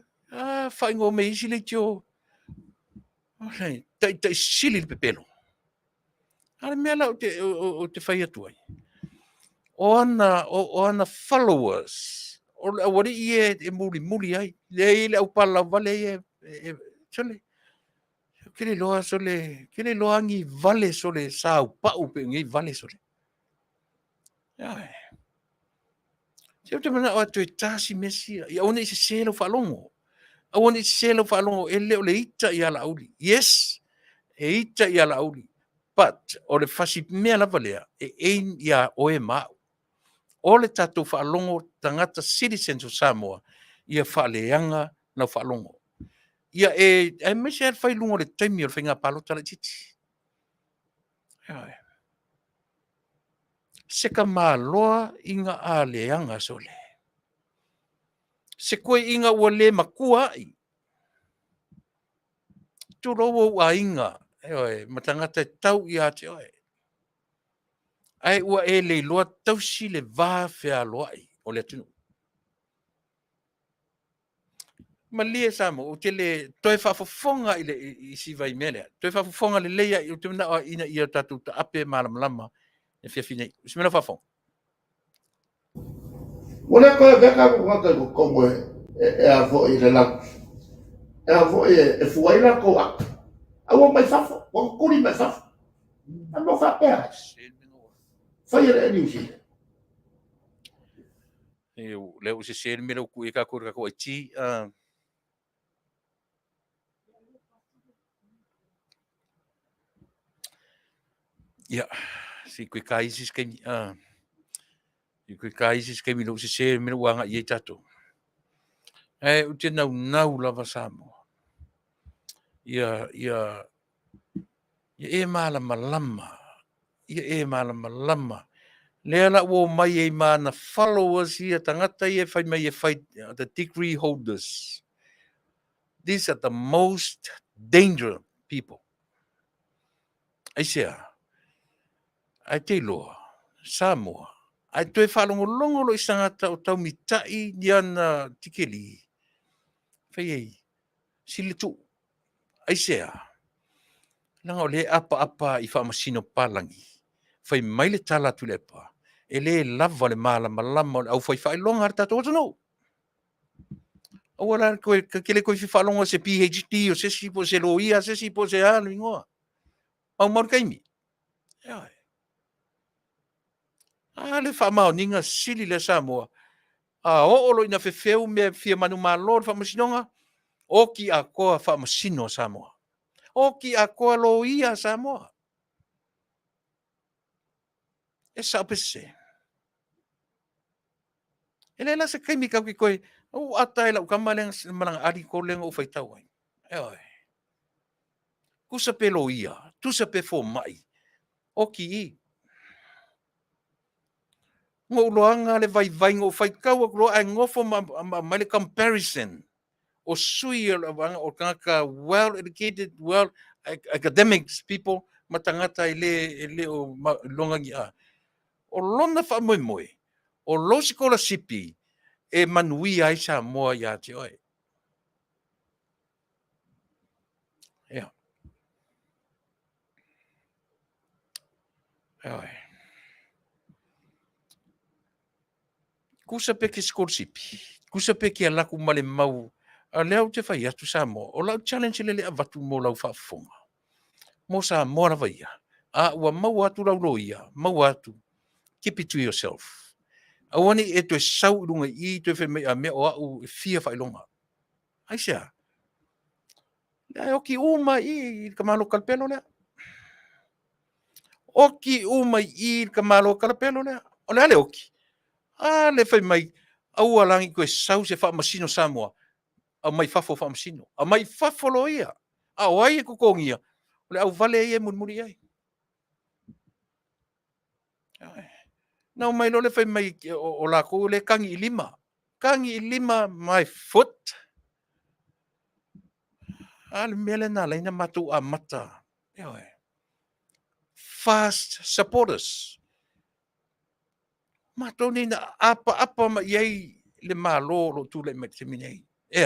Whaingo me isi le tio. Tai sili le pepelo. Ale mea la o te whai atuai. O ana followers. O wari i muli ai. Le au pala vale sole. Kele loa sole. Kele loa ngi vale sole sao pau pe ngi vale sole. Ai. Se te mana o te tasi mesi. Ia ona i se selo whalongo. A ona i se selo whalongo. E leo le ita i ala auli. Yes. E ita i ala auli. But o le fasi mea lava lea. E ein ia oe mau. O le tatou whaalongo tangata citizens o Samoa, ia whaaleanga na whaalongo. Ia mese al whailungo le taimi o le whainga palota le titi. Se ka māloa inga a leanga sole. Se koe inga ua le makua ai. Turowo ua inga. Matangata tau ia te oe. Ai ua e le loa tausi le vā whea loa ai. O le atunu. Malia Samoa, o te le toi Faafofoga i si vai mele. Toi Faafofoga le leia i o te mana ina i o tatu ta ape malama e Afiafi nei. Si mena Faafofoga. Wale koe veka waka ko komo e a fo i le lau. E a fo e fuaila ko ak. Awa mai fafo, o kuri mai fafo. Ano fa pea. Fai e ni usi. Le o se sel mera ku e ka ko ka ko ti ya si ku ka isis ke ku ka isis ke mi lo se sel mera wanga i tatu. O te nau lava Samoa. Ia e malama lama. Ia e malama lama. Lea la wo mai e mana followers ia tangata ia fai mai e fai the degree holders. These are the most dangerous people. Ai sea. Ai te loa. Samoa. Ai toi whalongo longo lo isangata o tau mitai niana tikeli. Fai ei. Sili tu. Ai sea. Langa o le apa i whamasino palangi. Fai mai le tala Tuilaepa. E le lava le malama au fai longa ar tato no. O wala koe kele koe whalonga se PhD o se si po se loia se si po se anu ingoa. Au maru kaimi. Le whamao ninga sili le Samoa. O olo ina fefeu me fia manu malor whamasinonga. O ki a koa whamasino Samoa. O ki a koa loia Samoa. E sa pese. E le la se kaimi kau ki koe. O atai lau kamaleng manang ari ko lengo fai tau ai. Kusa pe loia. Tusa pe fo mai. O ki i. Ngo loanga le vai ngo fai kau ak loa ai ngofo ma le comparison. O sui o kaka well-educated, academics people matangata ile o longa ngi a. O lona fa moi. O lo sikola sipi e Manuia ai Samoa ia te oe. Ia. Kusa pe ke sikola sipi. Kusa pe ke alaku male mau. A leo te whai atu Samoa. O lau challenge le avatu mo lau Faafofoga. Mo Samoa na vai ia. Ua mau atu lau loia. Mau atu. Keep it to yourself. Awani e to sau lunga i to fe me o au fia fa longa. Ai sea. Le oki uma i kamalo kalpelo le. Oki uma i kamalo kalpelo le. O le oki. Le fai mai, au alangi koe sau se whaamasino Samoa, a mai whafo whaamasino, a mai whafolo ia, a oai e kukongia, le au vale ia muri ai. Nau mai lo le fai mai o lako le kangi i lima my foot, le mele na leina matu a mata, fast supporters, mato ni na apa ma iei le malo lo tu le mete minei. E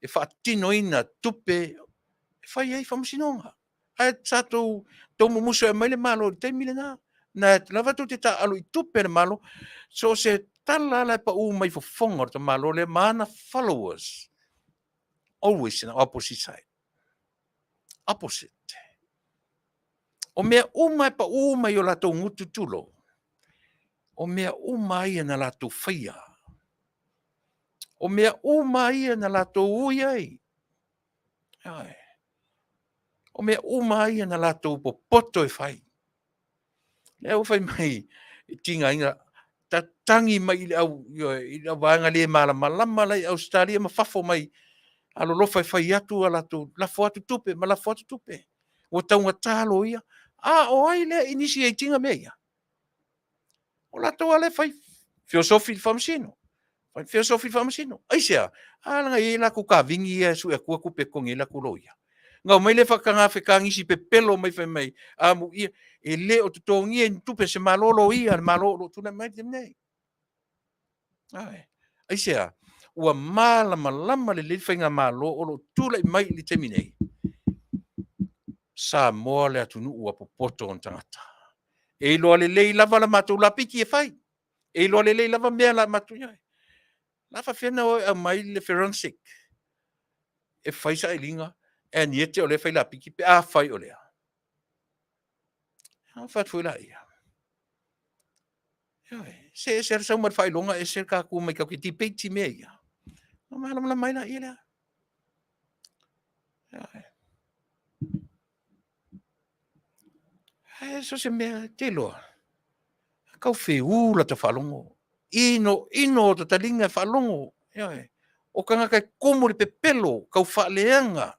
whaatino ina tupe, e whai ei whamasinonga. Hai tato tau mumuso e mai le malo te mile na. Na lava tu te ta alu i tupe le malo, so se tala la pa u mai fofonga te malo le mana followers. Always in the opposite side. Opposite. O mea umai pa umai o la tau ngutu tulo. O mea umai na la tau whaia. O mea umai na la tau ui ai. O mea umai na la tau popoto e whai. Leo whai mai, tinga inga, ta tangi mai i au vanga le malama lai Australia ma whafo mai, alo lo whai atu ala tu, la atu tupe, ma la atu tupe. O taunga talo ia, o ai le initiatinga mea. O la tau ale whai, filosofi whamasino. Filosofi whamasino. Aisea, alanga i la ku ka vingi ia su e kua kupe kongi la ku loia. Ngau mai le whakanga whekangisi pe pelo mai whai mai, amu ia, e le o tutongi e tupe se malolo ia, malolo tuna mai te nei. Aisea, ua malama le le whainga malo o lo tula i mai li te minei. Samoa le Taunu'u a popoto on tangata. E loa le lei lava la matou la piki e whai. E loa le lei lava mea la matou iai. Lava whiana o a mai le forensic. E whai sa e linga. E niete o le whai la piki pe a whai o lea. Whai tuila ia. Se sa umar whai longa e se ka ku mai kau ki ti peiti mea ia. Malam la mai la ia lea. So se mea te loa. Kau wheu la ta whalongo. Ino ta talinga whalongo. O kanga kai komori pe pelo, kau whaaleanga.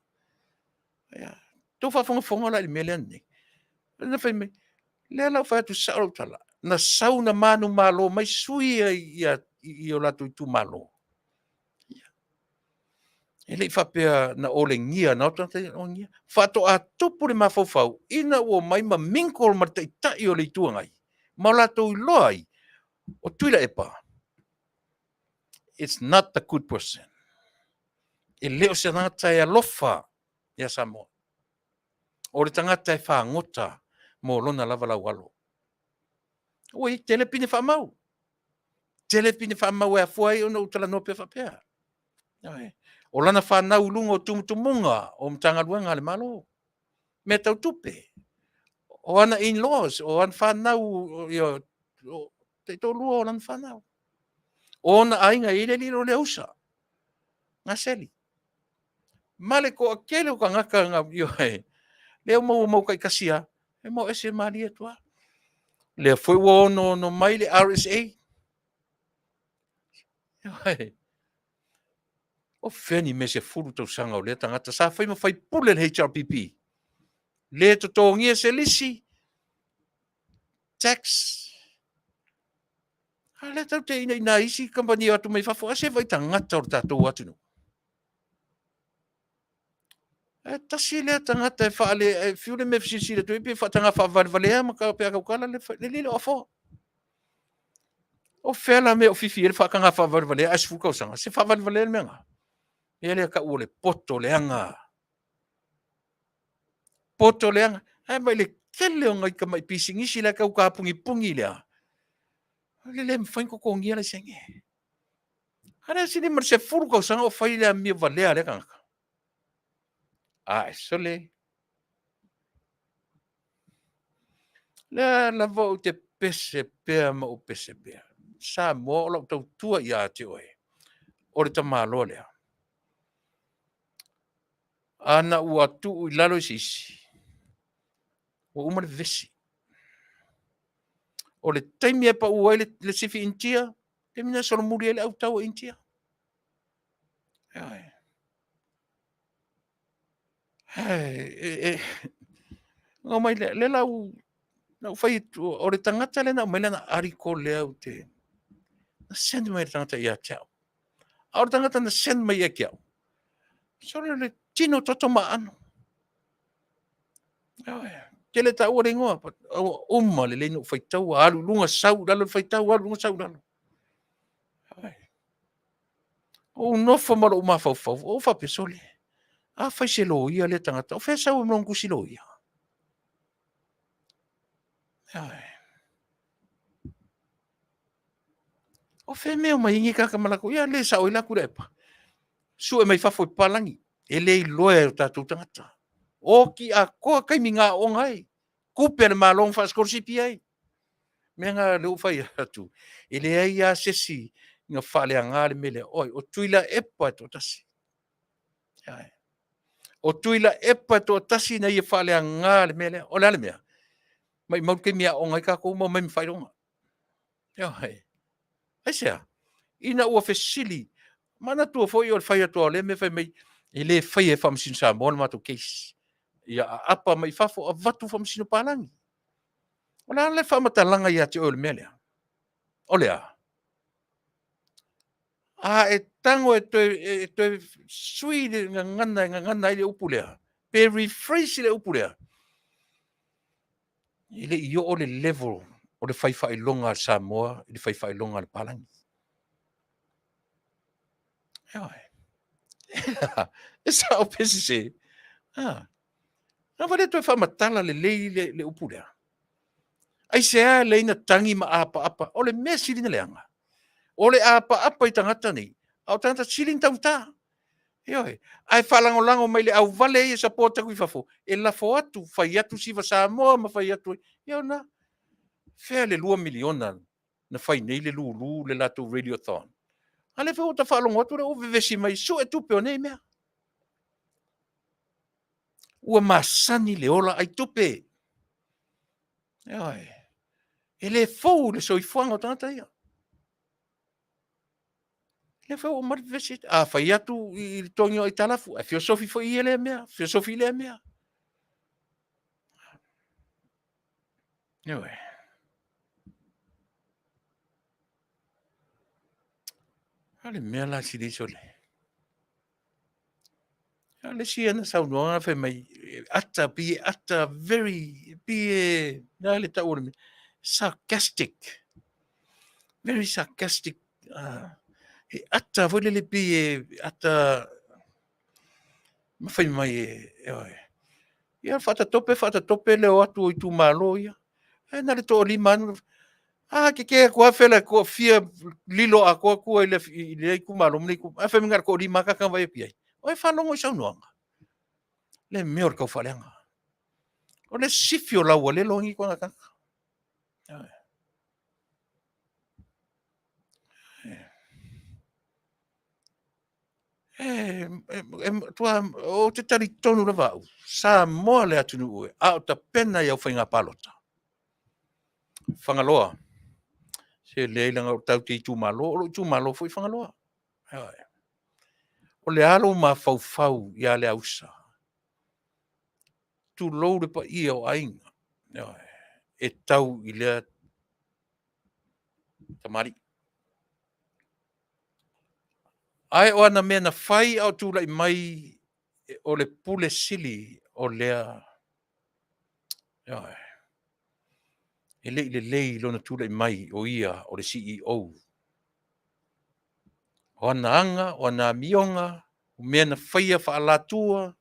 Tō whafonga la i mele ane. Na whai me, lea lau whai atu sao tala. Na sau na manu malo, mai sui i o latu i tu malo. E lei whapea na ole ngia, na otanta o ngia. Whato a tupu le mawhauwhau, ina o mai ma minkol ma te tai o le tuangai. Ma latu i loai, o Tuilaepa. It's not the good person. E leo se tangata e alofa ia Samoa. O le tangata e whaangota mo lona lava lau alo. Oi, telepine whamau. Telepine whamau e a fuai o na utala no pe whapea. O lana whanau lunga o tumutumunga o mtanga luanga le malo. Me tau tupe. O ana in-laws, o ana whanau, te tō lua o lana whanau. O ana ainga i le liro le usa. Ngā seli. Male ko a kele o ka ngaka ngā, leo mau kai kasia, e mau ese maria tua. Leo foi wo no mai le RSA. O feni me se furu tau sanga o le tangata, sa fai ma Faipule le HRPP. Le to tongia se lisi. Tax. Le tau te ina isi kampani atu mai fafo, a se vai tangata o tatou atu no. Tasi le tangata e whaale, fiule me fisisi le tui, pe whatanga whavalea, maka pe akaukala le lile ofo. O fela me o fifi ele whakanga whavalea, as fukau sanga, se whavalea menga. Ele ka ule poto leanga. Poto leanga. Ai mai le kele o ngai ka mai pisingisi le kau ka pungi lea. Le mwhain ko kongia le senge. Hara sini mar se fukau sanga o whai lea mi valea le kanga. Sole. La vo te pese pea ma o pese pea. Sa mo o lau tau tua i a te oe. O le tamalo lea. Ana ua tu i lalo sisi. O umare vesi. O le taimi e pa uai le sifi intia. Te mina solo muri ele au tau intia. Ai. Ai, ngā mai le lau, whai o re tangata le na mai lana ariko le au te, na send mai tangata ia teau. A o tangata na send mai ia kiau. Sore le tino toto maano. Te le tau ore ngoa, uma le leino whai tau, alu lunga sau, lalo whai tau, alu lunga sau lalo. O nofa maro uma fau, o whapesole. A whai se lo ia le tangata, o whai sau mrongu si lo ia. O whai meo mai ingi kaka malako, ia le sao ila kurepa. Su e mai whafoi palangi, e le loe o tātou tangata. O ki a koa kaimi ngā o ngai, kupe le malong whaskor sipi ai. Mea ngā leo whai atu, e le ai a sesi, ngā whale a ngāre mele, oi, o Tuilaepa to tasi. O Tuilaepa to tasi na ia whale a ngāre mele, o lale mea. Mai mau ke mea o ngai kako, mau mai mwhaironga. Ai sea, ina ua whesili, mana tua foi o le whai atua le me whai mai, e le whai e whamsino Samoa na mato keisi. Ia apa mai whafo a vatu whamsino pālangi. O la le whamatalanga ia te o le mea. O lea. A e tango e toi sui le ngana i le upu lea. Pe rephrase le upu lea. I le i o le level o le whai longa al Samoa, i le whai longa al Palangi. E sa o pesi se. Na wale toi whamatala le lei le upu lea. Ai sea le ina tangi ma apa, o le mea sirina leanga. O le apa i tangata nei, au tangata siling tauta. Ioi, ai whalangolango mai le au vale e sapota kui whafo, e lafo atu, whai atu siwa Samoa ma whai atu, iau na, whea le 2 miliona na whai nei le lulu le lato radiothon. A le whea o ta whalongo atu le uwe vesi mai, so e tupe o nei mea. Ua masani le ola ai tupe. Ioi, e le fau le soifuanga o tangata ia. Le fa o mar vesi a fa atu I tongo I talafu a filosofi fo I ele mea filosofi le mea Ewe. Ale mea la si sole. Ale si ana sau no fa mai ata very be na le ta orme sarcastic. Very sarcastic ata vole le be ata ma fa mai ewe. Ia fata tope le atu I tu malo ia. E na le to lima ke ko fela ko fia lilo a ko le ku malo mli ku a fe mingar ko lima ka kan vai pi. O fa longo sa no. Le meor ko falenga. O le sifio la wole longi ko ka. Tua o te tari tonu la vau. Sa mo le atunu a o ta pena ia whainga palota. Whangaloa. Se le langa o tau te tu malo foi whangaloa. O le alo ma fau ia le ausa. Tu lou pa ia o ainga. E tau I lea tamari. Ai o ana mea na whai au tūlai mai o le pule sili o lea. E lei lona tūlai mai o ia o le CEO. O ana anga, o ana mionga, o mea na whaia whaalatua.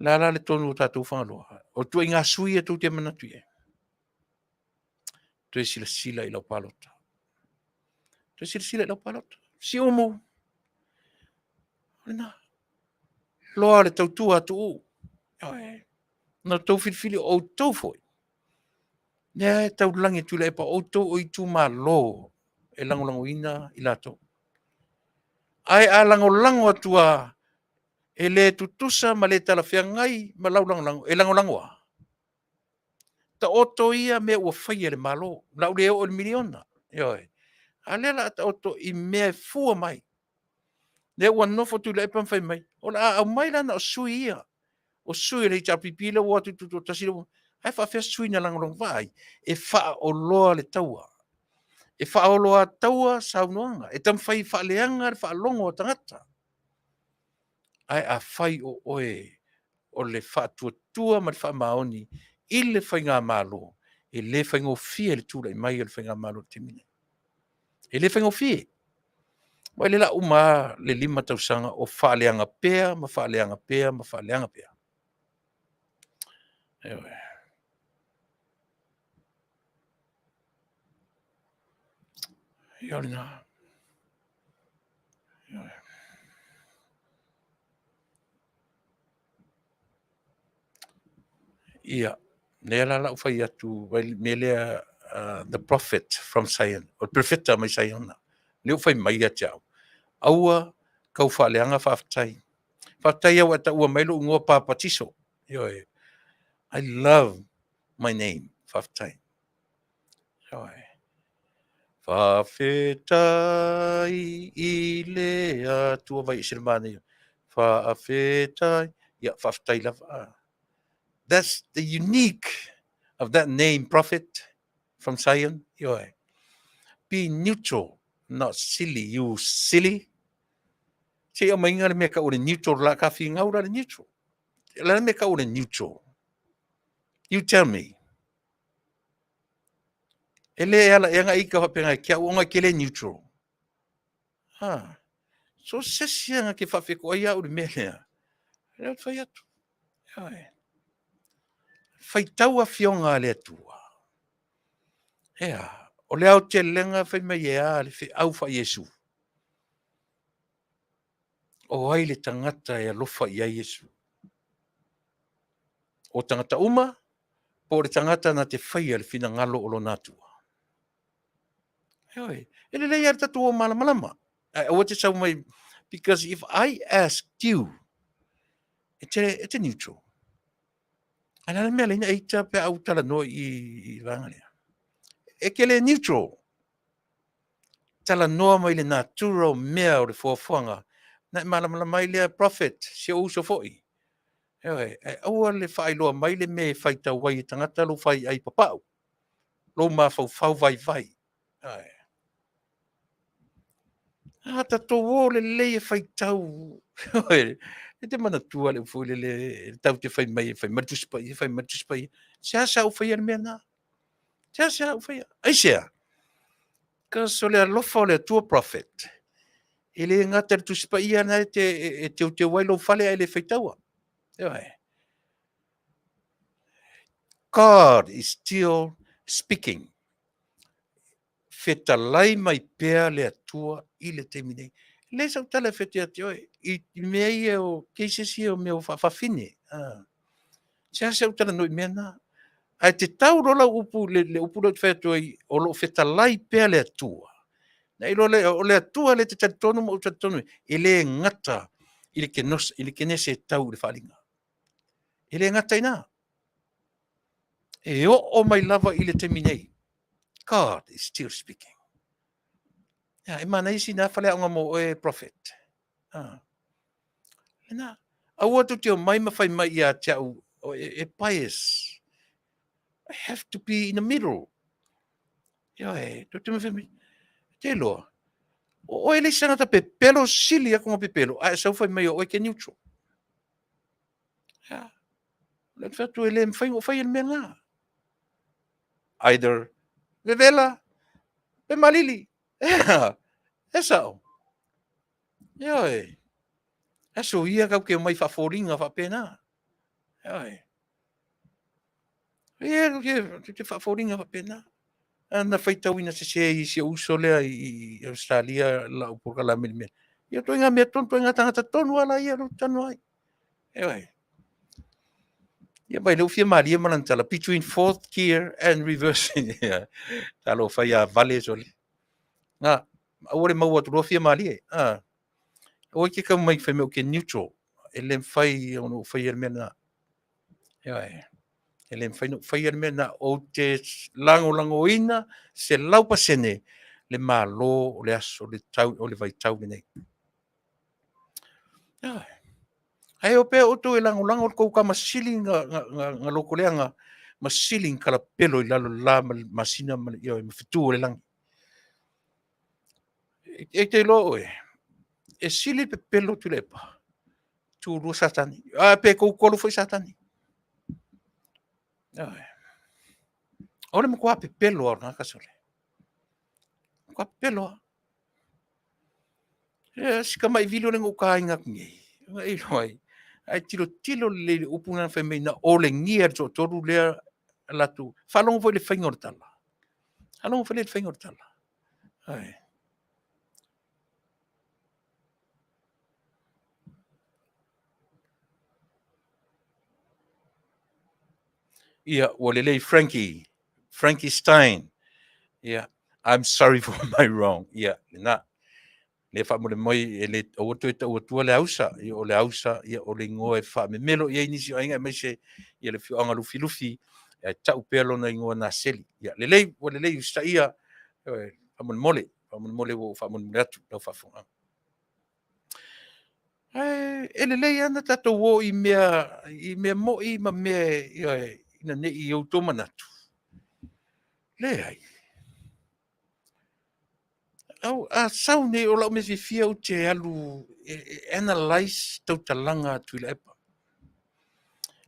La le tonu o tātou whangaloa. O tu ngā sui e tū te manatuie. Tu e sila I lau palota. Tu e sila I lau palota. Si omo. Lena. Loa le tautua atu. Na tau filfili o tau foi. Nea e tau langi Tuilaepa o tau o I tu malo. E langolango ina I lato. Ai a langolango atua. E le tutusa ma le talafia ngai ma lau langolango. E langolango a. Ta oto ia me ua whaia le malo. Lau leo o le miliona. Yoi. Alela ta oto I mea fua mai. Ne wan no for Tuilaepa fai mai. O la au mai lana o sui ia. O sui le ta pipila o atu tu tasilo. Ai fa fes sui na langrong vai. E fa o loa le taua. E fa o loa taua saunoanga. E tam fai fa leanga fa longo o tangata. Ai a fai o oe. O le fa tua ma le fa maoni. I le fai ngā malo. E le fai ngō fia le tūla I mai le fai ngā malo te mine. E le fai ngō fia. Wai le la uma le 5 tausanga o faaleanga pea, ma faaleanga pea, ma faaleanga pea. Ewe. Iorina. Ewe. Ia. Nela la ufai atu, wai melea the prophet from Zion, o profeta mai Zion. Le ufai mai atiao. Aua kau faaleanga Faafetai. Faafetai au ata ua mailo ungoa papatiso. Yoe. I love my name, Faafetai. Yoe. Faafetai I le atua vai Isirmane. Faafetai. Yeah, Faafetai lava. That's the unique of that name, prophet from Zion. Yoe. Be neutral, not silly. You silly. Say o mainga le meka ore neutral la ka fi ngaura le neutral. La meka ore neutral. You tell me. Ele ala yanga ika penga kia onga kele neutral. Ha. So sesianga ke fafeko ia uri melea. Leo fai atu. Fai tau Afioga le atua. Ea. O le au te lenga fai mai ea le fai au fai Yesu. O ai le tangata e alofa ia Yesu. O tangata uma, po le tangata na te fai le fina ngalo o lo natua. Ele lei ar tatu o malamalama. O te sau mai, because if I asked you, it's a neutral. Ana mea leina eita pe au tala no I vangalea. E ke le neutral. Tala noa mai le natural mea o le fuafuanga. Na malamalama le prophet, se uso foi. Aua le fai loa mai le me fai tau wai tangata lo fai ai papau. Lo ma fau vai vai. Ta tō le lei e whai tau. E te mana tua le fui le tau te whai mai e whai matuspai. Se asa u whai mea nā. Se asa u whai. Ai sea. Ka so le alofa o le tua prophet. E le ngata le tuspai ana te te wailo whale ai le whai taua. God is still speaking. Fetalai mai pea le atua I le temine. Le sau tala fete ati oi. I mea ia o keisesi o mea o whawhine. Sea sau tala noi mea nā. Ai te tau rola upu le upu lo te whea o lo fetalai pea le atua. Na ilo o le atua le te tatonu mo tatonu. I le ngata I le kenese tau le whalinga. I le ngata I nā. E o mai lava I le temine. God is still speaking. E mana isi nā whale aunga mo e prophet. Nā, au atu te o mai mawhai mai ia te au e pious. I have to be in the middle. Tu te mawhai mai. Te loa. O e leisa ngata pe pelo sili ako ngā pe pelo. Ai sau whai mai o ke neutral. Le whatu e le mwhai o whai e mea ngā. Either vevela, pe malili. E sao. Aso ia kau ke mai whaforinga whapena. Ke whaforinga whapena. Ana whaitauina se se I se uso lea I Australia la upoka la mea. Ia toi ngā mea tonu tangata tonu ala ia lo tanu ai. Ia bai leu fia maria manantala between fourth gear and reversing. Talo whai a Vale soli. Ngā, aore mau atu roa fia maria. O ke ka mai whai meo ke neutral. E le whai ono whai e mea nā. E le whaia me na o te lango ina, se laupa sene, le malo o le aso, o le vai tau nei. Ai o pea o to e lango o kou ka masili nga loko leanga, masili kala pelo I lalo la masina ia e mawhitu o le langi. E te lo e sili pe pelo Tuilaepa. Tu rua satani. Pe kou kolu foi satani. Ora mo kwa pe pelo or nga kasole. Kwa pelo. Sika mai vilo lengo ka inga ngi. Ai loi. Ai tilo le upuna fe me na ole ngia to toru le latu. Falong foi le fingor tala. Falong foi le fingor tala. Ai. Ia walele Frankie Stein. Yeah, I'm sorry for my wrong. Yeah, na. Le fa mo le moi le o to o le ausa, o le ausa, o le ngoe fa me melo ye ni si ainga me se ye le fi anga lufi e ta upelo na ngoa na seli. Ya le usta ia fa mo mole wo fa mo ngatu no fa fonga. Le ana tato wo I mea mo I ma me ina ne I o to manatu. Le ai. Au sau nei o lau me fifia o te alu analyze tau talanga Tuilaepa.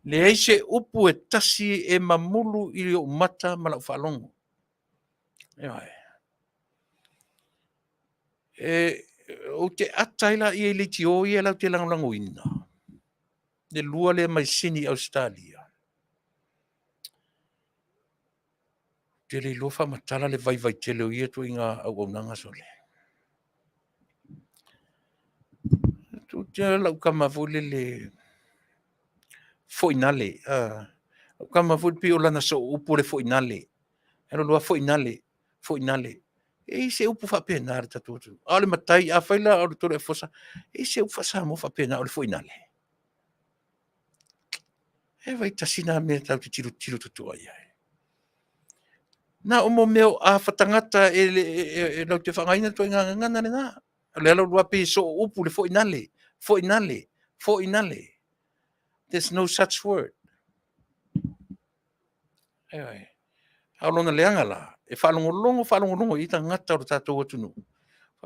Le ai se upu e tasi e mamulu I o mata ma lau whalongo. O te ataila I e liti o I e lau te langolango ina. Le lua le mai sini Australia. Te le lofa matala le vai tele o ia tu inga au nanga sole. Tu te lau kamavole le foinale. Kamavole pi o lana so upu le foinale. Ero loa foinale. E se upu whapena ar tatu. Ale matai a whaila o tore fosa. E se upu whasa mo whapena o le foinale. E vai tasina me tau te tiro tutua ia. Na omo meo a whatangata e lau te whangaina to ngana le na. Le alo lua pe so upu le foinale. There's no such word. Eoi. Aolona leanga la. E whalongolongo I ta ngata o tatou atunu.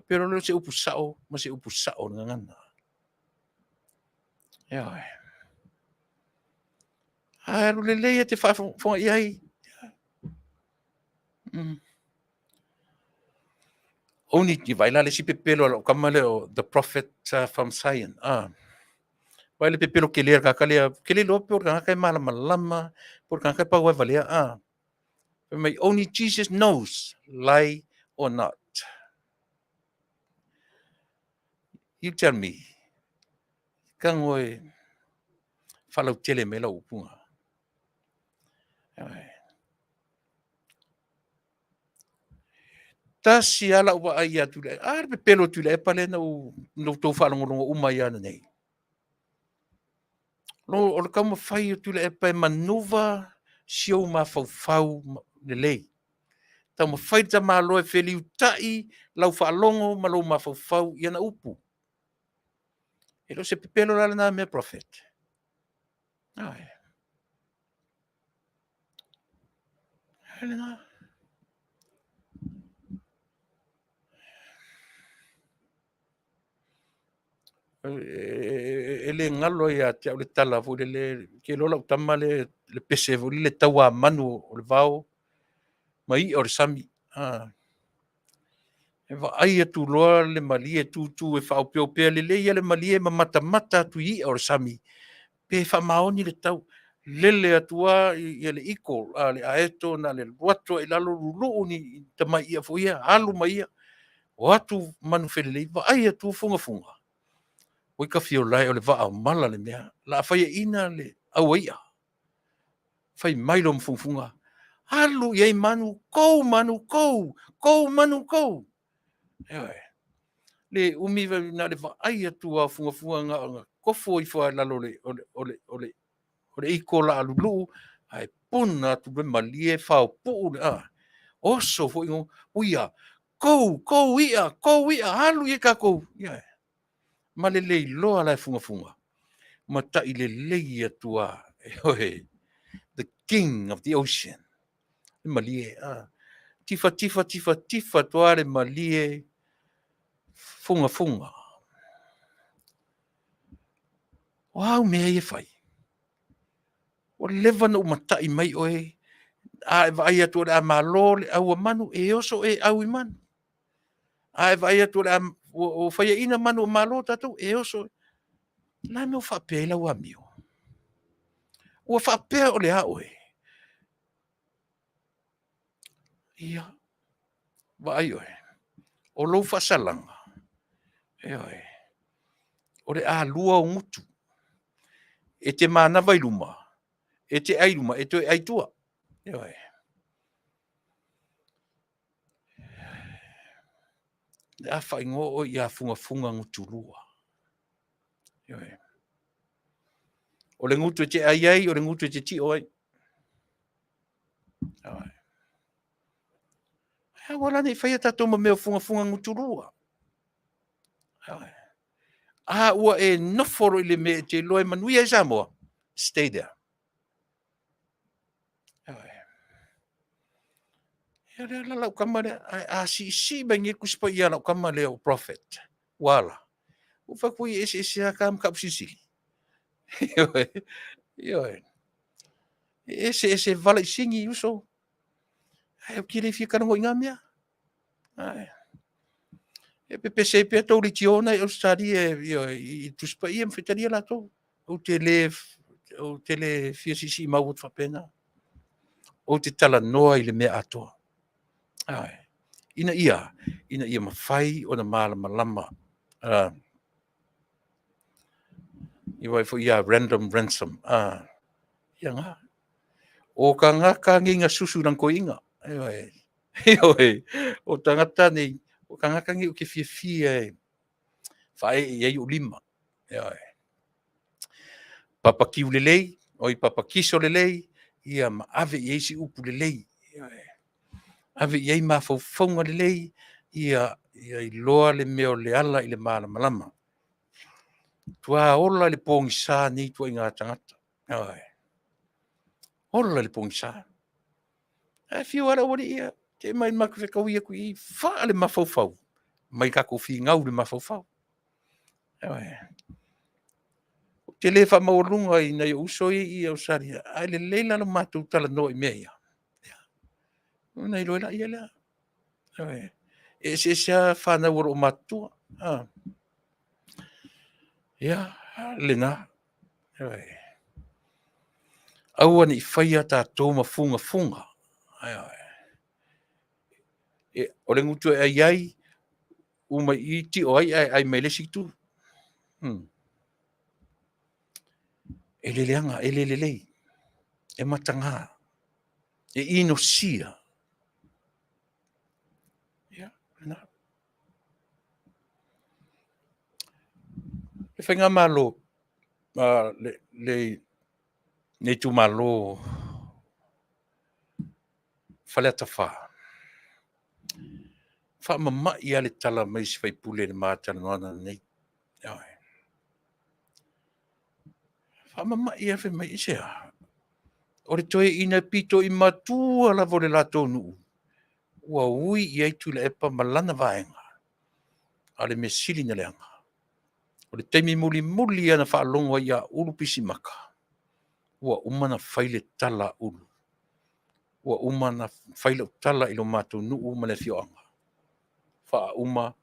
Pero leo se upu sao, ma se upu sao ngana. Eoi. Aero le leia te whafonga iai. Oni ti vai la le si pepelo o kamale o the prophet from Zion. Vai le pepelo ke le kakalea, ke le lope o kanga kai malama, por kanga kai pau valea. Only Jesus knows, lie or not. You tell me. Kangoe falau tele me la upunga. Tasi ala ua ai atu le. Pe pelo Tuilaepa le no tau whalongolongo uma ia na nei. No o le kama whai o Tuilaepa e manuva sio ma fau le lei. Tau ma whai ta maa loe wheli utai lau whalongo ma lau ma fau ia na upu. E lo se pepelo la na mea prophet. Ai. Helena. Ele ngalo ia te au le tala fu le ke lola utama le pese fu le taua manu o le vao mai o le sami e va ai tu loa le mali e tu e fa o pe le ia le mali e mata tu I o le sami pe fa maoni le tau lele atua ia le iko le aeto na le wato I lalo lulu ni tama ia fu ia alu mai ia o atu manu fele va ai tu funga Oi ka fio lai o le vaa mala le mea. La fai ina le au ia. Fai mailo mfunfunga. Halu iei manu kou. Ewe. Le umiwa na le vaa ia tua funga nga kofo I fua lalo le iko la alulu. ai puna tu be malie fao pu oso fo ingo uia kou ia halu ia ka kou ia ma le lei loa la funga ma ta i le lei atua the king of the ocean malie tifa toare malie funga wow me e fai o leva no matai mai oe a vai atu a malo le au manu e oso e au i manu a vai atu o fai ina manu malo tatu e oso la me fa pela o amio o fa pe o le a oe ia vai oe o lo fa salanga e oe o le a lua o mutu e te mana vai luma e te ai luma e te ai tua e oe le a fa ingo o ia funga ngutulua e oe o le ngutu te ai o le ngutu te ti oi ai wala ni fai tato mo me funga ngutulua ai ua e noforo ile me te loe Manuia e Samoa stay there ai ya la la kamare si bangi kuspa ya la kamale o prophet wala o fa ku ese kam kapsisi yo ese vale singi uso ai o kile fica no ngamia ai e pepe se pe to litiona e o stadi e tu spa ia fitaria la to o tele fiasisi ma ut fa pena o te tala noa i le mea atoa ai ina ia mafai o na malama i vai fo ia random ransom ia nga o ka ngaka nginga susu nang ko inga o tangata nei o ka ngaka ngi o ke fia fai ia u lima papa kiu lelei o i papa kiso lelei ia ma ave ia si upu lelei ave ia ma fofonga lelei ia i loa le meo le ala i le malama tua ola le pongi sa ni tua inga tangata ola le pongi sa a fiu ara ori ia te mai maku fe kawia ku i fa le mafofau mai ka ko fi ngau le mafofau te le fa maulunga i nei uso i o sari ai le leila no matu tala no i mea nei loila ia le e se fa na woro matua ia lena au ani faia ta toma funga o le ngutu ai uma i ti o ai mele situ e leanga e lelei e matanga e inosia ia na e fenga malo le ne tu malo Faleata fa mama ia le tala mai se Faipule le mata ngana nei fa mama ia fe mai se o le toe ina pito i Matua la vole la Taunu'u ua ui i Tuilaepa malana vaenga ale me sili na leanga o le taimi muli ana whaalonga ia ulu pisi maka ua umana whaile tala ulu ua umana whaile tala ilo mātou nuu ma le fioanga wha uma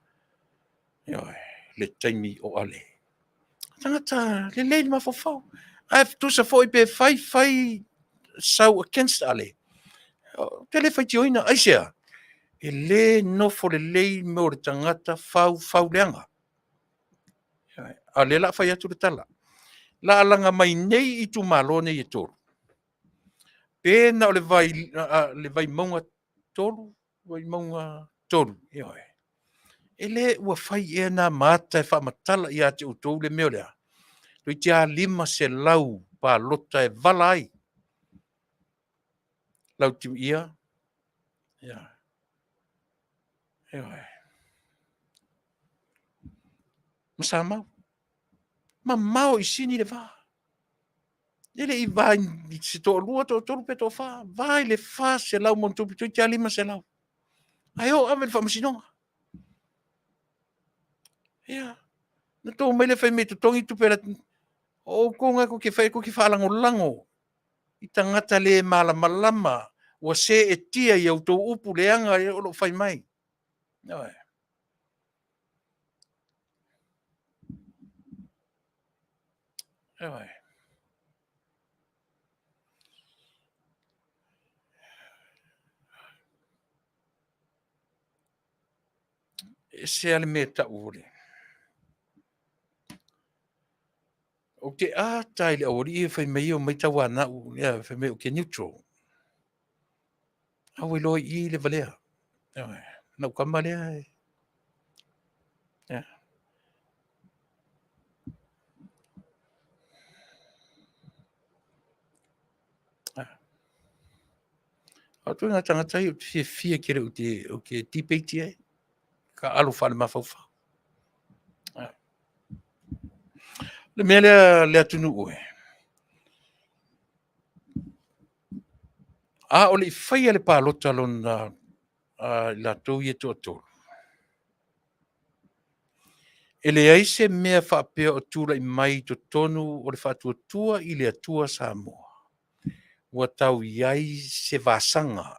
le taimi o ale tangata le leili mafofau ai tusa foi pe fai sau against ale tele fai tioina aisea e le nofo le lei me o le tangata fau leanga a le la fai atu le tala la alanga mai nei i tu malo nei e tolu pena o le vai maunga tolu e le ua fai e na mata e whaamatala i ate utou le meo lea. Tui tia lima se lau pa lota e vala ai. lau tiu ia. Ia. Ewa. Masa mau. Ma mau I sini le wha. Ele I vai I se to lua to tolu pe to wha. Vai le wha se lau mon tupi tui tia lima se lau. Ai o ave le wha masinonga. Ia. Na tō mai le whai me tu tongi tu pera. O konga ko ke whai ko ki whalango lango. I tangata le malama. Wa se e tia I au tō upu leanga e o lo whai mai. Ia. Ia. E se ale me ta ure. O te a tai le ori e whai mai o mai tawa na u. Ia, whai mai o ke neutral. Au e loi I le valea. Ia. Nau kamalea e. Ia. A tu ngā tangata I o te fia kere o ke tipeti ai. Ka alo whale mawhauwha. Le mea lea Taunu'u e. A o le whaia le pālota lona la tau I e tō tōru. E le aise mea whaapea o tūra I mai to tonu o le whātua I le atua Samoa. Ua tau iai se vasanga.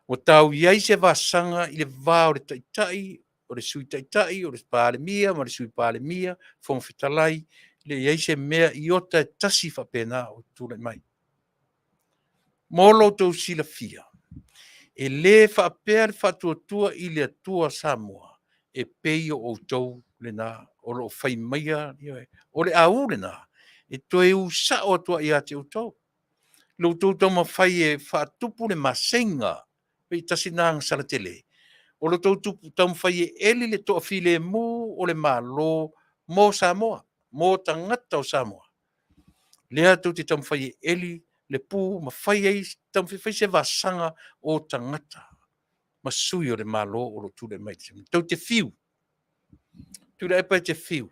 Ua tau iai se vasanga I le vā o le taitai, o le sui taitai, o le pālemia, ma le sui pālemia, whongwhitalai, le iai se mea I ota tasi whapena o tūra I mai. Molo tau sila fia. E le whaapea le whātua I le atua Samoa. E pei o tau le nā, o lo whai maia, o le au le nā. E toe usa o tua I ate o tau. Lo tau tau ma whai e whaatupu le masenga, pei tasinang salatele. O lo tau tau ma whai e eli le toa file mu o le malo mo Samoa, mo tangata o Samoa. Lea tau te tau ma whai e eli le pu ma whai e tau ma whai se vasanga o tangata. Ma sui o le malo o lo tūle mai. Tau te fiu. Tuilaepa te fiu.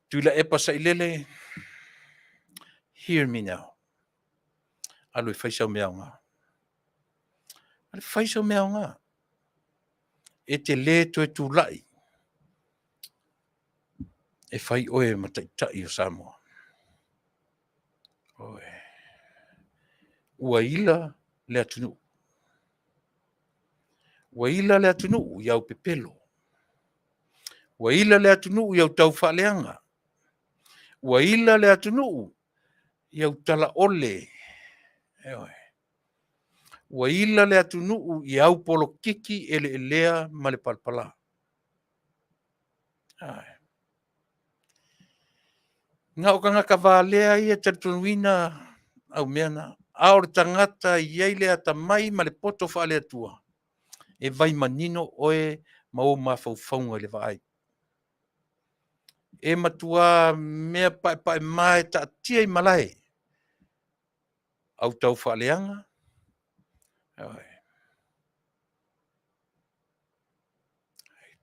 Tuilaepa sa ilele. Hear me now. Aloi whaisau mea ngā. Ale whaisau mea ngā. E te le to e tūlai. E whai oe mataitai o Samoa. Oe. Ua ila lea Taunu'u. Ua ila lea Taunu'u iau pepelo. Ua ila lea Taunu'u iau tau whaaleanga. Ua ila lea Taunu'u iau tala ole. Eoe. Ua ila lea Taunu'u iau polo kiki ele elea ma le palpala. Ai. Ngā o ka ngaka wālea ia taritunuina au meana. Aore tangata iei lea tamai ma le poto whaalea tua. E vai manino oe ma o mawhauwhaunga le vai. E matua mea pae mai ta tia I malai. Au tau whaaleanga. Ai.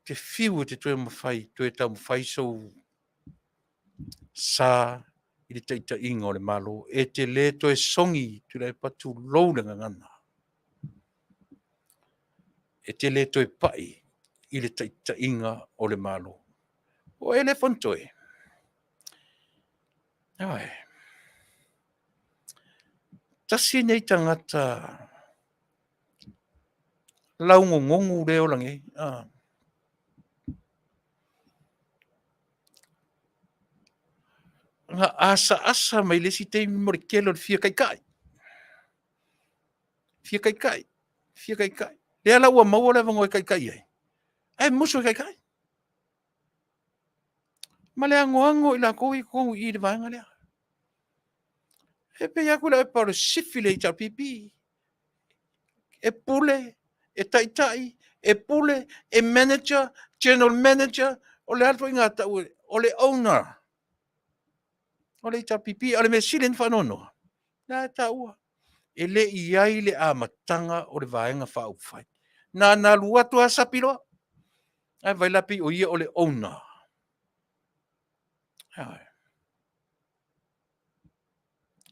Te fiu te toe mawhai, toe tau mawhai sou sa I le taita inga o le malo. E te le toe songi Tuilaepa tu lounanga ngana. E te le toe pai I le taita inga o le malo. O ele fontoe. Ai. Tasi nei tangata laungo ngongu leo lange. Nga asa mai lesi te mori kelo le fia kai. Fia kai. Lea la ua maua le vango kai ai. Ai muso kai. Ma lea ngoango I la koui kongu I le vanga lea. E pe aku la e paro sifile I pipi. E pule, e taitai, e pule, e manager, general manager, o le alto ingata o le owner. O le pipi, o le me silen whanono. Na taua. E le iai le amatanga o le vaenga whaupwhai. Na lua tua sapiro. Ai vai lapi o ia o le ona. Ai.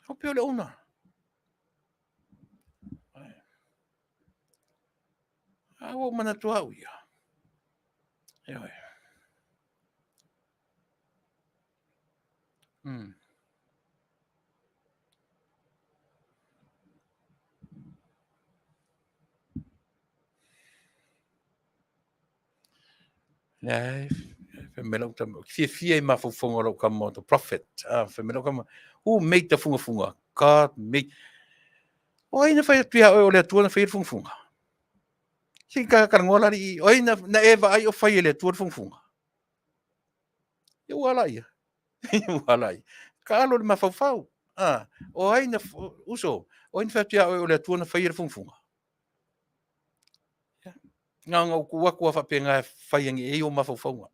Hopi o le ona. Ai. Awa mana tua au ia. Ai. Nei, melo tam fie ma fonga lo kam the prophet. Melo kam who made the funga. God made. O ina fai tu o le tua na fai funga. Si ka ngola ri o ina na eva ai o fai le tua funga. Eu ala ia. Eu ala ia. Ka lo ma fau. O ai na uso. O ina fai tu o le tua na fai funga. Nga ku fa penga fai ngi e o ma fau.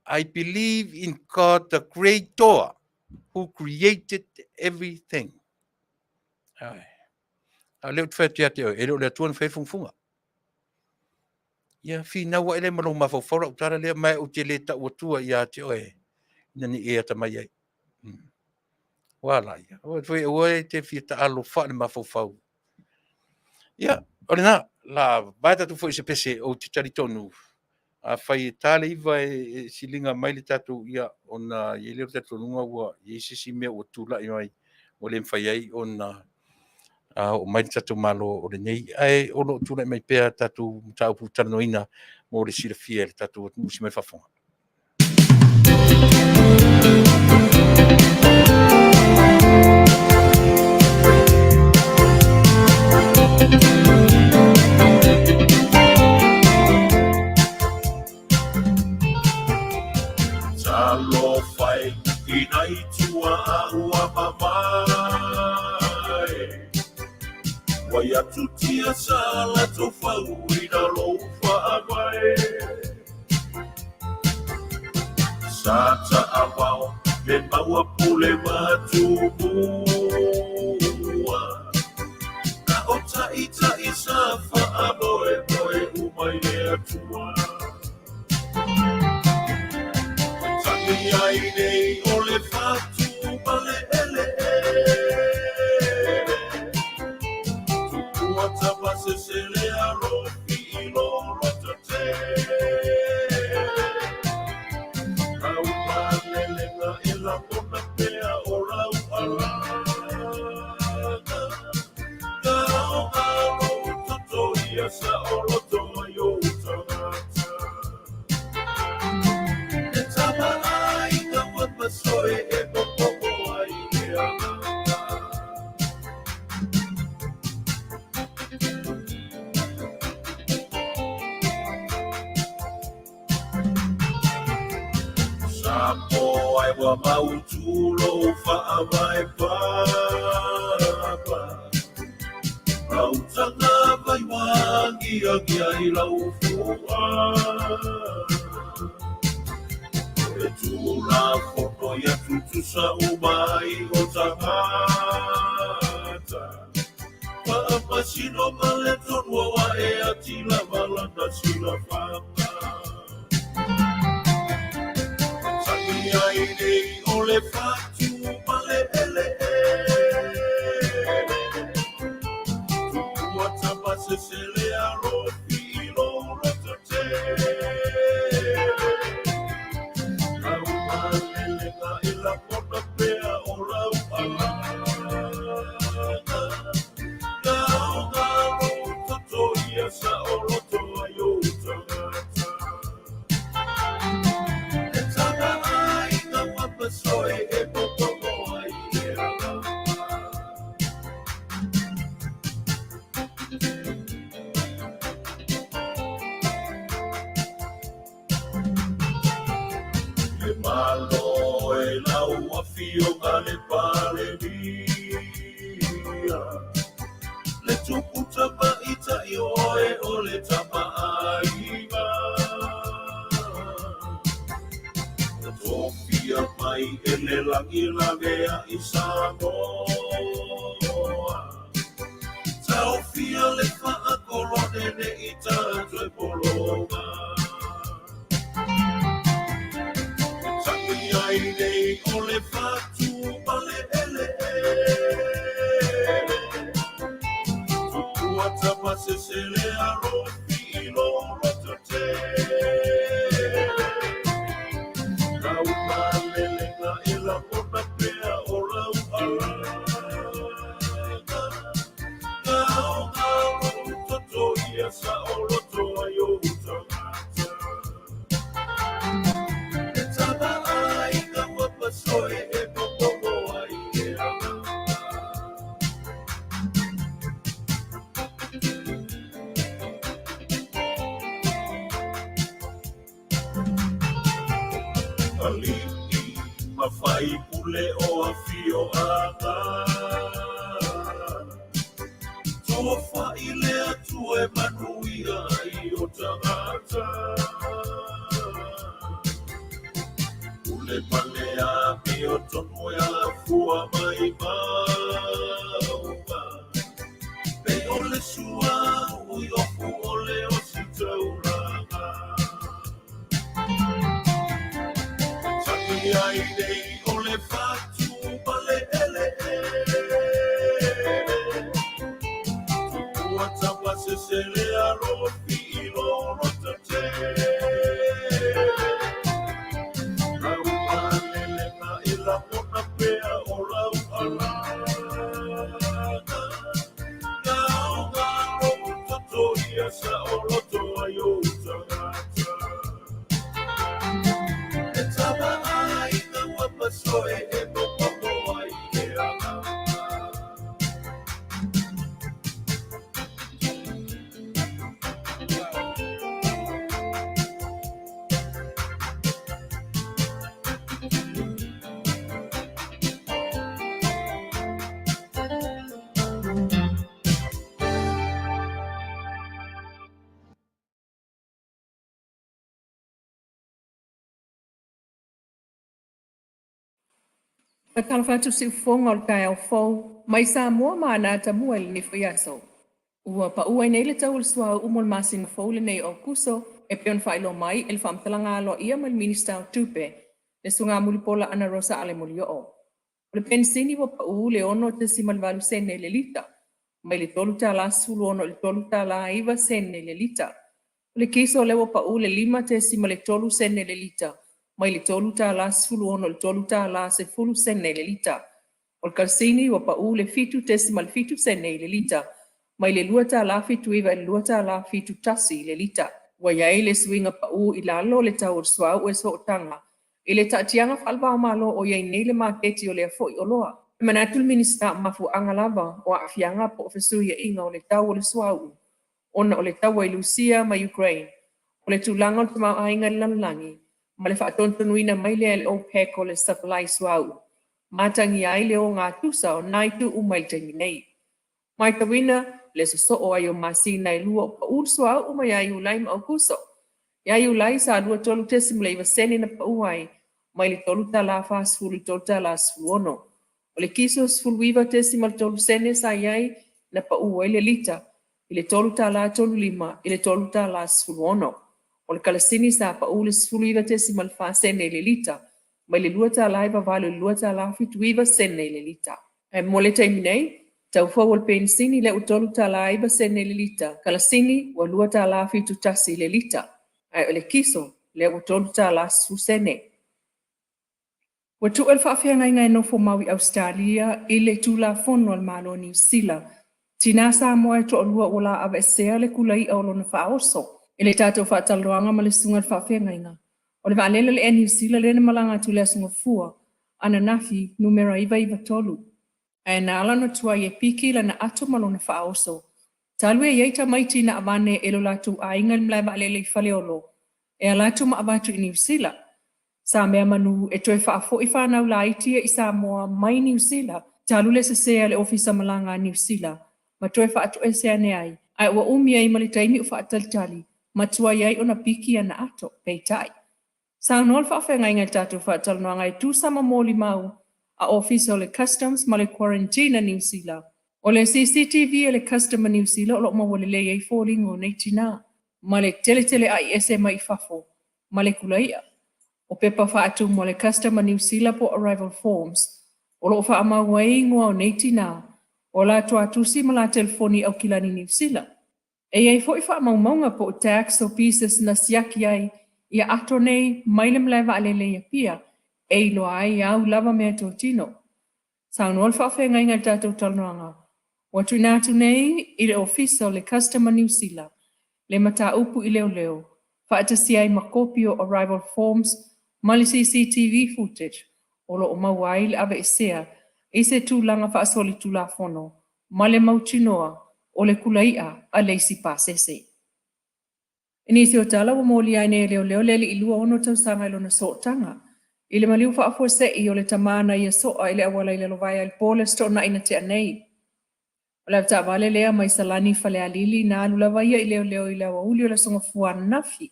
I believe in God, the Creator, who created everything. Leo te whaitea te o, e leo lea tuan whai funga. Ia, whina wa ele malo mawhawhara o tara lea mai o te le ta ua ia te oe. Nani e ata mai ai. Wala ia. Oe te whita alo whaane mawhawhau. Ia, ore nā, la baita tu fwoi se pese o te tari tonu. A whai tale iwa e silinga mai le tatu ia o na i leo tatu nunga ua i sisi mea o tula i mai o le mwhai ai o na o mai tatu malo o le nei ai o lo tula i mai pea tatu tau pu taranoina mo le sira fia le tatu o musi mai whafonga. Talo fai inai tua ua mamae Wai atu tia sala Tofa uina lo whaamae Sata awao le maua pule matumua Na o taita isa whaamoe moe umai le atua Ai nei o le fatu male ele Tukua tapa se se le arofi I loro tate Rau malele na ela mona pea o rau alaga Nao alo toto ia sa o loto mai o utangata Soy e popo ai e amata Sapo ai wa mautulo fa mai papa Rautanga vai wangi agi ai lau fua Tula foto ya tutusa umai o tangata Paapasino maleton wa e atila malanda sila fanga Sangia inei ole fatu male ele Tukua tapa se sele arofi ilo rotate La porta pea o rau alaga Nao ngaro tatoia sa o loto ai o tangata E tanga ai na wapasoe e popomo ai e alama E malo e lau Afioga le pale mia Le tupu tapa ita I oe o le tapa aiga Le tofia mai e le langi i Samoa. Taofia le whaakolone ne i tātue polonga. Tangi ai nei o le whatu male ele Tukua tamase se le arofi I loro te Rau malele nga ila mona pea o rau alaga Ngao ngao toto ia sa o loto ai o utangata E tama ai nga wapasoe e popomo ai e ana Alii, ma Faipule o Afioga. Tofa I le atu e Manuia I o tangata. Ule pale mi o tono ya fua mai mauga. Pe ole sua ui ofu ole o si tauranga. Ai nei o le whatu male ele Tukua tamase se le arofi I loro te Rau malele nga ila mona pea o rau alaga Ngao ngao toto ia sa o loto ai o utangata E tama ai nga wapasoe e popomo ai e ana A kalafatu si fonga o kai au fau, mai Samoa ma na tamua ili ni fiaso. Ua pa ua nei le tau swa umol masin fau le nei o kuso, e peon failo mai il fam talanga alo ia mal minista o tupe, le sunga mulipola ana rosa ale mulio o. Le pensini wa pa le ono te simal valu sene le lita, mai le tolu ta la sulu ono le tolu ta la iwa sene le lita. Le kiso le wa pa le lima te simal le tolu sene le lita, mai le tolu ta la sulu ono le tolu ta la se fulu sene le lita. O le kalsini wa pa le fitu tesimal fitu sene le lita, mai le lua ta la fitu iwa le lua ta la fitu tasi le lita. Wa iai le swinga pa I lalo le tau swa ue so tanga. I le taatianga whalwa malo o iai nei le maketi o le afo I oloa. Manatul minista mafu angalava o afianga po ofesuia inga o le tau o le swau. Ona o le tau I Lucia ma Ukraine. O le tulanga o te mau ainga lanlangi. Ma le whaatontonuina mai le OPEC o le supply swau. Matangi ai le o ngā tusa o naitu umaitangi nei. Mai tawina le so o ai o masina I lua o pa swau o mai ai ulai ma o kuso. Ia ulai sa lua tolu tesim le iwa seni na pa uai. Mai le tolu tala fast food tolu tala sfuono. O le kiso sfulwiva tesim al tolu sene sa iai na pa uai le lita. I le tolu tala tolu lima I le tolu tala sfuono. O le kalasini sa pa ule sfulwiva tesim al fa sene le lita. Mai le lua tala iwa valo lua tala fituiva sene le lita. E mo le taiminei, tau fawal pensini le utolu tala iwa sene le lita. Kalasini wa lua tala fitu tasi le lita. Ai o le kiso le utolu tala sfusene. Wa tu el faafeanga ngai no fo maui Australia I le tula fono al malo New Zealand. Tina Samoa e to lua ola ava esea le kulai au lona faoso. E le tātou whaataloanga ma le sunga al faafeanga inga. O le vaalele le New Zealand le malanga tu le sunga fua. Ana nafi numera iwa tolu. E na ala no tua ye piki la na ato malona faoso. Talwe yeita maiti na avane elo latu a ingal mlai vaalele I faleolo. E alatu ma avatu I New Zealand. Sa mea manu e toi whaafo I whanau la itia I Samoa mai New Zealand. Talule se sea le ofisa malanga New Zealand. Ma toi whaatu e sea ne ai. Ai ua umia I malitaimi u whaatalitali. Ma tua iai ona piki ana ato. Peitai. Sa nol whaafenga inga tatu whaatalanoanga I tu sama moli mau. a ofisa o le customs ma le quarantine New Zealand. O le CCTV e le customer New Zealand o lo mawale le ei fōlingo nei tina. Ma le tele ai ese mai fafo. Ma le kulaia. O pepa wha atu mo le customer New Zealand po arrival forms. O lo wha amawai ngua o nei tina. O la tua tusi ma la telefoni au kilani New Zealand. E ei fo i wha maunga po tax o pieces na siaki ai ia ato nei mailem lewa alele ia pia. E lo ai au lava mea tō tino. Saun ol whawhenga inga tātou talnoanga. Watu nātu nei i le ofisa o le customer New Zealand. Le mata upu i leo leo. Whaatasi ai makopi o arrival forms, mali CCTV footage. Olo o mawai le ave esea. E se tūlanga whaasoli tūla whono. Male mautinoa o le kulaia a leisi pasese. Inisi o tala wa mōli ai nei leo leo leli ilua ono tausanga ilo na sootanga. Ile maliu whaafo se i o le tamana i a soa ile awala ile lovaya il pole sto na ina te anei. O le avta vale lea mai salani fale alili na alu lavaya i leo ile awa uli o le songa fuana nafi.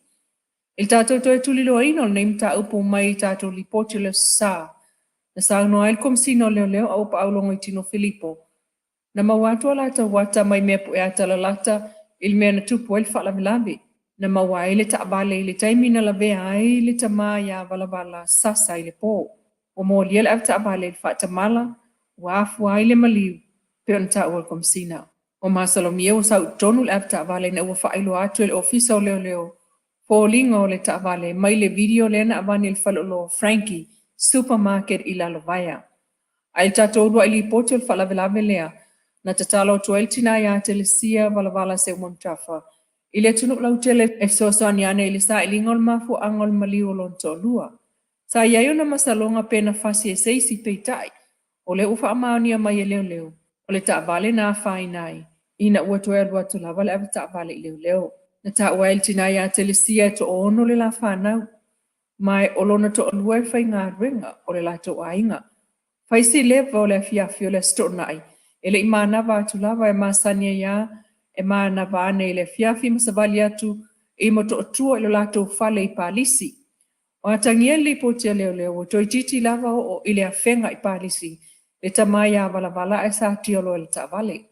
Il tātou toi tulilo ino le neimta upo mai tātou li poti le sa. Na sa unoa il komsino leo a upa aulongo i tino Filipo. Na mawatu ala ta wata mai mepu e ata la lata il mea na tupu el wha lavi. Na mawai le ta abale le taimina la vea ai le ta maya vala sasa i le po. O mo liel au ta abale le wha mala, wafu ai le maliu, pe on ta ua komsina. O masalo mio sa utonu le au ta abale na ua wha ilo atu le ofisa o leo. Po linga o le ta abale mai le video le na abane le falolo Frankie, supermarket i la lovaya. Ai tato udua ili poti o le wha lave lea, na tatalo tuel tina ya telesia vala se montafa. Ile tunu lau tele e sosoani ane ili sa ilingol mafu angol maliu lonto lua. Sa iayo na masalonga pena fasi e seisi peitai. O le ufa amaonia mai e leo. O le taavale na whainai. Ina ua toe alua tu lava le ave taavale i leo. Na taawel tina ya telesia to ono le la whanau. Mai olona to alua e whai ngā ringa o le lato ainga. Faisi leva o le Afiafi o le stonai. Ele imana va tu lava e masania ya e mana va ane le Afiafi masavali atu e moto otua ilo lato fale i palisi. O atangia li potia leo o toi titi lava o ile afenga i palisi le tamaya vala e sa tiolo le tavale.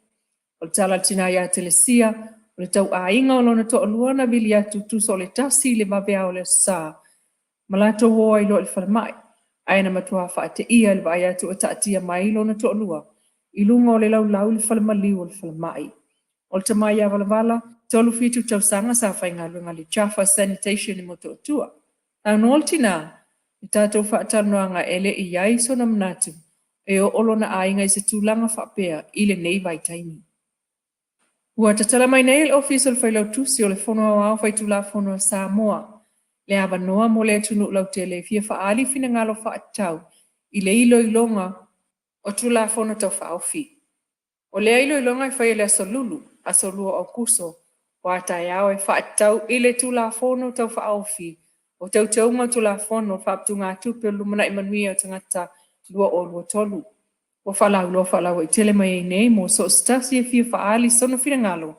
O le tala tina ya telesia o le tau ainga o lona to aluana vili atu tu so le tasi le mavea o le sa. Malato woa ilo le falmai. Aina matua wha te ia le vai atu o taatia mai lona to alua. Ilunga o le lau le falmaliu o le falmai. O le tamaya vala tolu fitu tau sanga sa whainga lunga li chafa sanitation i moto atua. Nau noltina, i tātou whaatanoanga ele i ai sona manatu, e o olona ainga i se tūlanga whapea i le nei vai taimi. Ua tatala mai nei le official whailau tusi o le whonua wao whaitula whonua Samoa. Le awa noa mo le tunu lau te le fia whaali fina ngalo whaatau i le ilo ilonga o tula whonua tau whaofi. O le ilo ilonga i whai le asolua o kuso, o atai au e whaatau i le tula whonua tau whaofi. O tau taunga tula whono whaaptu ngā tupe lumana i Manuia o tangata lua o lua tolu. O whalau i tele mai e nei mo so stasi e fia whaali sono whina ngalo.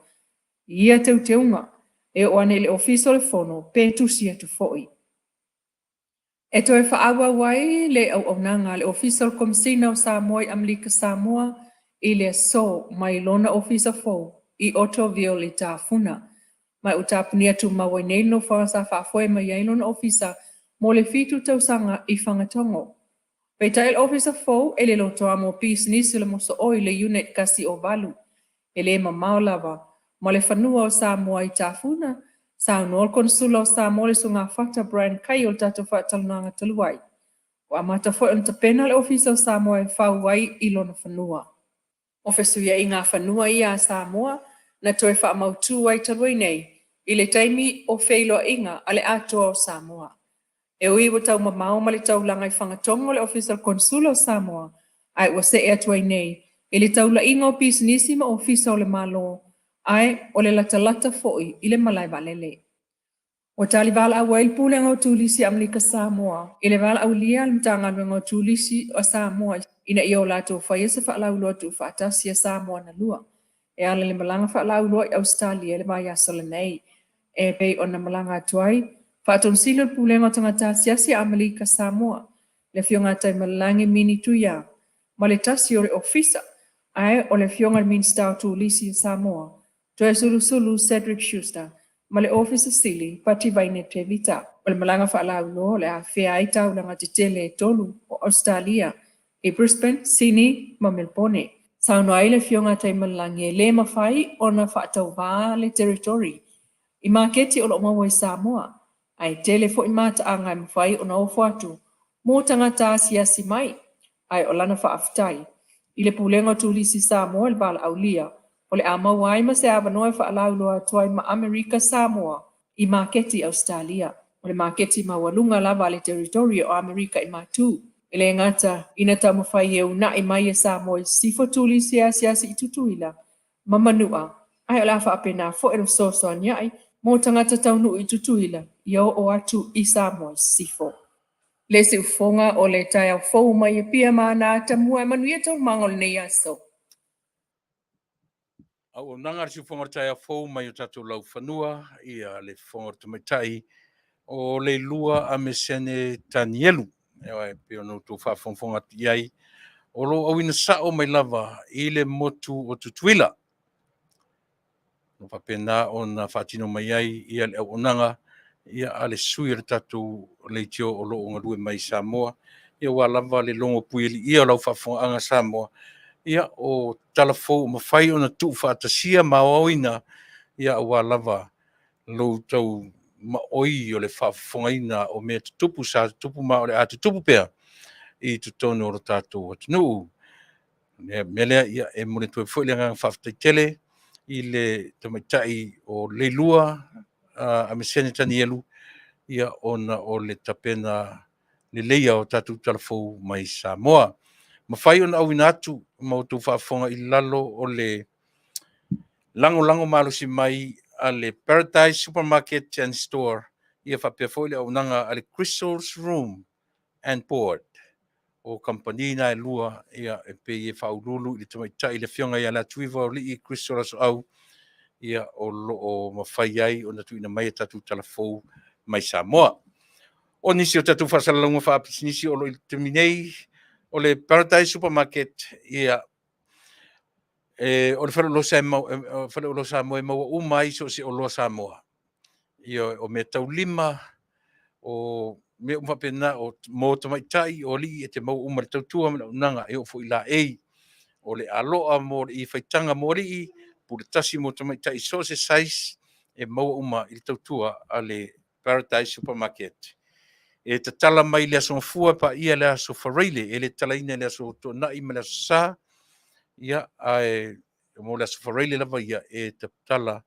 Ia tau taunga e o ane le ofiso le whono pe tusi atu foi. E toi whaawa wai le au nanga le ofiso komsina o Samoa i Amlika Samoa i le so mai lona ofisa fo i oto violi ta funa. Mai utapuni atu mawai nei no whangasa whaafoe mai ai lona ofisa mo le fitu tausanga i whangatongo. Pei il ofisa fo e le lotoa mo business le moso oi le unit kasi o valu. E le mamao lava, ma le whanua o Samoa i tafuna, sa unol konsula o Samoa le sunga whata Brian Kai o tato whatalunanga taluai. O amata fo on tapena le ofisa o Samoa e whauai i lona whanua. Ofesu ia i ngā whanua i a Samoa, na toi wha mautu ai talui nei, i le taimi o wheilo inga ale atoa o Samoa. E ui wa tau mamao ma le tau langa i whangatongo le official consulo o Samoa, ai wa se e atuai nei, i le tau la inga o pisinisi ma ofisa o le malo, ai o le lata foi i le malai valele. O tali vala a wail pule ngau tulisi Amlika Samoa, i le vala au lia al mtanga ngau tulisi o Samoa, ina i o lato whaia se wha lau tu whaatasi a Samoa na lua. E ala le malanga wha lau i Australia le mai asole nei, e pei o na malanga atuai, whaatonsilo le pulenga o tangata siasi Amlika Samoa, le fionga tai malangi mini tuia. Ma le tasi o le ofisa, ai o le fionga minstau tu lisi Samoa. Toe sulu Cedric Schuster, ma le ofisa sili pati vaine te vita. O le malanga whaalau no le Afiafi tau langa te tele tolu o Australia. E Brisbane, Sydney, ma Melbourne. Sauno ai le fionga tai malangi e le mawhai o na whaatau Vale territory. I maketi o lo mawa i Samoa. Ai tele fo i mata anga i mawhai o na ofo atu. Mō tangata asiasi mai. Ai o lana Faafetai. I le pulenga tulisi Samoa le Vale Aulia. O le ama wai ma se avanoe whaalau loa tuai ma Amerika Samoa. I maketi Australia. O le maketi ma walunga la Vale territory o Amerika i matu. I le ngata ina ta mawhai e una i mai e Samoa i sifo tulisi asiasi i tutuila. Ma Manua. Ai o la whaapena fo e lo soso anyai. Mō tangata Taunu'u i tutuila. Ia o atu i Samoa i sifo. Le se ufonga o le tai au fou mai e pia mana tamua Manuia tau mangol nei aso. Au nanga si fonga tai fou mai o tatu lau whanua ia le fonga tamaitai o le lua a mesene tanielu. Ewa e pio no tu whafonga iai o lo au ina sao mai lava i le motu o tutuila. No papena o na whatino mai ai ia le au onanga ia ale sui le tatu le tio o lo o ngalue mai Samoa. Ia wa lava le longo puili ia lau whafonga anga Samoa. Ia o talafou mawhai o na tu whaatasia maoina ia wa lava lo tau maoi o le Faafofoga'aga o mea tupu sa tupu ma o le a tupu pea i tutonu o lo tatou Taunu'u. Mele ia e mole tu foi le nga Faafetai tele i le tamaita'i o le lua a mesene tanielu ia ona o le tapena le leia o tatou talafou mai Samoa. Mawhai ona au ina atu ma tu Faafofoga i lalo o le lango malosi mai a le Paradise Supermarket and Store ia whapea foi le au nanga a le Crystal's Room and Board o kampanina e lua ia e pe e whaululu i le tamaitai le fionga ia la tuiva o li i Crystal aso au ia o lo o mawhai ai o na tuina mai tatu talafou mai Samoa. O nisi o tatu whasalalunga whaapis nisi o lo i terminei o le Paradise Supermarket ia o le whalo lo Samoa e maua umai so se o lo Samoa. Ia o me tau lima o me umapena o mo tamaitai o li e te mau umar tautua me unanga e o fo ila o le aloa mo le i whaitanga mo li i pule tasi mo tamaitai so se sais e mau uma i tautua a le Paradise Supermarket. E te tala mai le aso mfua pa ia le aso whareile e le talaina le aso tonai me le aso sa ia ai mo le aso whareile lava ia e te tala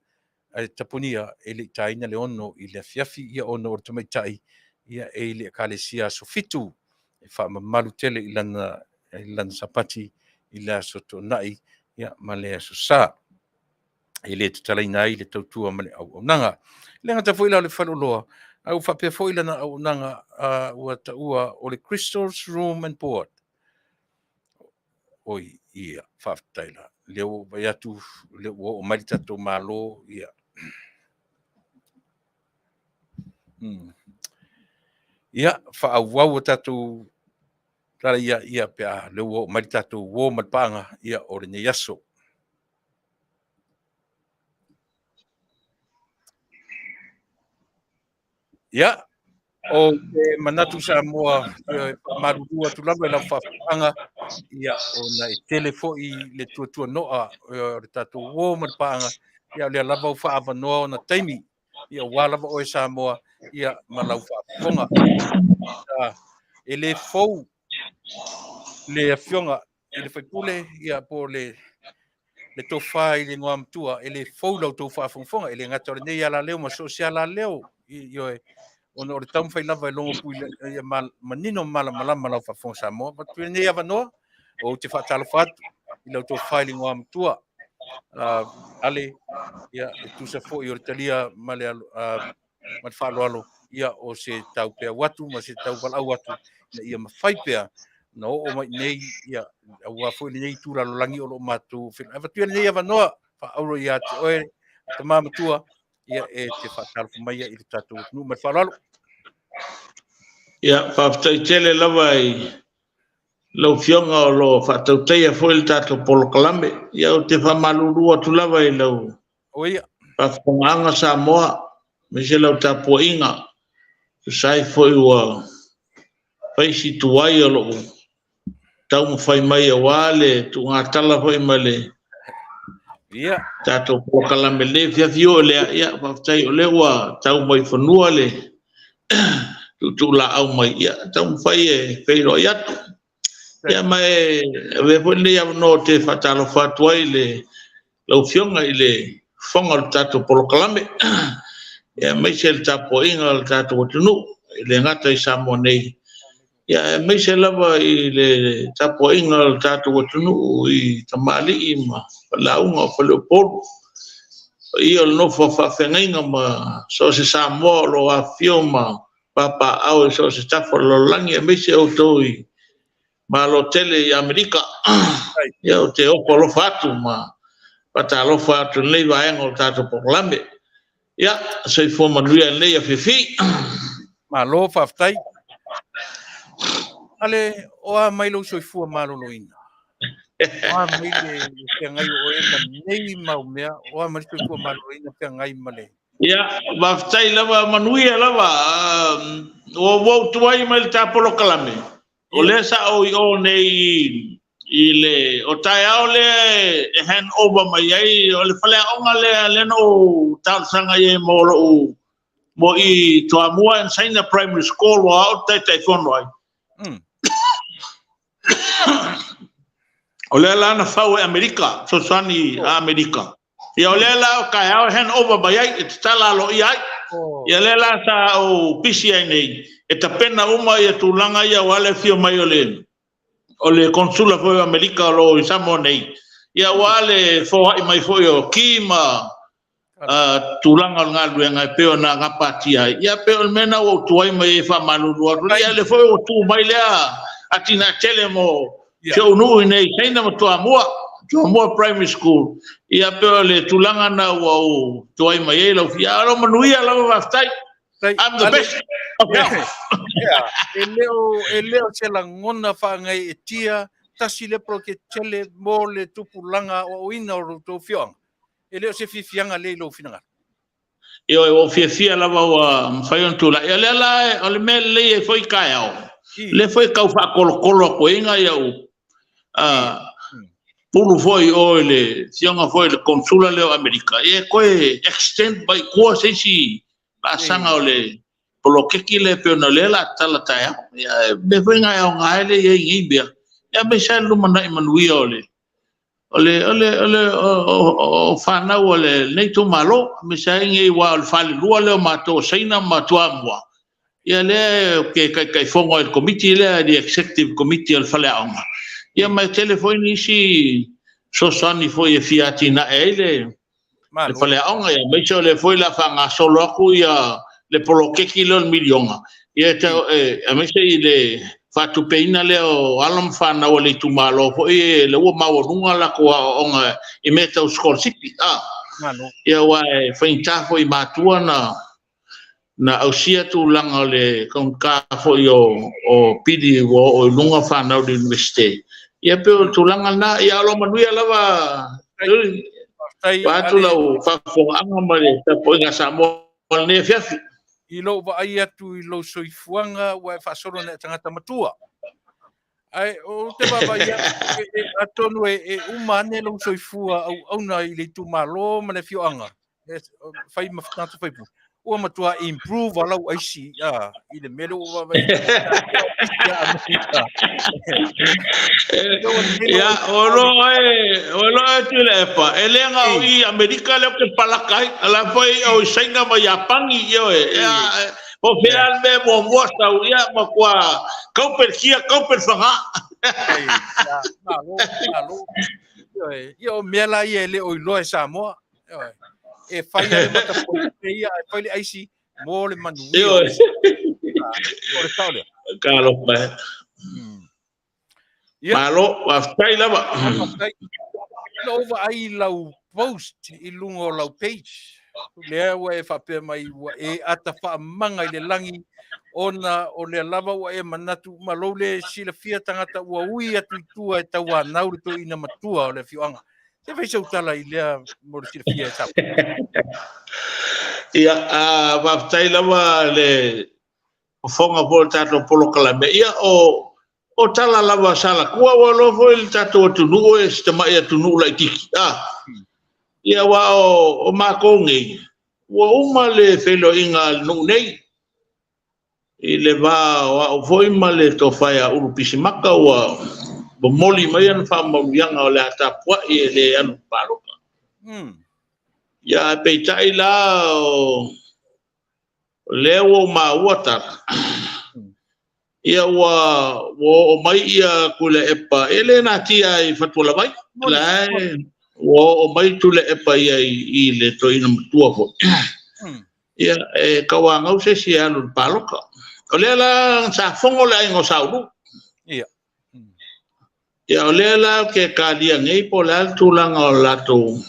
e tapunia e le taina le ono i le Afiafi ia ono o tamaitai ia e le kalesia so fitu e wha malu tele i lana sapati i le aso tonai ia ma le aso sa e le tatalaina i le tautua ma le au nanga. Le ngata fo ila le whaloloa au whapea fo ila na au nanga ua taua o le Crystal's Room and Board. Oi, ia, Faafetai la. Leo vai atu, leo o mai tatou malo, ia. Ia, whaauau o tatou, tala ia pea, leo o mai tatou o malpanga, ia o le nei aso. Ia, o te manatu Samoa, marurua tu lava la whaafanga, ia ona e telefo i le tuatua noa o le tatou o malpanga, ia le lava o whaavanoa o na taimi, ia walava o e Samoa, ia malau Faafofoga. E le fou le Afioga i le Faipule ia po le Tofa i le ngoa Matua e le fou lau tou Faafofoga e le ngata o lenei ala leo ma so se ala leo io ona o le tamu fai lava e longo pui ia manino malama lau Faafofoga Samoa ma tu nei avanoa o te whaatalofa atu i lau Tofa i le ngoa Matua ale ia e tusa fo'i o le talia ma le whaaloalo ia o se tau pea watu ma se tau walau atu na ia mawhai pea na o mai nei ia ua foi nei tura lo langi o lo matu ava tu nei ava no fa auro ia te oe te mama tua ia e te whaatalofa mai i le tatu nu ma whaaloalo Ia, Faafetai tele lava i lau fionga o lo whaatauteia foi le tātou polokalame. Ia o te whamaluru atu lava i lau Oia. Faafofoga'aga Samoa. Me se lau tāpua inga. Sai foi ua paisi tuai o lo tau mawhai mai a wale, tu ngā tala foi ma le Ia. tātou polokalame le fiafio o lea. Ia, Faafetai o le ua tau mai whanua le tu la au mai. Ia, tau mawhai e whairo i atu. Ia mai ve foi le ia no te fatalo fatuai le lau fionga i le fonga o tātou polokalame. Ia mai se le tapo inga le tātou tunu i le ngata i Samoa nei. Ia mai se lava i le tapo inga le tātou tunu i tamali i ma launga o Leopoldo. Ia le nofo whawhengainga ma so se Samoa lo Afio ma papa au so se tafo lo langi mai se o toi ma lo tele i Amerika. Ia o te opo lo fatu ma pata lo fatu nei vaenga o tātou polokalame. Ia, sei fo Manuia nei Afiafi. Ma lo Faafetai. Ale oa mai lo soifua maloloina. Oa mai le ngai o e ma nei mau mea. Oa mai soifua maloloina pia ngai male. Ia, Faafetai lava Manuia lava o tuai mai le tātou polokalame. O le sa o i o nei i le o tai au le hand over mai ai o le Faleaonga le no tau sanga ye mo i Samoa and Saina Primary School wa au tai fono ai. O le la na fau e Amerika, so sani Amerika. Ia o le la kai au hand over mai ai e tala lo i ai. Ia le la sa o pisi ai nei. E ta pena uma ia tūlanga ia wale fio mai o le konsula foi Amerika lo i Samoa nei. Ia wale fo mai foi o kima tūlanga ngā luenga e peo na ngapati ai. Ia peo mena o tuai mai e whamanuru. Ia le foi o tū mai lea atina tele mo Taunu'u nei Saina Matua Tuamua Primary School. Ia peo le tūlanga na o tuai mai e lau fia. Alo Manuia lau Faafetai. I'm the best. Yeah. Eleo se la ngona whaangai e tia, tasi le pro ke tele mo le tupulanga o ina o tō whioanga. Eleo se whiwhianga le lo whinanga. Io o fia lava o fai on tula. Ia le la o le me le e foi kai au. Le foi kau fa kolo ko inga ia u. Pulu foi o le sionga foi le consula leo Amerika. E koe extend by ko se si pasanga o le polo keki le peona le la tala tai ia me foi ngai o ngai le ia ngibia ia me sa lu mana Manuia o fana o le nei tu malo me sa ngai wa o fale lua le mato Saina Matua mo ia le ke kai fongo el committee le the executive committee al Faleaonga ia mai telefoni si so sani foi e fiati na ele le Faleaonga ia me so le foi la fanga solo ku ia le polo keki le milionga. Ia te a me sei le fatu peina le o alam fana o le tumalo fo e le o maorunga la ko onga e meta o scholarship. Ia wa fainta fo i Matua na ausia tu langa le kon ka fo o pidi o lunga fana o university. Ia pe tu langa na ia lo Manuia lava wa tu la Faafofoga'aga ma le tapo inga Samoa ne Afiafi. I lo wa ai atu i lo soifuanga wa whaasoro na tangata Matua. Ai, o te baba ia atonu e umane lo soifua au na i le tumalo ma le whioanga. Whai mawhanatu whaipu. Ua Matua improve alau aisi i le mele o wa ia olo e Tuilaepa e lenga o i Amerika le ke palakai ala foi o Saina ma Japangi io o fea me mo mosta o ia ma kwa kauper fanga io mela ia le o lo e Samoa e fai le mata ia fai le aisi mo le Manuia o le taule kalo pa malo Faafetai lava lo va ai lau post i lungo lau page le wa e fa pe mai wa e ata fa manga i le langi ona o le lava ua e manatu malo le silafia tangata ua ui atu i tua e tau anau le to ina matua o le fioanga. Se fai sau tala i lea mo le silafia e sapu. Ia, Faafetai lava le fonga po le tato polo kalame. Ia o tala lava sala kua wa lofo le tato Taunu'u e sistema ia Taunu'u la itiki. Ia wa o mako ngei. Wa uma le felo inga nung nei. I le va o foi ma le Tofa ya urupisi maka wa moli mai an fa mauyanga o le atapua i le anu paroka. Ia peitai la o leo ma water. Ia wa o mai ia Tuilaepa ele na tia i fatula mai. La o mai Tuilaepa ia i le toina matua fo. Ia kawanga se si anu paroka. O lea la sa fongo le aingo sauru. Ia. Ia o lea la ke kālia ngei po le altulanga o lato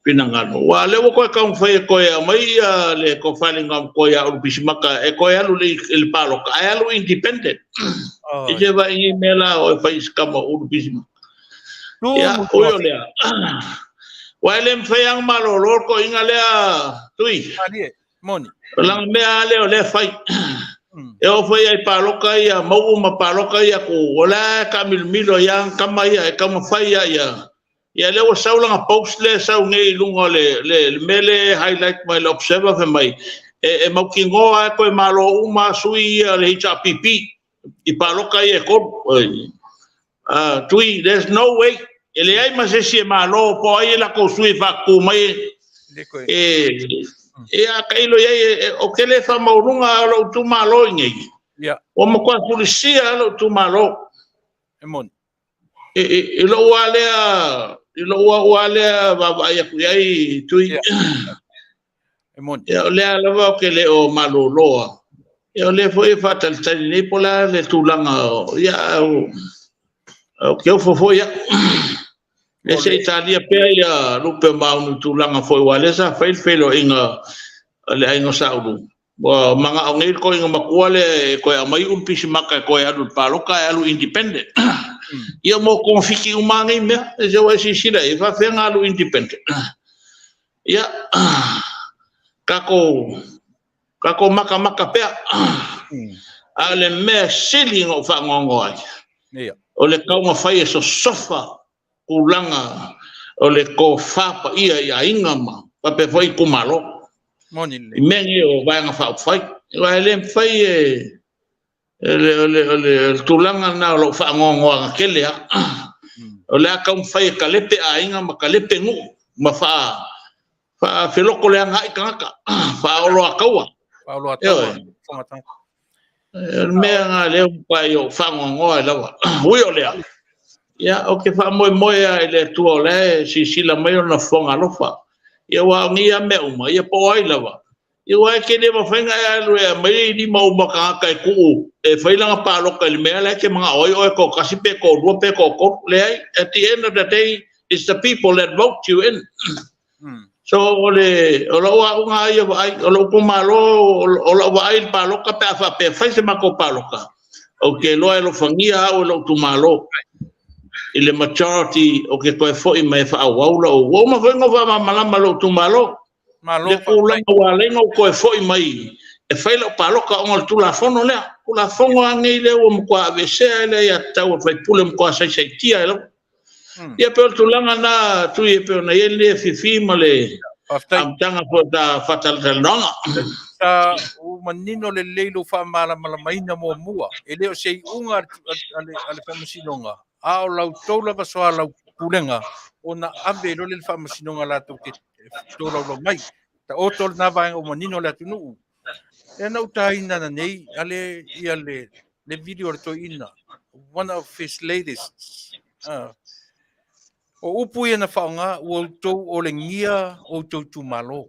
pinangano. Wa lewa koe kaumwhai koe a mai ia le ko whalinga koe a urupisimaka e koe alu le paloka. Ai alu independent. I se wa ingi mela o e whai skama urupisimaka. Ia oi o lea. Wa ele mwhai ang malolor ko inga lea tui. Alie, moni. Lang mea leo le whai. E o fai ai paloka ia mau ma paloka ia ko ola ka milmilo yang kama ia e kama fai ia ia le o saulanga post le sau ngei lunga le mele highlight mai le observer fe mai e mau kingo a ko malo uma sui le HPP I paloka ia ko tui there's no way ele ai ma se si malo po ai la ko sui fa ku mai a kailo ia o kele fa maurunga lo tu malo ngi ya o mo kwa polisia lo tu malo emon lo wale baba ia ku ai tui emon ya le ala ke le o malo loa ya le foi fatal tani ni pola le tulanga ya o ke fofo ya ese Italia pe ia lupe mau tulanga foi wale sa fail inga le aingo sauru wa manga ngir ko inga makuale ko mai umpisi maka ko alu paloka alu independent ia mo konfiki umangi me je wa sisira e fa fenga alu independent ia kako maka pe ale me siling o fa ngongo ai ia o le kaunga fai so sofa ulanga o le ko fapa ia inga ma pa pe foi kumalo moni mengi o vai nga fai vai le fai le tulanga na lo fa ngongo akele o le ka fai kalepe ainga ma kalepe ngu ma fa feloko le nga ikanga fa o lo akawa Paulo atawa fomata me nga le pai o fa ngongo la ui o le ya o ke fa moi le tu ole si la mai na fonga lo fa ia wa ngia me uma ia po ai lava ia wa ke le mafenga ia lu ia mai di mau maka kai ku e failanga palo ka le mele ke mga oi ko kasi pe ko ro pe ko le ai at the end of the day it's the people that vote you in so ole wa nga ia wa ai ole ko malo ole wa ai palo ka pe fa se mako palo ka okay lo fangia o lo tu malo ile majority o ke koe foi mai fa waula o ma vengo va malama lo tu malo le kula wale ngo koe foi mai e failo paloka on tu la fono le kula fongo angi le o mo kwa vese le ya tau Faipule mo kwa sai tia lo ia pe tu langa na tu e pe na ele fifi male am tanga po da fatal nonga ta o manino le leilo fa mala mai na mo mua ele o sei unga ale famasinonga ao lau tola basoa lau pulenga ona ave lo le famasinonga la to ke tola lo mai ta o tol na vai o manino le Taunu'u e na utaina na nei ale ia le video to ina one of his latest o upu ia na faunga o to o le ngia o to tu malo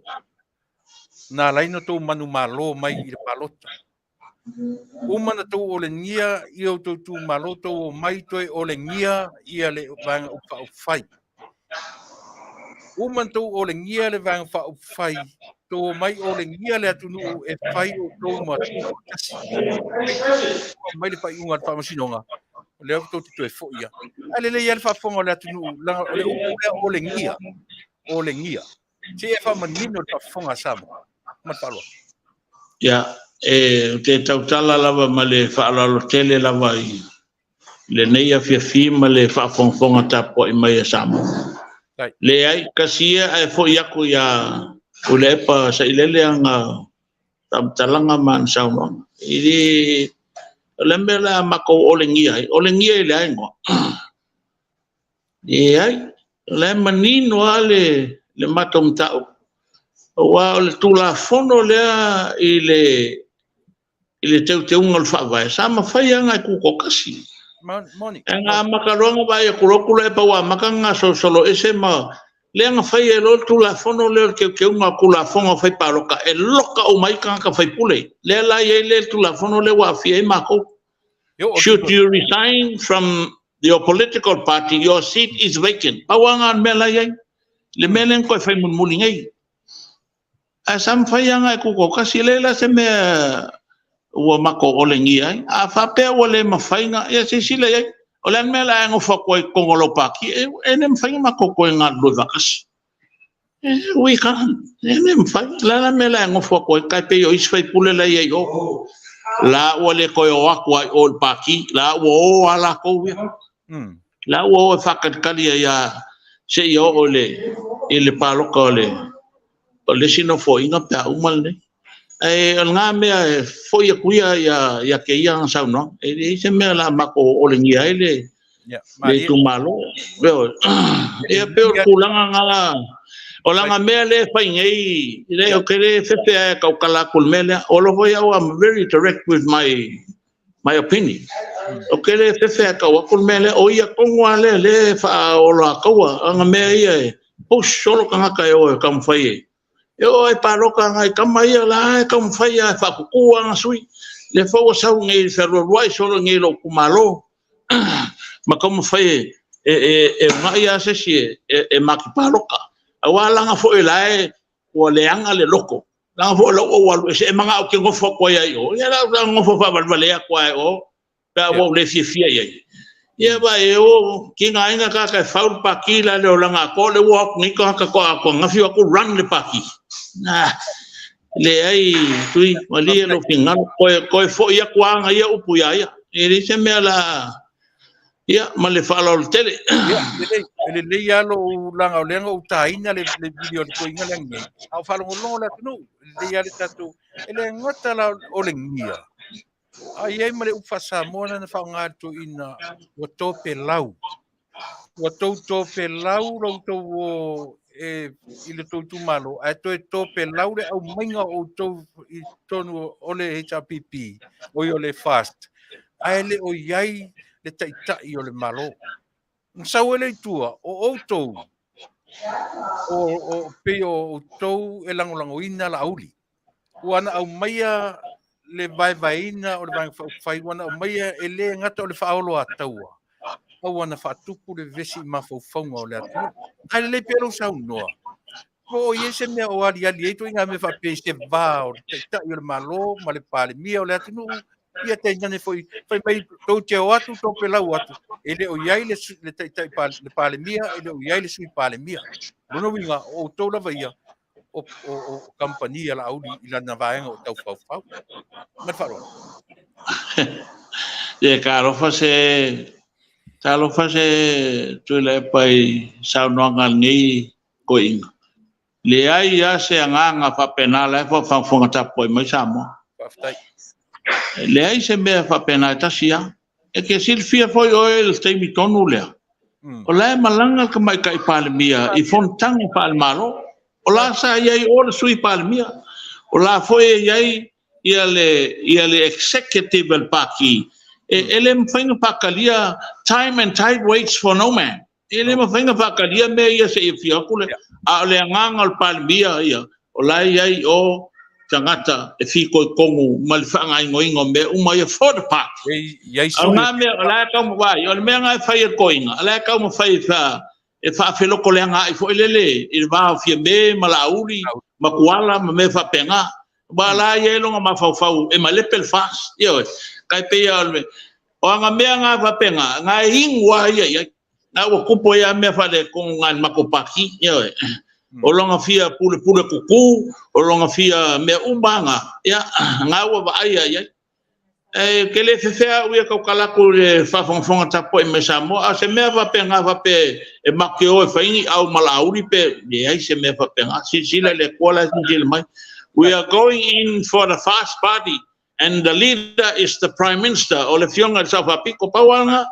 na laino to manu malo mai i le palota umana to o le ngia i o to tu malo to o mai toi o le ngia ia le vanga upa fai umana to o le ngia le vanga fa fai to mai o le ngia le Taunu'u e fai o tou matu kasi. Mai le fai unga fa masinonga. Le au tau te fo ia. Ale le ia fa fonga le Taunu'u langa o le o le ngia. O le ngia. Se e fa manino fa fonga sama. Man falo. Ya, te tautala lava ma le whaalalo tele lava i le nei Afiafi ma le whaafonga tapo i mai a Samoa. Le ai kasia ai fo iaku ia Tuilaepa sa ilele anga talanga man Samoa. Ili le mela mako olengia le ai ngo. E ai le manino ale le matom tau. Wa le tula fono le ile te ungal fa vai sama fai anga ku kokasi. Moni. Anga makaronga ba ya kurokula pa wa makanga solo ese ma le anga fai e lo tula fono le ke unga kula fonga fai paroka e loka o mai ka Faipule. Le la ye le tula fono le wa fie mako. Should you resign from your political party, your seat is vacant. Pawangan mela ye le melen ko fai mun mulingai. Asam fayanga ku ko kasi lela se me wa mako olengia a fa pe wole mafainga ya sisile ya olan mela ngo fa ko ngolo paki enem fainga mako ko ngalo vakas we can enem fa la mela ngo fa ko ka pe yo isfai pule la ye yo la wole ko yo akwa ol paki la wo ala ko la wo fa ka kali ya se yo ole ile palo ko le le sino fo inga pa umal ne nga me fo ya kuya ya ke yang sa no se me la mako olengia ele le tu malo veo e pe kulanga ngala olanga me le fa ngei le o kere fefe ka kala kulmela all of you I'm very direct with my opinion o kere fefe ka kulmela o ya kongwale le fa ola kawa nga me ye push solo ka ka yo kam fai yo ai paroka ngai kamai la kam fai fa ku anga sui le fo sa ngai ferro roi solo ngai lo kumalo ma kam fai ngai ase si e maki paroka awala nga fo elai o le anga le loko la fo lo o se manga o ke ngo fo ko ya yo ya la ngo fo fa vale ya kwa o pa wo le fia ya ia ba o ki ngai nga ka faul paki la le olanga ko le wo ni ka ko ngafi ko run le paki na le ai tui mali lo fingal ko fo ia kwa nga ia upu ya e se me la ia ma le falo tele le ia lo langa o lenga utaina le video ko inga lenga au falo lo la no le ia le tatu ele ngota la o lengia ai ai male ufasa mona na fa ngatu ina o tope lau lo to ile to tu malo a to tope lau le au mainga o to i tonu ole HPP o yo le fast ai le o yai le taita i o le malo nsau ele tua o pe o to e langolango ina la auli wana au maia le vaina o le fai wana o maia ele ngata o le faolo ataua o wana fatupu le vesi mafofonga o le atu ai le pelo sau noa o yese me o ali to inga me fa pese va o ta yo le malo ma le pale mia o le atu ia te ngane foi mai to te o atu to pela o atu ele o yai le tai pale mia ele o yai le sui pale mia no winga o to la vaia o compagnia la audi ila na vaenga o tau fau ma faro e caro fase Tuilaepa i saunoanga ngi ko inga le ai ya se anga fa penala fa fonga tapo i mai Samoa Faafetai le ai se me fa pena tasia e ke silfia foi o el temi tonu le o la malanga ka mai kai palmia i fontanga palmalo o la sa ia o sui palmia o la foi ia ia le executive el paki ele mfinga pakalia time and tide waits for no man ele mfinga pakalia me ia se ifia kule a le nganga al palmia ia o la ia o tangata e fiko kongu malfanga ingo me uma ia for the park ia nga me la ka mo vai o me nga fai koinga la ka mo fai fa e whaafiloko le anga i fo ilele, i wā fia me, malauri, makuala, me whapenga, wala ia longa mawhauwhau, e malepel fast, ia kai pea alme, o anga mea ngā whapenga, ngā hingwa ia, ngā wakupo ia mea whale kong ngā makopaki, ia o longa fia pule kuku, o longa fia mea umbanga, ia, ngā wa aia, ia, ke le fefea uia kau kalaku le whafonga tapo i me Samoa, a se mea wapenga wape e makeo e whaingi au malauri pe, ia se mea wapenga, sila le kuala sila mai. We are going in for the fast party, and the leader is the Prime Minister, o le fionga le Saufapiko Pauanga,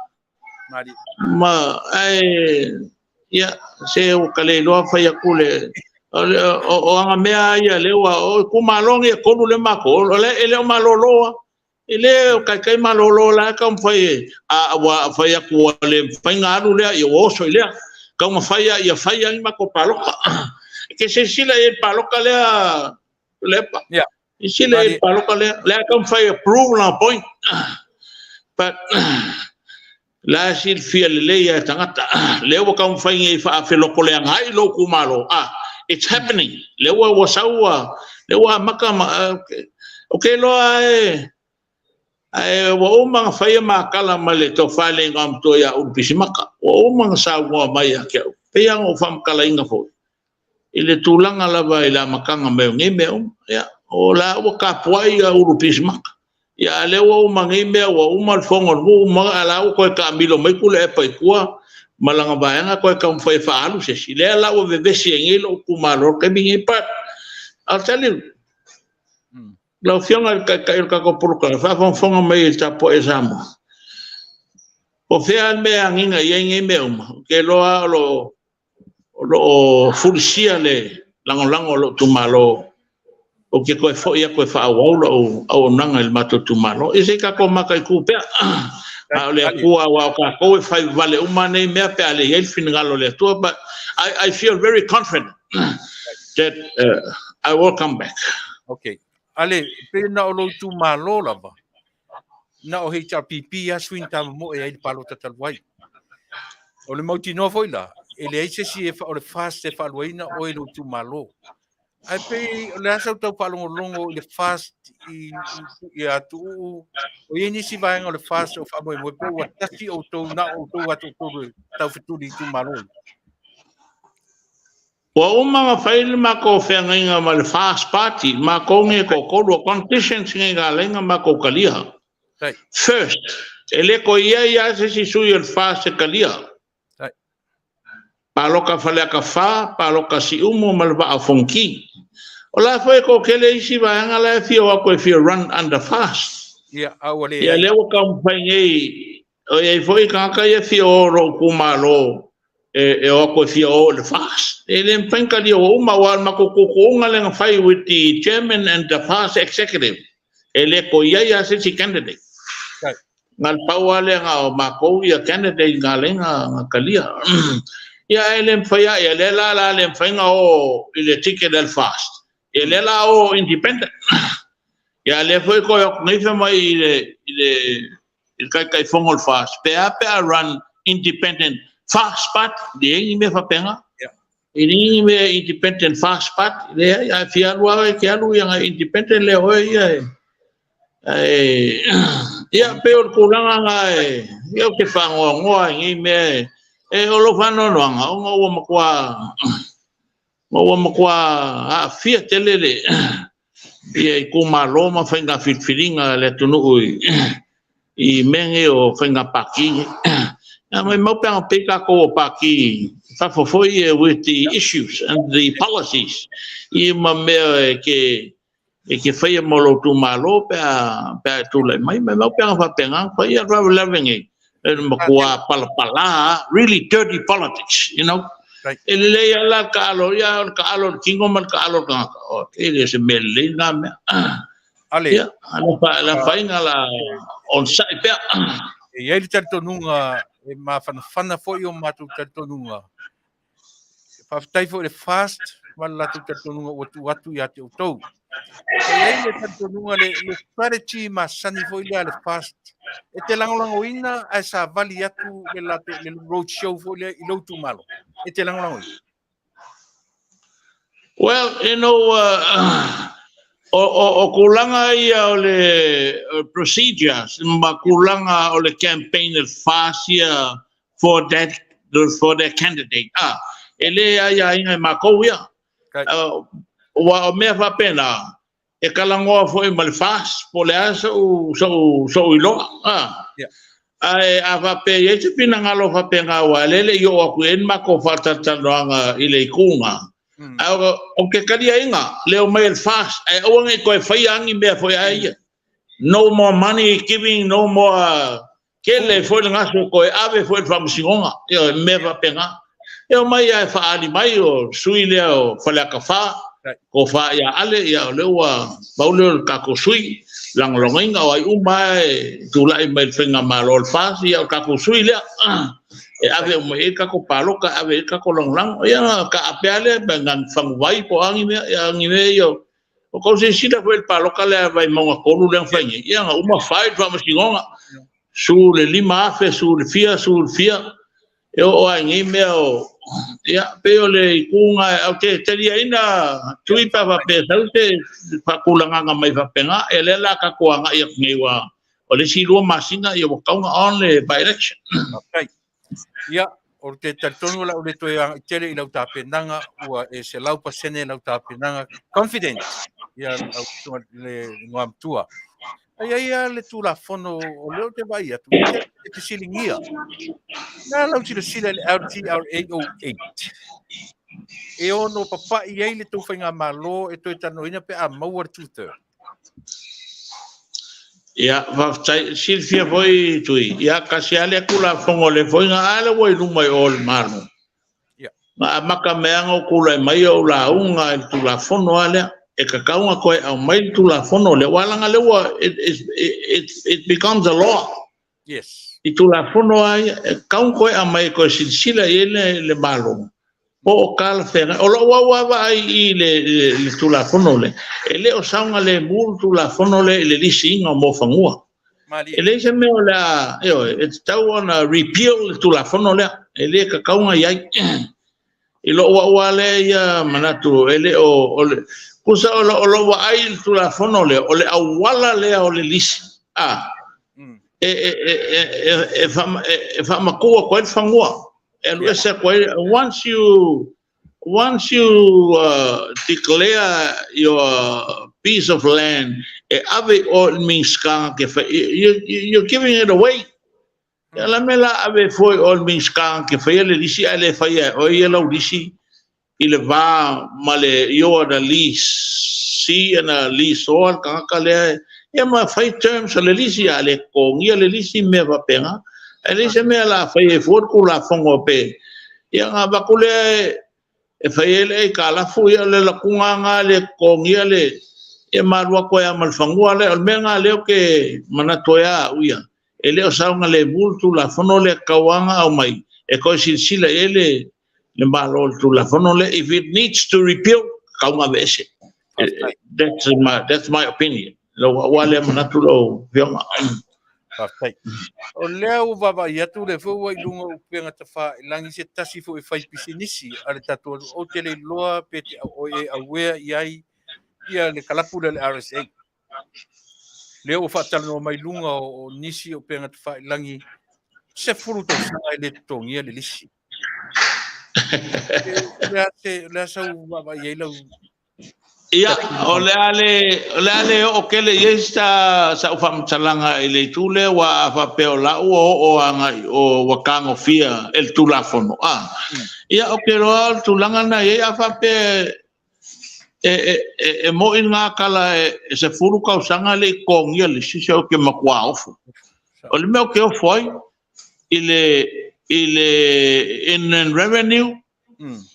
ma, ia, se o kale loa whai akule, o anga mea ia lewa, o kumalongi e konu le mako, o le o maloloa, ele o kai malolo la ka mfai a wa fai aku le fai ngaru le i oso ile ka mfai ia fai ai mako paloka ke se sila e paloka le pa ya sila e paloka le ka mfai approve la point but la sil fia le ia tangata le o ka mfai e fa feloko le ngai lo kumalo it's happening le o sawa le o maka okay lo wa umang faya makala male to filing am to ya upisimaka wa umang sawa mai ke peyang o fam kala inga fo ile tulang ala ba ila makanga me ngime ya o la o ka poi ya upisimaka ya le wa umang ngime wa umal fongon mu ma ala o ko ka milo mai kule e pai kwa malanga ba nga ko ka foi fa alu se ile la o vevesi ngilo kumalo ke bingi pat I'll tell you la fionga ka ko purka fa fonga mai tapo e Samoa o fea me anginga yengi me ke lo fulsia le lango lo tumalo o ke ko fo ia ko fa o nanga el mato tumalo e se ka ko maka ku pe a le ku wa ka ko fa vale umane me pe ale el finalo le to but I feel very confident that I will come back. Okay. Ale, pe na o lo tu malo lava. Na o hei pipi a swinta mo e ai palo tatalwai. O le mauti no foi la. E le eise si e fa o le fast e fa luina o e lo tu malo. Ai pe le asa tau palo longo le fast i atu o ye ni si vai o le fast o fa mo pe o tasi o to na o to atu to tau fituri tu malo. Wa umanga faile mako fenga ma le fast party mako nge ko ko conditions nge galenga mako kalia. First, ele ko ia se si sui el fast kalia. Paloka Faleata fa, paloka si umo malva afonki. Ola foi ko kele isi va nga la fio ko fio run under fast. Ya awale. Ya lewo kam fange o ye foi ka ia fio ro kumalo. E o ko fia o le fast ele penka di o ma wa ma ko nga le fai with the chairman and the fast executive ele ko ia se candidate ngal pawale nga ma ko ia candidate ngalenga kalia ya ele fai ya le la le fai nga o ile ticket del fast ele la o independent ya le foi ko ngai fa mai ile kai fongol fast pe run independent fast part dia ini me fapenga ini me independent fast part le ya fialua ke alu yang independent le ho ya peor kulanga ngai yo ke fango ngi me o lo fano no ngo makwa a fia telele e kuma loma fenga filfilinga le Taunu'u i menge o fenga paki I mau peka ko paki Faafofoga'aga with the issues and the policies. I me ke fai mo lo tu malo pe tu le mai mau peka fa penga fa ia ra living e mo kwa pala really dirty politics, you know. Ele la kalo kingo man kalo ka ele se mele na me. Ale. La fai ngala on sai pe. E ele Taunu'u e ma fana foi o matu Taunu'u. Faafetai foi le fast malatu tatonunga watu ya te utou. Ai le tatonunga le strategy masani foi le fast. E te langolangoina ai sa vali atu le road show foi le i loutu malo. E te langolangoina. Well, you know, o kulanga ia o le procedures, ma kulanga o le campaign el fasia for that candidate. Ele ia inga mako ia. Wa o mea fa pena e kalangoa foi mal fas po le asa so ilo. Ai ava pe ye te pinangalo fa penga wa lele yo aku en mako fa tatanoanga ile kunga. O ke karia inga leo mai fast ai o ngai ko fai angi me foi ai no more money giving no more kele foi ngaso ko ave foi famsinga e me va penga e mai ai fa ali mai o sui leo Faleata ko fa ya ale ya lewa paulo ka ko sui lang longinga ai umai tulai mai fenga malol fast ya ka ko sui le e ave mo e ka ko palo ka ave ka ko long ya ka apeale bengan fangwai po angi me yo o ko se sida foi palo ka le vai mo ko lu le fangi ya uma fight va maskinga su le lima fe su le fia e o angi me o ya peo le kunga o te teria ina Tuilaepa va pe saute pa kulanga mai va penga e le la ka ko anga ia ngiwa o le si lo masina yo ka on le by election. Okay. Ia, o te tatonu la o le toi tele i lau tāpenanga, ua e se lau pasene lau tāpenanga, confident, ia le Matua. Ia le tūla fono o leo te vai atu, te silingia. Nā lau tira sila le RTR 808. E ono papa i ei le tūwhainga malo e toi tanoina pe a maua 2/3. Ya va Silvia foi tui ya kasi ale kula fongo le foi nga ale voi lumai ol mano ya ma maka meango kula mai o la unga tu la fono ale e ka kaunga ko au mai tu la fono le wala nga le wa it becomes a law. Yes, i tu la fono ai kaun ko a mai ko silsila ele le malo o kal fena o lo wa ai le tu la fono le ele o saunga le mul tu la fono le lisinga mo fangua ele se me ola it's tau ona repeal tu la fono le ele ka kaunga ai i lo wa le ya manatu ele o kusa o lo wa ai tu la fono le o le awala le o le lisi e fama ko ko fangua. And we say, once you declare your piece of land, you're giving it away. La mela ave foi all means que foi ele disse ele foi o ele disse ele va male yo da lease si na lease all kale e ma fai terms le disse ale con ele disse me va pena. Ele se me la fai for ku la fongo pe ya nga ba ku le e fai ele ka la fu ya le la kunga nga le ko ngile e marwa ko ya mal fangu ale al menga le ke manatoya uya ele o sa nga le bultu la fono le kawanga au mai e ko silsila ele le malol tu la fono le if it needs to repeal kaunga vese that's my opinion lo wale manatulo vioma. Faafetai. O leo vava i atu le fua i lunga upenga tafa langi se tasi fu i fai pisinisi ale tatu o tele loa pe te o e awea iai ia le kalapu le RSA. Leo o whaatala no mai lunga o nisi o penga tafa langi se furu tau sanga i le tongia le lisi. Lea sau vava i lau. Ya, ole o kele yesta sa ufam talanga ile tule wa fa peola o anga o wakango fia el tulafono. Ya o kero tulanga na ya fa pe mo inga kala se furu ka usanga le kong ya le sisi o ke makwa ofu. Ole me o ke foi ile in revenue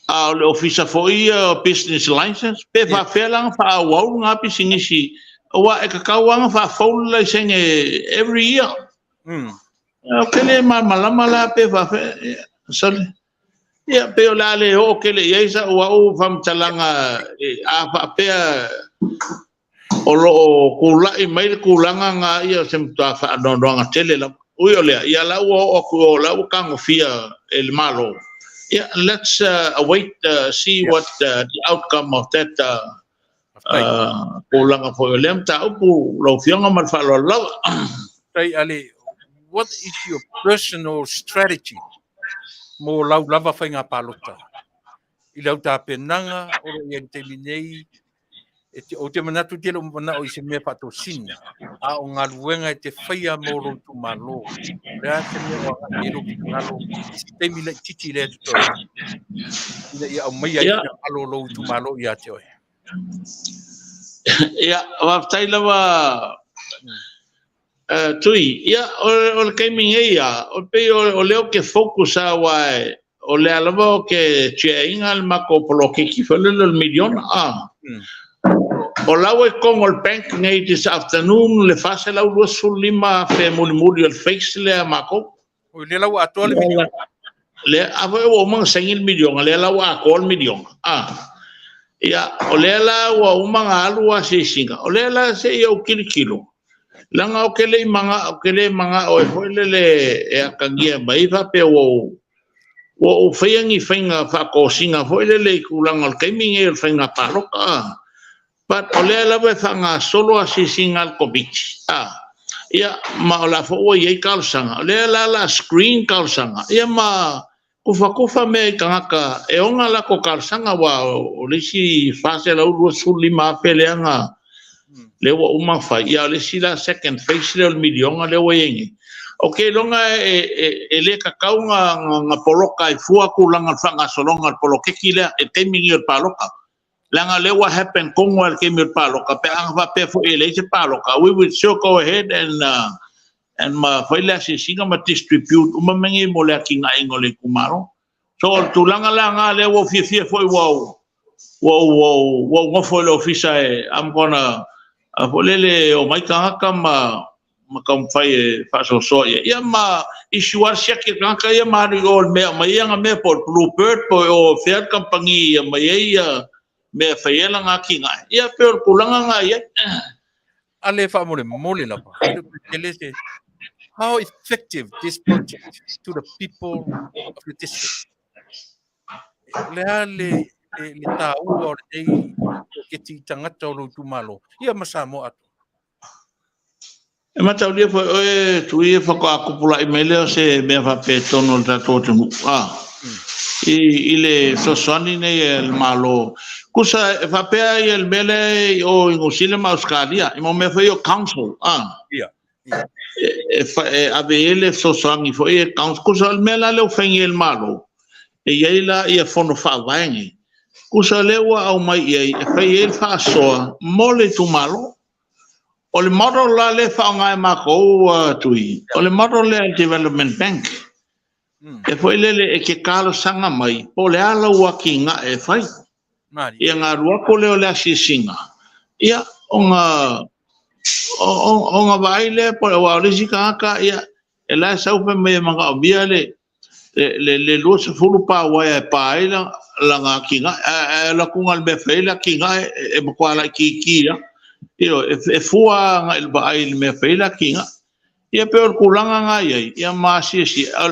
le officer foi business license pe fa felang fa wa nga pisingisi wa e ka kawanga fa full license every year kele malama pe fa sale ia pe o lale o ke le ia sa o fam talanga a pe o lo kula I mai kulanga nga ia sem ta fa no nga tele la ui o le ia la o ko la o kango fia el malo. Yeah, let's await see what the outcome of that kulanga for lem ta upu lo fianga mal fa lo la. Tai Ali, what is your personal strategy mo lau lava whainga palota? I lau tā penanga, oro I te minei, o te manatu te lo mana o I se mea pato sina, a o ngā luenga te whaia moro tu malo. Rea te mea o ngā ero ki ngalo, I se te mila titi rea tu toi. Ina I au mai ai na alo lo tu malo I a te oi. Yeah, waftai lava tui, ia o le kaiminga ia, o pe o leo ke fokusa wai, o le alava o ke tia inga al mako polo ke kifele le milion o lau e kongo el bank ngay this afternoon le fase lau 2.5 fe muli el face le mako. O le lau ato le milion. Le ava o mang sengil milion, le lau a kol milion. Ia, o le lau o umanga alu a se singa, o le lau se iau kilo. Langa o kele manga o e hoile le e akangia mai fa pe o whaiangi whainga whako singa hoile le kulanga o keimingi o whainga paroka. But o lea lawe whanga solo a si singa al komiti. Ia ma o la fo iei kalsanga. O lea la screen kalsanga. Ia ma kufa me kangaka e onga la ko kalsanga wa o lisi fase la uru suli ma peleanga. Lewa umawhai, ia le sila second phase le o milionga lewa yengi. Ok, longa e le kakau nga poloka e fua kulanga whanga solonga polokeki lea e teimingi o paloka. Langa lewa happen kongo al kemi o paloka, pe anga va pe fu e le se paloka. We will sure go ahead and ma whaile si singa ma distribute umamengi mo lea ki nga ingo le kumaro. So tulanga langa lewa fia foi wow ngofo le ofisa e I'm gonna polele o mai kanga ma kam fai faso so ia ma isuar siake kanga ia ma ro me nga me por bluebird po o fair company ia ia me fai la nga kinga ia per kulanga nga ia Ale fa mole la pa. How effective this project to the people of the district? Le tau o rei ke ti tangata o tu malo. Ia masamo atu. e matau dia foi e tui e whakaakupula I mele se mea whape tono ta tōte mu. I le sosoni nei el malo. Kusa e whapea I el mele o ingosile ma Australia. I mo mea whai o council. Ia. Ave ele sosoni foi e council. Kusa el mele leo whengi el malo. E iaila ia whono whawaengi. Kusa lewa au mai iei e whai el whaasoa mole tu malo. O le model la le whaonga e mako tui. O le model le Development Bank. E foi lele e ke kalo sanga mai. Po le ala ua ki nga e whai. Ia ngā ruako leo le asi singa. Ia o ngā vaile po le waurisi ka ia e lai saupe me manga o bia le lua se fulu pa wai e pa ila la ngā ki nga. La kunga le me la ki nga e makuala ki ia. Io e fua nga il baai me feila kinga ia pe o kulanga nga ia ma si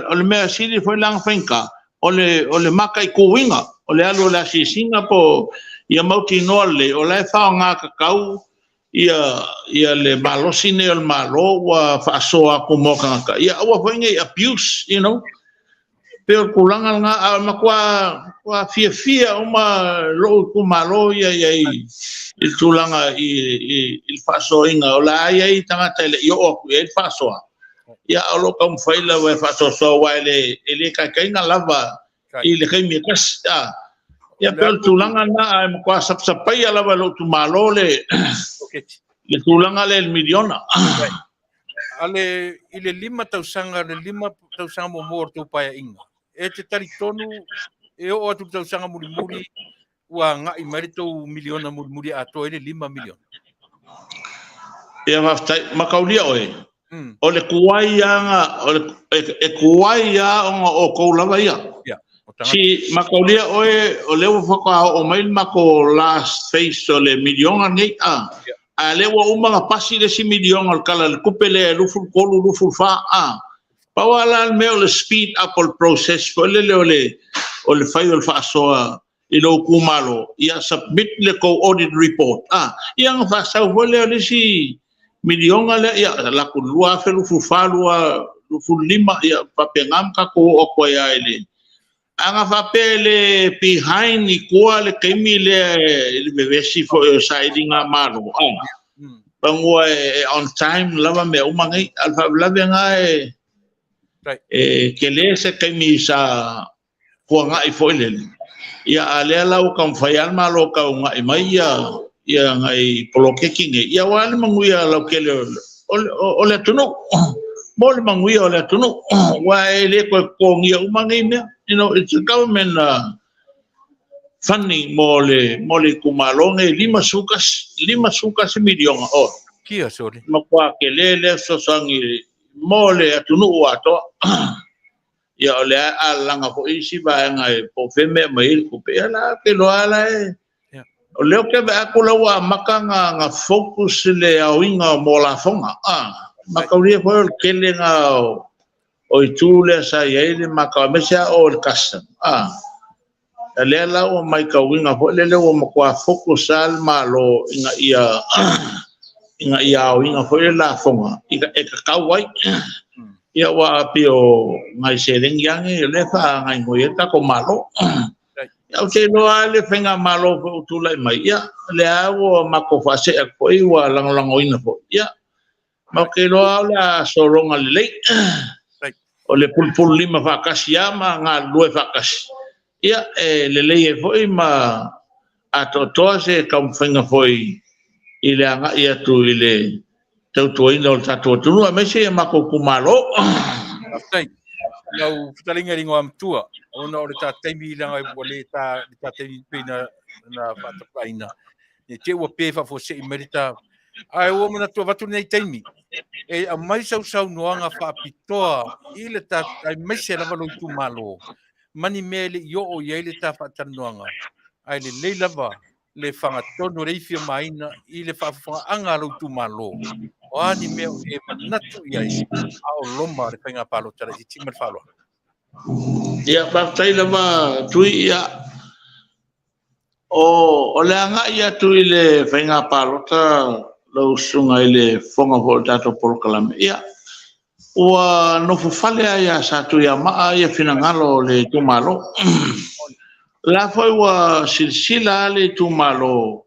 o le me si foi lang fenka o le maka I kuinga o le alo la si singa po ia mauti nole o le fa nga kakau ia le malosi ne o malo wa fa soa ko mo ka ia wa foi ngai abuse pe o kulanga nga makwa fia uma lo ku malo ia il tulanga il faso inga ola ai tanga tele yo il faso ya alo kam faila we faso so wale ele ka kaina lava il kai mi kas ya pel tulanga na am kwa sap sapai lava lo tu malo le tulanga le el miliona ale ile 5,000 mo morto pa inga e te tari tonu e o atu tausanga muri ua nga I marito miliona muri ato ele 5 miliona. Ia maftai makaulia oe. O le kuai anga o kuai ia o koulava ia. Si makaulia o lewa whakao o mail mako last face o le milionga nei a lewa umanga pasi le si milionga al kala le kupele ruful kolu ruful fa pawala me o le speed up o process o le fai o le whaasoa i lo kumalo ia submit le ko audit report ia nga whaasau hole o le si milionga le ia laku lua fe ruful fa ruful lima ia papengam ka ko o koe aile anga fapele behind i kua le kaimi le bevesi fo sidinga malo pangua on time lava me umangai alfa lava nga kele se kaimi sa kuanga i fo ile ia ale la o kam fayal malo ka nga mai ia ngai polokeking ia wale manguia la kele o le tunu mol manguia o le tunu wa ele ko ngia umangai me. You know, it's a government funding mole kumalonge lima sukas milion kia sorry makwa kelele so sangi mole Taunu'u ato ya ole alanga ko isi ba ngai po feme mai ko pe ala ke lo ala ole ke ba ko lawa makanga nga focus le awinga mola fonga makauria ko kele nga o itule sa yele makamesa o custom lela o mai ka winga ho lele o makwa focus al malo inga ia winga ho la fonga ika kawai ia wa pio ngai sereng yang le fa ngai ngoyeta ko malo ya o te no ale fenga malo o Tuilaepa mai ia le o mako fase ko i wa lang oina fo ia makelo ala soronga le o le pulpul lima whakasi ama ngā lue whakasi. Ia le leie foi ma atotoa se kaumwhenga foi i le anga ia tu i le tautuaina o le tatua tunua mese e mako kumalo. Aftai, nau putalinga ringo Matua, ona o le tāteimi langa i wale tāteimi pēna na Faafetai. Ne te ua pēwha fo se i merita. Ai o mana tua watu nei teimi. E a mai sau noanga whaapitoa i le ai mai se lava loi tu malo. Mani mele i o i le tā whaatanoanga. Ai le lava le whangatono reifia maina i le whaafofoga'aga loi tu malo. O ani mea e manatu i ai a o loma le whainga palo tara i tima le whaaloa. Ia Faafetai lava tui ia o le anga ia tui le whainga palo tara lau sunga i le whonga ho tato polokalame. Ia, ua nofu whalea ia satu ia maa ia finangalo le tumalo. La foi ua silsila le tumalo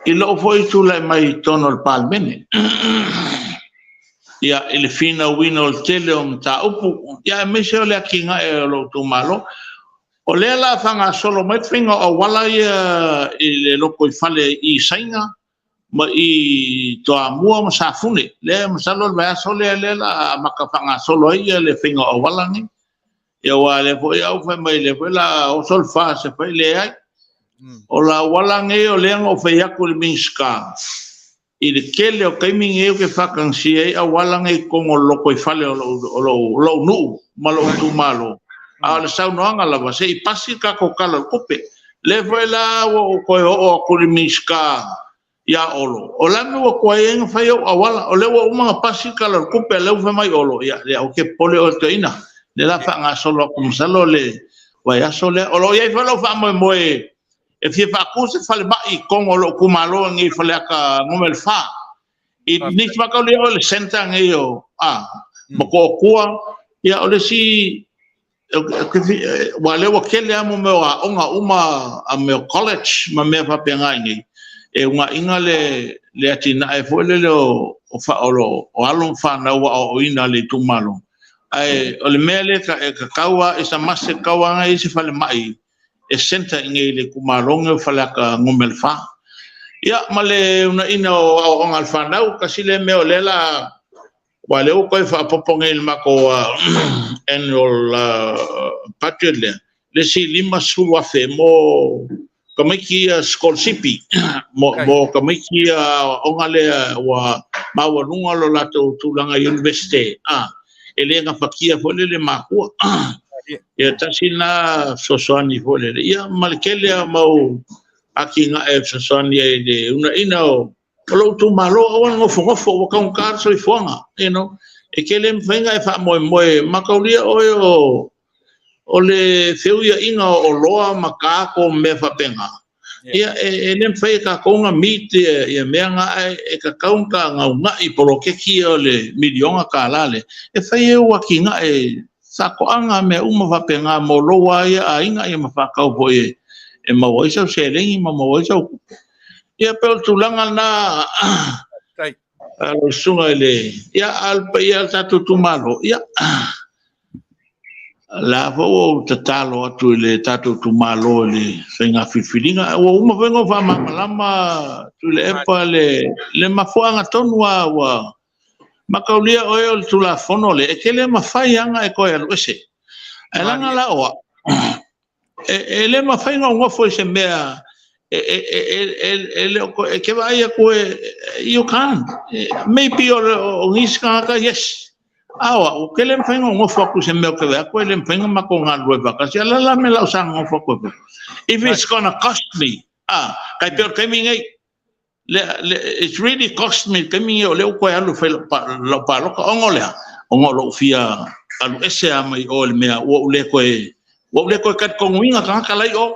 i lo foi Tuilaepa mai tono le palmene. Ia, i le fina wina o le tele o mta upu. Ia, mese o le akinga e lo tumalo. O le la whanga solo mai whinga o wala ia i le loko i whale i sainga. Ma i toa mua ma safune le masalo le aso le la makafanga solo ia le finga o walangi ia wa le po ia fa mai le la o sol fa se fa le ai o la walangi o le ngo fa ya ku minska i le kele o kaiming e ke fa kan si ai a walangi ko ngol loko i fale o lo nu malo tu malo a le sau no anga la va se i pasi ka ko kala kope le fa la o ko o ku minska ia olo o la no ko en fa yo awala o le o mga pasi kala kupe le fa mai olo ia le o ke pole o teina le la fa nga solo kum salo le wa ya sole o ia fa lo fa mo e fi fa ku se fa le mai kon o kumalo ngi fa le ka ngomel fa i ni fa ka le o le senta ngi yo mo ko kuwa ia o le si wa le o ke le amo me o nga uma a me college ma me fa penga ngi e unha inga le atina e fo le o fa o alon fa na o ina le tumalo ai o le mele ka kawa e sa masse kawa nga isi fa le mai e senta nge le kumalonga fa la ka ngomel fa ia male una ina o ngal fa na o kasile me o lela wale o ko fa poponga il mako annual budget le si lima sulwa fe mo kamikia skolsipi mo kamikia ongale wa mawalunga lo lato tulanga university ele nga fakia fole le makua ia tasina sosoani fole ia malkele mau akinga e sosoani e una ina o lo tu malo o ngofo ka kar so ifonga e kele mfenga e fa mo makaulia o le feuia inga o loa makako me fa penga ia e nem fai ka konga mite ia meanga e ka kaunka nga i polokeki o le milionga ka lale e fai e wakinga e sakoanga me uma fa penga mo loa ia a inga ia mafakau po e mawaisa selengi mawaisa ia pel tulanga na lo sunga le ia alpa ia tatu tumalo ia la vo tatalo atu le tatu tumalo le senga fifilinga o uma vengo va malama Tuilaepa le mafuanga tonua wa makaulia oil tula fono le ekele mafai anga e koe alu ese elanga la oa ele mafai nga foi se mea ke vai ko you can maybe o ngiska ka yes awa o kele mfenga ngo focus en meu que ko ele mfenga makonga lueva kasi la me la usang ngo focus if it's gonna cost me kai per coming it's really cost me coming o le ko alu fe lo pa lo ngolo fia alu ese mai o le mea o le ko kat ko winga ka lai o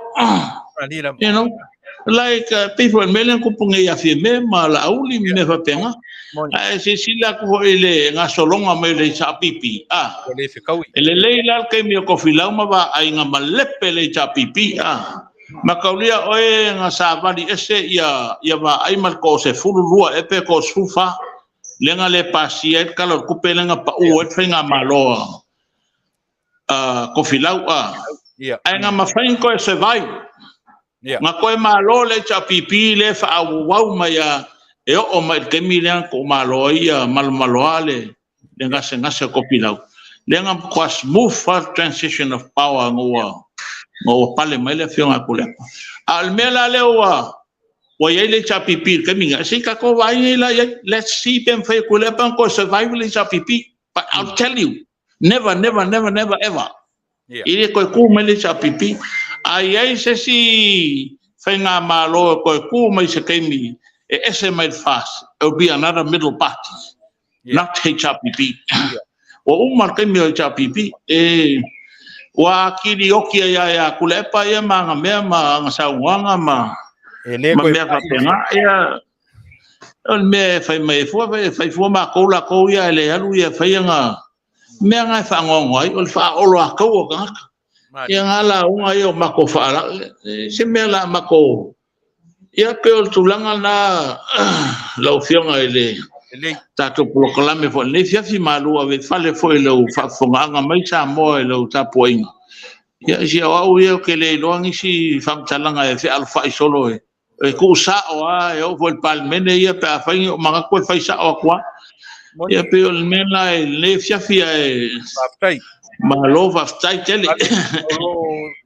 like people in Melen kupunge Afiafi ma la uli me fa penga se sila ko ile nga solonga me le chapipi ele leila ke mi ko filau ma ba ai nga malepe le chapipi makaulia oe nga savali ese ia ba ai mal ko se fulu lua e pe ko sufa lenga le pasia kala ku pelenga pa o e fenga malo ko filau ai nga mafain ko se vai nga koe malo le chapipi le fa wau mai e o mai ke milen ko malo ia malo ale le ngase ko pilau le nga ko smooth transition of power ngo pale mai le fiona kule al mela le wa ye le chapipi ke minga sika ko vai la let's see them fa kule pan ko survival le chapipi but I'll tell you never ever ile ko ku mai le chapipi ai se si fenga malo ko ku mai se kemi ese mai fast it'll be another middle party not HRPP o umar kemi HRPP wa kiri oki ya kulepa ya manga mema ngasawanga ma me fa penga ya me fai mai fu ma ko la ko ya le alu ya fai nga me nga fa ngongo ai ol fa olo ko ka yang ala unga yo mako fala se mela mako ya peol tulanga na la fiona ele tato proclame fo le fiafi malu ave fale fo ele Faafofoga'aga mai Samoa ele tapoinga ya sia au yo ke le longi si fam talanga e fe alfa isolo e ku sa o o fo el palmene ya pa fai o manga ko fai sa o kwa ya peol mela le fiafi e malo Faafetai tele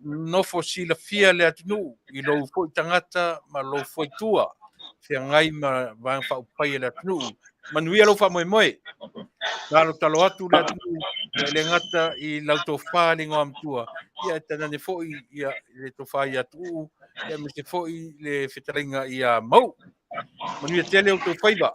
no fosila fia le atunu I lo fo tangata ma lo fo tua fia ngai ma va fa pai le atunu Manuia lo fa moi talo atu le atunu le ngata I la Tofa le ngam tua ia tana ne fo ia le Tofa ia tu ia me se fo le fitaringa ia mau Manuia tele o Tofa iba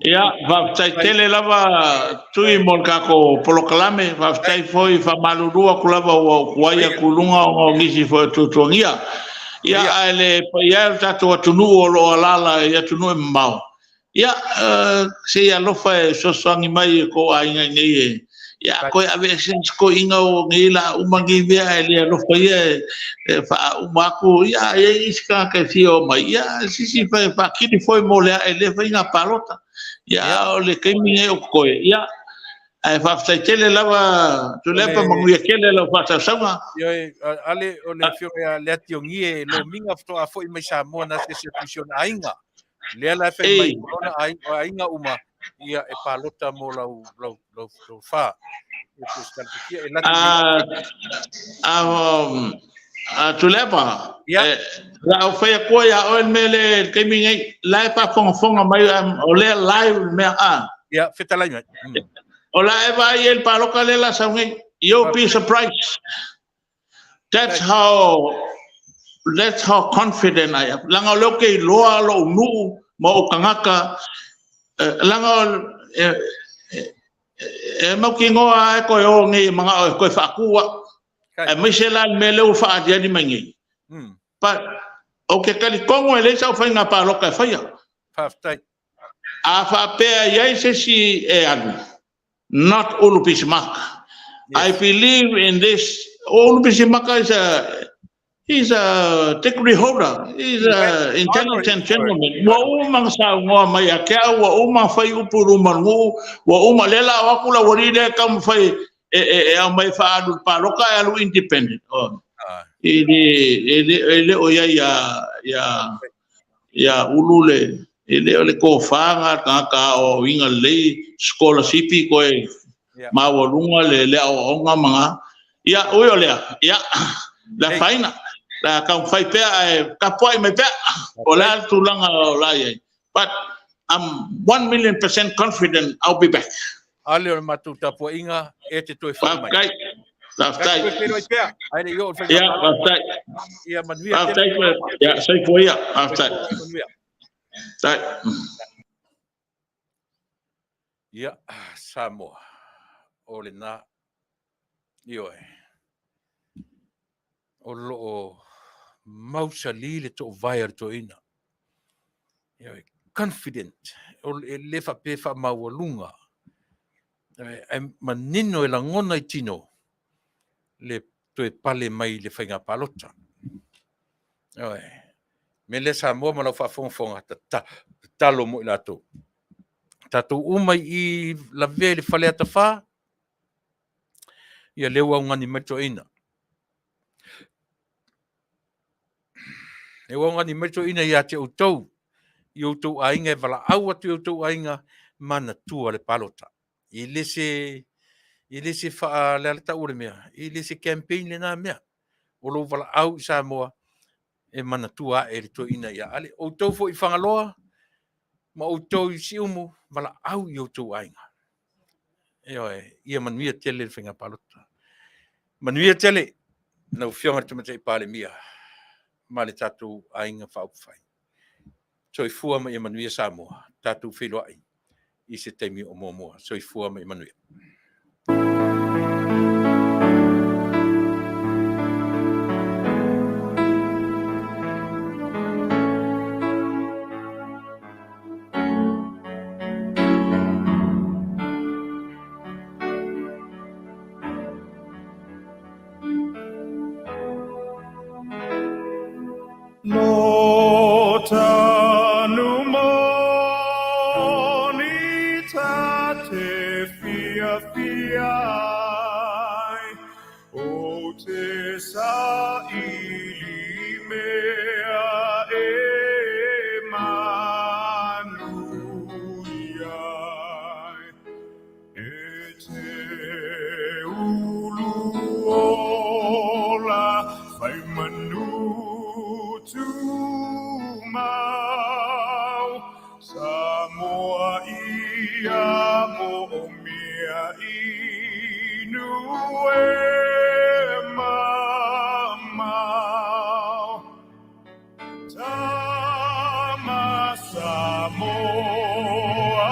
ya Faafetai tele lava tui mon kako proclame Faafetai foi fa malurua kulava o kuaia kulunga o ngisi foi tutuangia ya ele ya tatu Taunu'u o lala ya Taunu'u mau ya se ya lofa so sangi mai ko ainga ngi ya ko ave sense ko inga o ngila umangi via ele lofa ya fa umaku ya iska ka fio mai ya si fa kini foi mole ele fa inga palota ya le kemi o ko ya Faafetai tele lava Tuilaepa Manuia kele la fata sama yo ale o le fio ya le tiongie lo minga fto a foi mai Samoa na se situation ainga le la fe mai ona ainga uma ia e palota mo lo fa Tuilaepa la foi ko ya o mele kemi ngai la pa fonga mai o le live me ya fetalai Ola eva y el palo calela saungi You'll be surprised. That's how confident I am. Langa loke loa lo nu mo kangaka langa mo kingoa ko yo ngi mga ko fakua. Misela mele fa dia ni mangi. But okay kali kongo ele sa fa nga pa loka fa ya. Faafetai. Afa pe ya si not ulupismak. I believe in this. Ulupismak he's a degree holder. He's an intelligent gentleman. Wa umang sa ngo maya kya wa umang fai upuru mangu wa umang lela wa kula waride kam fai mai fa adu paloka alu independent. Ele oya ya ulule ele ole ko fanga ka o inga le scholarship ko ma walunga le o nga mga ya ole ya la faina la ka fai pe ka poi me pe ola tulanga ola ye but I'm 1,000,000% confident I'll be back. Ale o matu tapo inga e te toi fa mai. Faafetai. Ai yo fa. Ya Faafetai. Ya Manuia. Faafetai ya sai foi ya Faafetai. Tai. Ya Samoa. Ole na yo o lo mausa li le to vai to ina. Yo confident o le fa pe fa mawalunga. Manino e la ngona i tino le toe pale mai le whainga palota. Me le Samoa ma lau whaafonga talo mo i lato. Tato umai i la vea le Faleata wha, ia lewa ngani metro ina. Lewa ngani metro ina ia te utau, i utau ainga e wala au atu i utau ainga mana tua le palota. I lese wha le alata ure mea, i lese campaign le nā mea. O lo wala au i Samoa, e mana tua e le to ina ia. Ale, o tau fo i whangaloa, ma o tau i si umu, wala au i o tau ainga. Ia Manuia tele le whinga palota. Manuia tele, nau whionga tumatei pale mia, ma le tatu ainga whaupwhai. So i fua ma i Manuia Samoa, tatu whiloa i se teimi o moa. So i fua ma i Manuia. Lo tanu moni tate fiafiai o te sa ili mea e manuia e te ulu ola fai manu tu mau Samoa ia mo mia inu e mamau Tama Samoa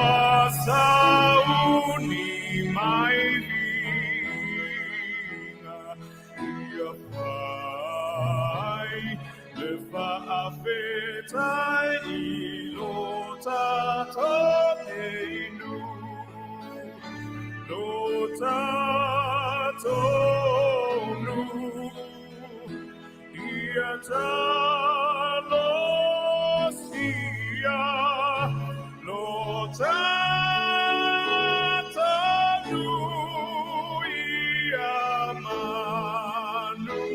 sauni mai vina ia Faafetai ilo tato einu lo tato nu ia talo sia lo tato nu ia Manuia.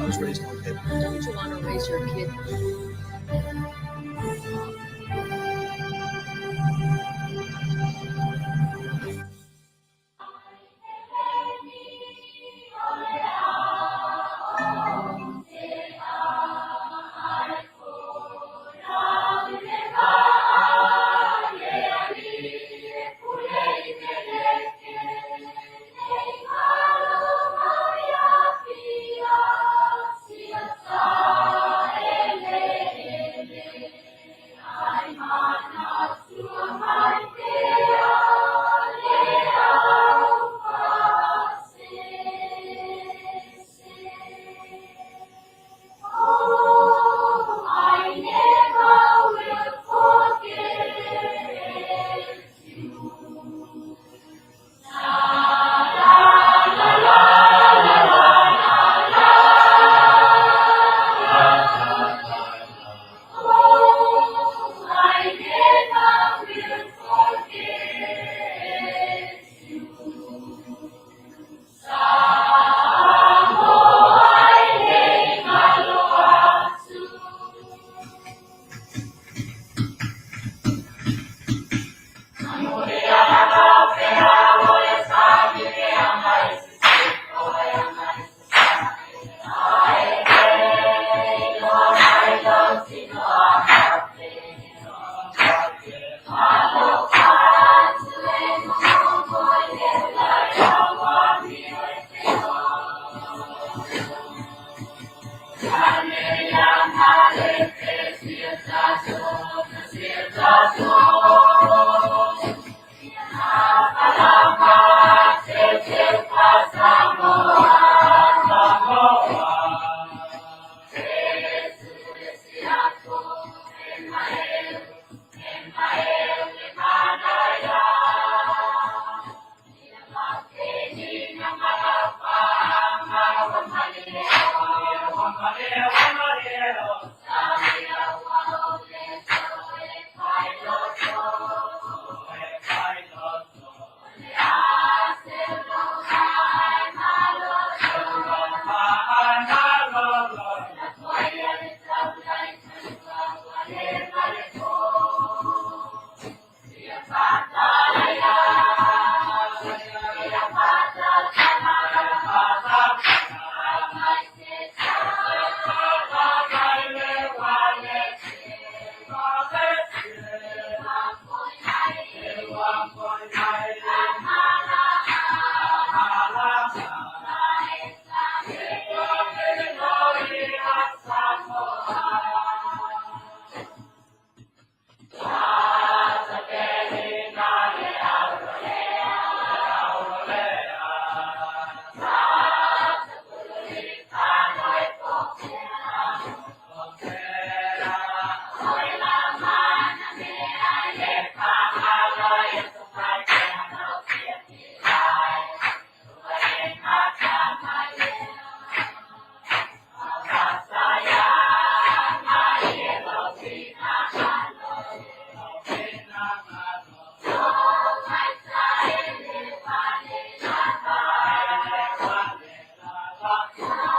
I was raised on cable. Don't you want to raise your kid? Faafetai.